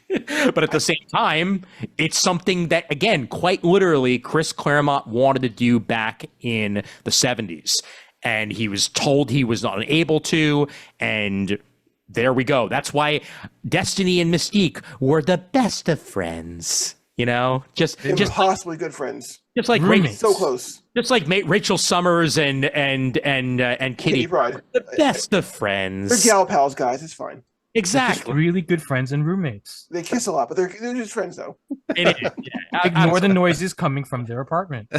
But at the same time, it's something that, again, quite literally, Chris Claremont wanted to do back in the 70s. And he was told he was not able to. And there we go. That's why Destiny and Mystique were the best of friends. You know, just impossibly good friends. Just like so close. Just like Rachel Summers and Kitty Pryde, the best of friends. They're gal pals, guys. It's fine. Exactly. Really good friends and roommates. They kiss a lot, but they're just friends, though. It is. Yeah. Ignore the noises coming from their apartment.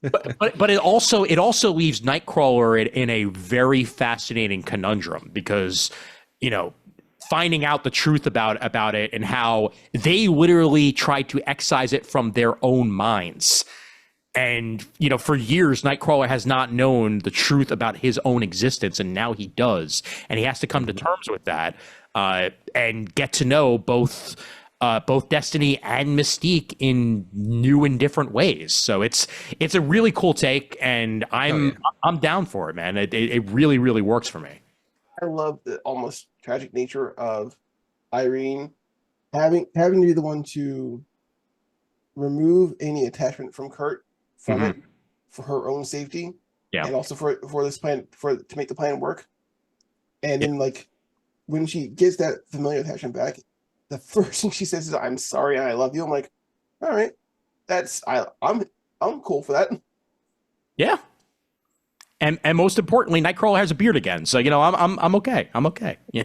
But it also leaves Nightcrawler in a very fascinating conundrum, because, you know, finding out the truth about it and how they literally tried to excise it from their own minds. And, you know, for years, Nightcrawler has not known the truth about his own existence, and now he does. And he has to come to terms with that and get to know both Destiny and Mystique in new and different ways. So it's a really cool take, and I'm down for it, man. It really, really works for me. I love the almost tragic nature of Irene having to be the one to remove any attachment from Kurt from it for her own safety, and also for this plan to make the plan work. And then, like, when she gets that familiar attachment back, the first thing she says is, "I'm sorry and I love you." I'm like, all right, I'm cool for that. Yeah. And most importantly, Nightcrawler has a beard again, so, you know, I'm okay. I'm okay. Yeah.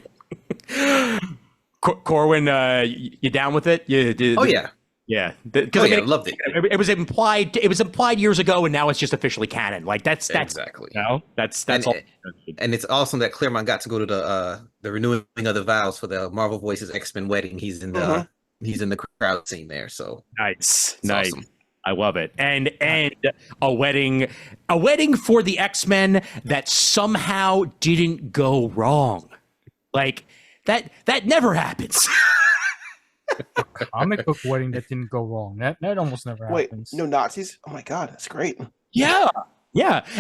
Corwin, you down with it? Yeah. Because I loved it. It was implied. It was implied years ago, and now it's just officially canon. Like that's exactly. You know, that's all. And it's awesome that Claremont got to go to the renewing of the vows for the Marvel Voices X-Men wedding. He's in the crowd scene there. So nice. Awesome. I love it. And a wedding for the X-Men that somehow didn't go wrong. Like that never happens. A comic book wedding that didn't go wrong. That almost never happens. Wait, no Nazis? Oh my God, that's great. Yeah.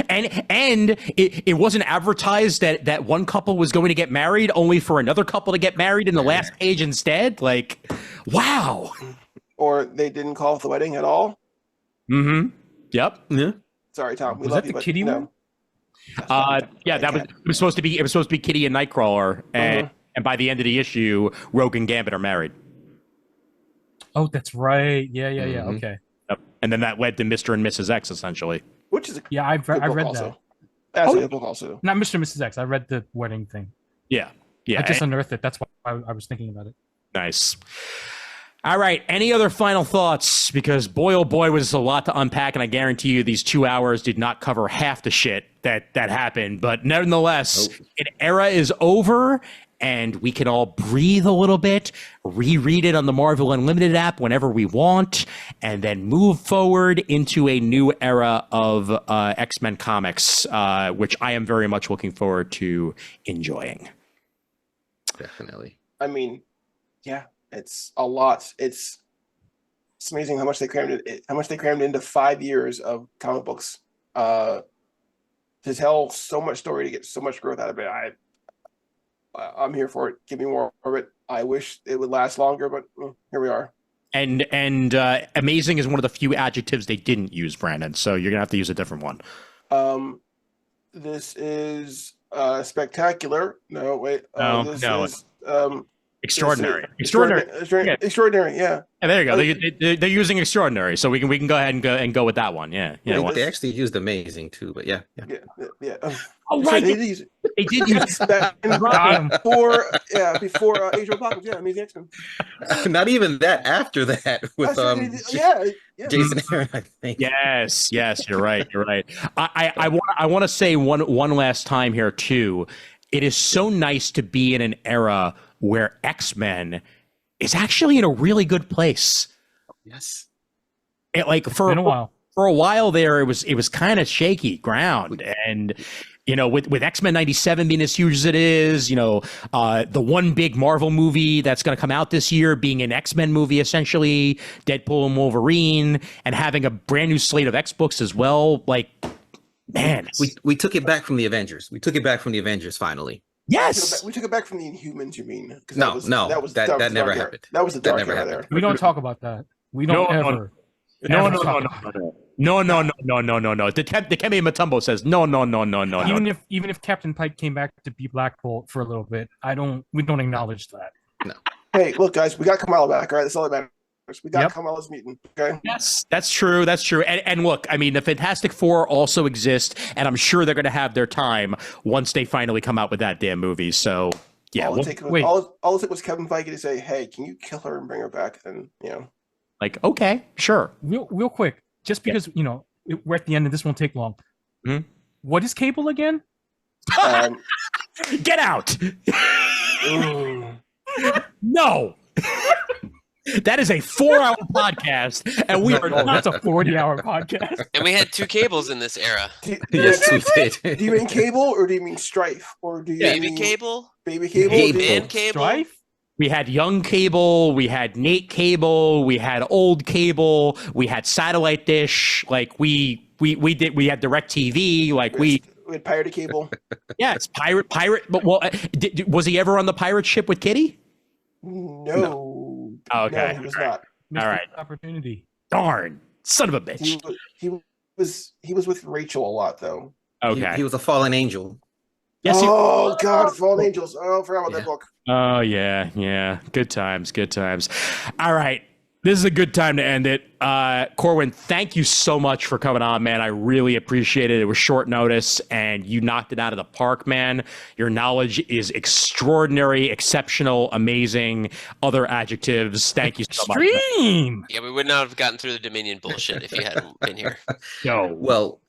And it wasn't advertised that one couple was going to get married, only for another couple to get married in the last page instead. Like, wow. Or they didn't call it the wedding at all. Mm-hmm. Yep. Yeah. Sorry, Tom. We was love that you, the but Kitty no. one? It was supposed to be Kitty and Nightcrawler, and by the end of the issue, Rogue and Gambit are married. Oh, that's right. Yeah. Okay. Yep. And then that led to Mr. and Mrs. X, essentially. Which is I read also. that. That's a good book also. Not Mr. and Mrs. X. I read the wedding thing. Yeah. I just unearthed it. That's why I was thinking about it. Nice. All right. Any other final thoughts? Because boy, oh boy, was a lot to unpack, and I guarantee you these 2 hours did not cover half the shit that happened. But nevertheless, an era is over, and we can all breathe a little bit, reread it on the Marvel Unlimited app whenever we want, and then move forward into a new era of X-Men comics, which I am very much looking forward to enjoying. Definitely. I mean, yeah, it's a lot. It's amazing how much they crammed into 5 years of comic books to tell so much story, to get so much growth out of it. I'm here for it. Give me more of it. I wish it would last longer, but here we are. And amazing is one of the few adjectives they didn't use, Brandon. So you're gonna have to use a different one. This is spectacular. No, wait. This is extraordinary. Extraordinary. Yeah. And there you go. They're using extraordinary, so we can go ahead and go with that one. Yeah. They actually used amazing too, but yeah. Oh, right. They did use that before Age of Apocalypse. Yeah, Amazing X-Men. Not even that. After that, with Jason Aaron, I think. Yes, you're right. I want to say one last time here too. It is so nice to be in an era where X-Men is actually in a really good place. Yes. For a while there, it was kind of shaky ground, and with X-Men 97 being as huge as it is, the one big Marvel movie that's going to come out this year being an X-Men movie, essentially Deadpool and Wolverine, and having a brand new slate of X books as well. Man, we took it back from the Avengers. Finally. Yes, we took it back from the Inhumans. You mean? That never happened. That was the dark era there. We don't talk about that. We don't ever. No. The Kemi Matumbo says no. Even if Captain Pike came back to be Black Bolt for a little bit, we don't acknowledge that. No. Hey, look, guys, we got Kamala back. All right, that's all that matters. We got Kamala's mutant. Okay. Yes, that's true. And look, I mean, the Fantastic Four also exist, and I'm sure they're going to have their time once they finally come out with that damn movie. So yeah. All it took was Kevin Feige to say, "Hey, can you kill her and bring her back?" And okay, sure. Real quick, just because we're at the end and this won't take long. Mm-hmm. What is Cable again? Get out! No. That is a 4-hour podcast, and we are not a 40-hour podcast. And we had 2 Cables in this era. Yes, we did. Do you mean Cable, or do you mean Strife, or do you mean Cable? Baby Cable? And Cable? Strife? We had young Cable, we had Nate Cable, we had old Cable, we had satellite dish. We had DirecTV. We had pirate Cable. Yeah, it's pirate. But was he ever on the pirate ship with Kitty? No. Oh, okay. No, he was not. All right. Opportunity. Darn, son of a bitch. He was with Rachel a lot though. Okay. He was a fallen angel. Yes. God, Fallen Angels. Oh, I forgot about that book. Oh yeah. Good times. All right. This is a good time to end it. Corwin, thank you so much for coming on, man. I really appreciate it. It was short notice, and you knocked it out of the park, man. Your knowledge is extraordinary, exceptional, amazing, other adjectives. Thank you so much. Extreme! Yeah, we would not have gotten through the Dominion bullshit if you hadn't been here. No. Well,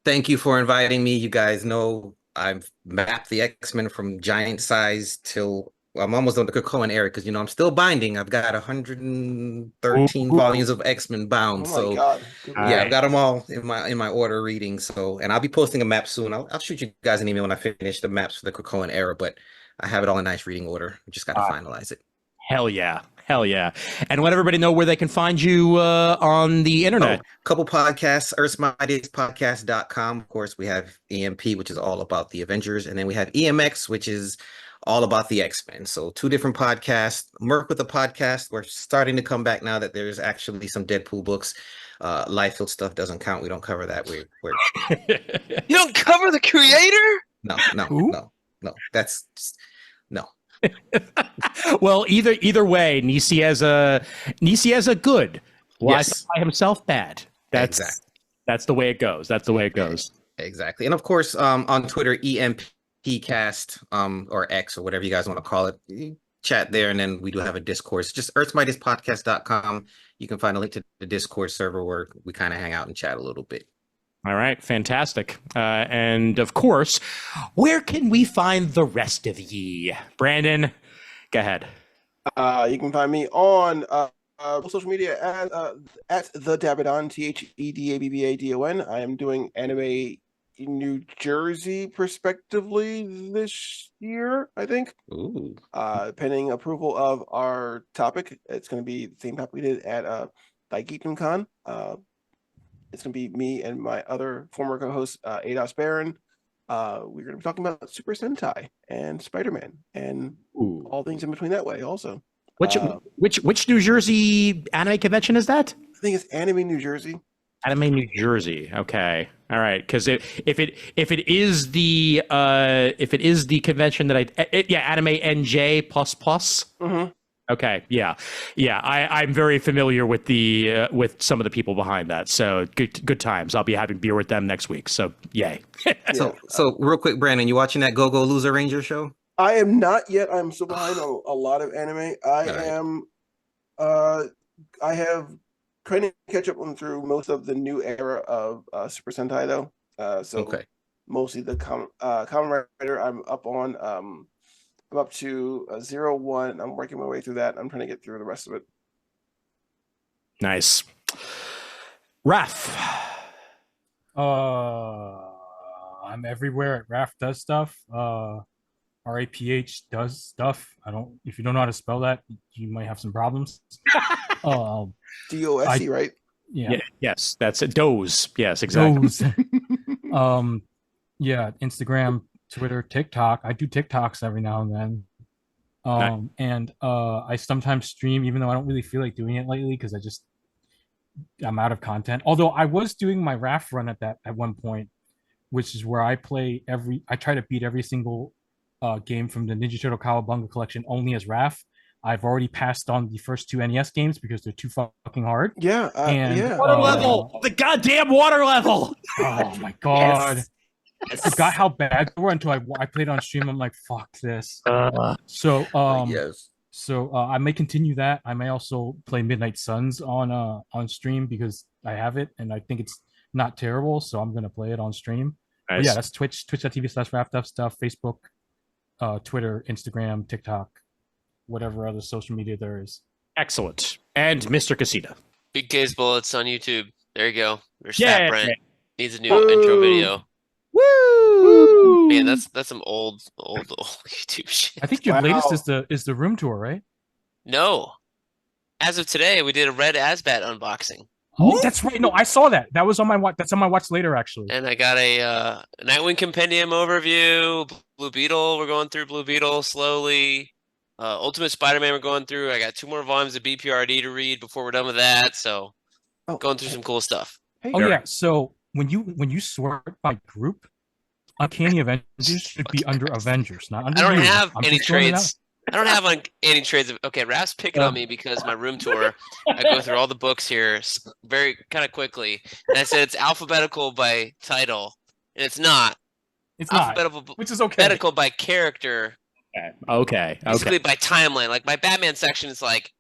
thank you for inviting me. You guys know I've mapped the X-Men from giant size till I'm almost on the Krakoan era because I'm still binding. I've got 113 volumes of X-Men bound. Oh my God. Yeah, I've got them all in my order reading. So, and I'll be posting a map soon. I'll shoot you guys an email when I finish the maps for the Krakoan era. But I have it all in nice reading order. We just got to finalize it. Hell yeah. And let everybody know where they can find you on the internet. Couple podcasts, Mightiest Of course, we have EMP, which is all about the Avengers. And then we have EMX, which is all about the X-Men. So 2 different podcasts. Merc with the podcast. We're starting to come back now that there's actually some Deadpool books. Liefeld stuff doesn't count. We don't cover that. We're You don't cover the creator? No. That's just, no. Well, either way, Nisi has a good. Yes. By himself bad. That's the way it goes. Exactly. And of course, on Twitter, EMPcast, or X, or whatever you guys want to call it. chat there, and then we do have a Discord. Just earthsmightiestpodcast.com. You can find a link to the Discord server where we kind of hang out and chat a little bit. All right, fantastic. And of course, where can we find the rest of ye? Brandon, go ahead. You can find me on social media at the Dabadon, TheDabbadon. I am doing anime in New Jersey prospectively this year, I think. Ooh. Pending approval of our topic. It's going to be the same topic we did at Con. It's going to be me and my other former co-host, Ados Baron. We're going to be talking about Super Sentai and Spider-Man and all things in between that way also. Which New Jersey anime convention is that? I think it's Anime New Jersey. Anime New Jersey. Okay. All right. Because if it is the convention that Anime NJ plus plus. Mm-hmm. Okay. Yeah. I'm very familiar with with some of the people behind that. So good times. I'll be having beer with them next week. So yay. So real quick, Brandon, you watching that Go Loser Ranger show? I am not yet. I'm still behind on a lot of anime. I have trying to catch up through most of the new era of Super Sentai though. Mostly the Kamen Rider I'm up on. I'm up to 01. I'm working my way through that. I'm trying to get through the rest of it. Nice. Raph. I'm everywhere at Raph Does Stuff. RAPH does stuff. If you don't know how to spell that, you might have some problems. DOSC, right? Yeah. Yes, that's it. Doze. Yes, exactly. Doze. Yeah, Instagram, Twitter, TikTok. I do TikToks every now and then. Nice. And I sometimes stream, even though I don't really feel like doing it lately because I'm out of content. Although I was doing my Raph run at one point, which is where I try to beat every single game from the Ninja Turtle Cowabunga collection only as Raph. I've already passed on the first 2 NES games because they're too fucking hard. Yeah, Water level, the goddamn water level. Oh my god! Yes. I forgot how bad they were until I played on stream. I'm like, fuck this. So I may continue that. I may also play Midnight Suns on stream because I have it and I think it's not terrible. So I'm gonna play it on stream. Nice. But yeah, that's twitch.tv/wrapped-up-stuff, Facebook, Twitter, Instagram, TikTok, whatever other social media there is. Excellent. And Mr. Casita. Big Case Bullets on YouTube. There you go. There's Yeah. Fat Brent. Needs a new intro video. Woo! Man, that's some old YouTube shit. I think your latest is the room tour, right? No. As of today, we did a Red Asbat unboxing. Oh, that's right. No, I saw that. That was on my watch. That's on my watch later, actually. And I got a Nightwing Compendium overview. Blue Beetle, we're going through Blue Beetle slowly. Ultimate Spider-Man, we're going through. I got 2 more volumes of BPRD to read before we're done with that. So, going through some cool stuff. Yeah. So when you sort by group, Uncanny Avengers should be under Avengers, not under. I don't you. have I'm any just throwing it out. trades. I don't have any trades. Okay, Raph's picking on me because my room tour, I go through all the books here very kind of quickly. And I said it's alphabetical by title, and it's not. It's alphabetical, not, which is okay. Alphabetical by character. Okay. Basically by timeline. Like my Batman section is like,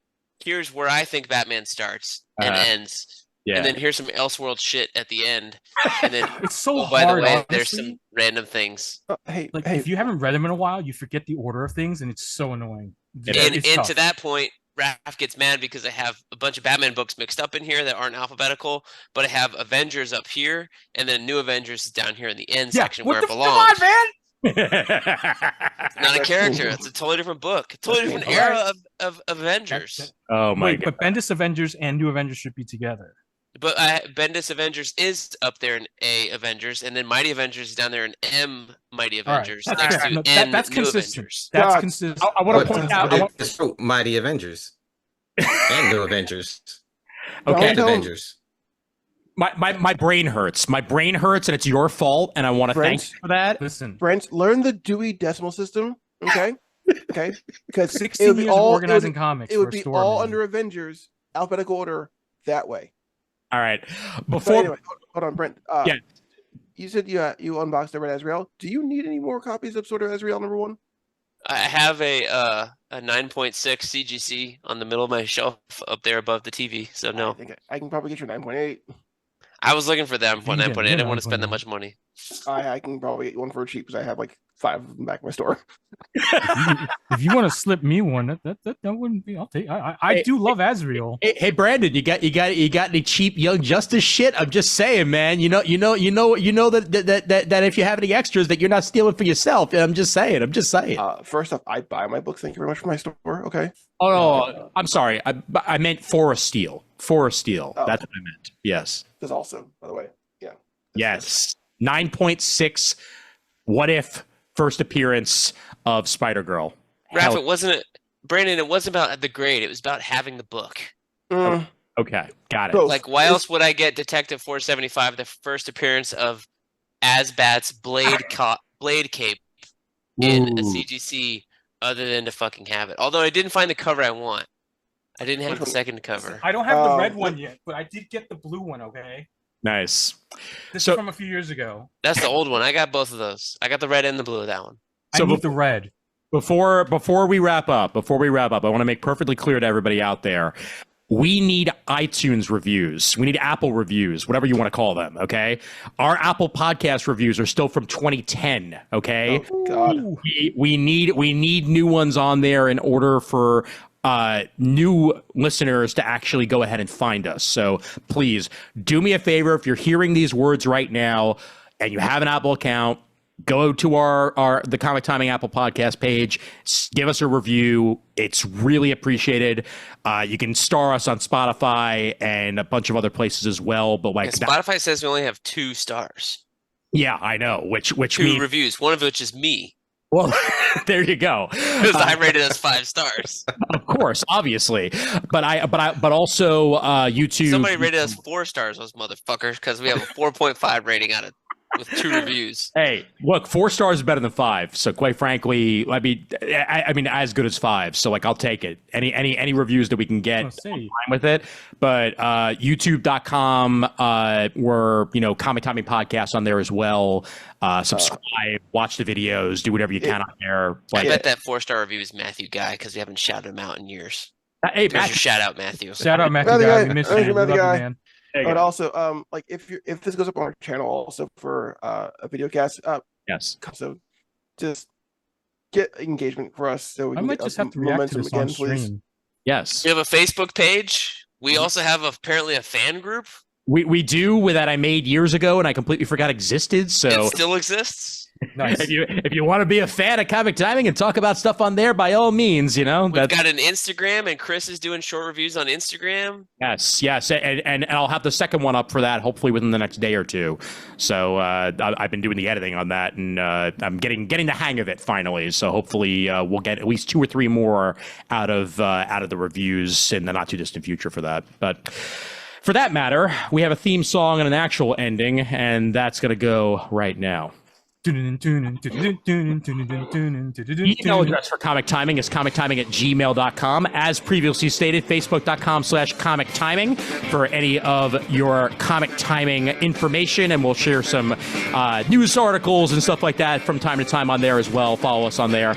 here's where I think Batman starts and ends. Yeah. And then here's some Elseworld shit at the end. And then it's so hard. By the way, honestly. there's some random things. If you haven't read them in a while, you forget the order of things, and it's so annoying. And to that point, Raph gets mad because I have a bunch of Batman books mixed up in here that aren't alphabetical, but I have Avengers up here, and then New Avengers is down here in the end section where it belongs. Come on, man! It's not a character. It's a totally different book. A totally different era of Avengers. Oh my god! But Bendis Avengers and New Avengers should be together. But Bendis Avengers is up there in A Avengers, and then Mighty Avengers is down there in M Mighty Avengers. Right. Next to N that's New consistent. Avengers. That's consistent. I want to point out Mighty Avengers and New Avengers. Okay, Avengers. My brain hurts. My brain hurts, and it's your fault. And I want to thank you for that. Listen, Brent, learn the Dewey Decimal System. Okay, because 16 years of organizing comics. It would be all under Avengers, alphabetical order that way. All right. Anyway, hold on, Brent. Yeah. You said you unboxed the Red Azrael. Do you need any more copies of Sword of Azrael #1? I have a a 9.6 CGC on the middle of my shelf up there above the TV. So I no, think I can probably get you a 9.8. I was looking for them You for can get 9.8. I me a didn't want to spend that 9.8. much money. I can probably get one for cheap because I have like 5 of them back in my store. If you want to slip me one, that wouldn't be. I'll take. I do love Azrael. Hey, Brandon, you got any cheap Young Justice shit? I'm just saying, man. You know that if you have any extras, that you're not stealing for yourself. I'm just saying. First off, I buy my books. Thank you very much for my store. Okay. Oh no, I'm sorry. I meant Forest Steel. Forest Steel. Oh. That's what I meant. Yes. There's also, by the way, yeah. Yes. 9.6. What if first appearance of Spider-Girl? Raph, it wasn't Brandon. It wasn't about the grade. It was about having the book. Okay, got it. Both. Like, why else would I get Detective 475, the first appearance of Asbat's blade cape in a Ooh. CGC, other than to fucking have it? Although I didn't find the cover I want. I didn't have Which the one? second cover. I don't have the red one yet, but I did get the blue one. Okay, Nice. this So- is from a few years ago. That's the old one. I got both of those. I got the red and the blue of that one. I So need the red. Before we wrap up, I want to make perfectly clear to everybody out there. We need iTunes reviews. We need Apple reviews, whatever you want to call them. Okay. Our Apple podcast reviews are still from 2010. Okay. Oh, God. Ooh. We need new ones on there in order for new listeners to actually go ahead and find us. So please do me a favor. If you're hearing these words right now and you have an Apple account, go to the Comic Timing Apple podcast page, give us a review. It's really appreciated. You can star us on Spotify and a bunch of other places as well. But like, And Spotify says we only have 2 stars. yeah, I know. Which 2 means, reviews, one of which is me. well, there you go. Because I rated us 5 stars. Of course, obviously, but also YouTube. Somebody rated us 4 stars, those motherfuckers, because we have a 4.5 rating out of with 2 reviews. Hey, look, 4 stars is better than 5. So quite frankly, I mean, as good as 5. So like, I'll take it. Any reviews that we can get, I'm fine with it. But YouTube.com, we're Comic Timing Podcast on there as well. Subscribe, watch the videos, do whatever you can on there. I bet that 4-star review is Matthew Guy because we haven't shouted him out in years. Hey, There's your Matthew, shout out, Matthew. Shout out Matthew Matthew Guy. Guy. We miss Thank you. you, Matthew Love you, Guy. man. there you But go. also, like if this goes up on our channel also for a video cast, Yes. so just get engagement for us so we I can might get just us have to react to momentum this on again, please. stream. Yes. We have a Facebook page. We also have apparently a fan group. We do that I made years ago and I completely forgot existed. So It still exists. Nice. if you want to be a fan of Comic Timing and talk about stuff on there, by all means, We've that's got an Instagram, and Chris is doing short reviews on Instagram. yes, and I'll have the second one up for that hopefully within the next day or two. So I've been doing the editing on that, and I'm getting the hang of it finally. So hopefully we'll get at least 2 or 3 more out of the reviews in the not too distant future for that. But for that matter, we have a theme song and an actual ending, and that's gonna go right now. Email address for Comic Timing is comictiming@gmail.com. As previously stated, facebook.com/Comic Timing for any of your Comic Timing information, and we'll share some news articles and stuff like that from time to time on there as well. Follow us on there.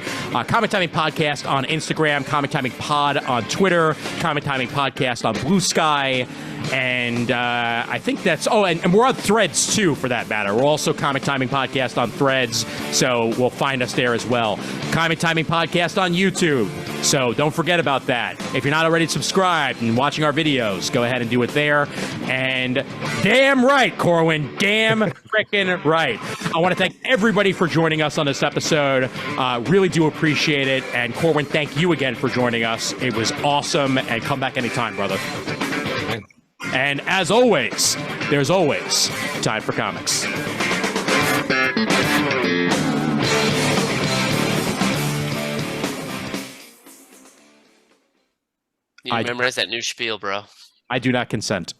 Comic Timing Podcast on Instagram, Comic Timing Pod on Twitter, Comic Timing Podcast on Blue Sky. And I think that's and we're on Threads too, for that matter. We're also Comic Timing Podcast on Threads, so we'll find us there as well. Comic Timing Podcast on YouTube, so don't forget about that. If you're not already subscribed and watching our videos, go ahead and do it there. And damn right, Corwin, damn frickin' right. I want to thank everybody for joining us on this episode. Really do appreciate it. And Corwin, thank you again for joining us. It was awesome, and come back anytime, brother. And as always, there's always time for comics. You memorize that new spiel, bro. I do not consent.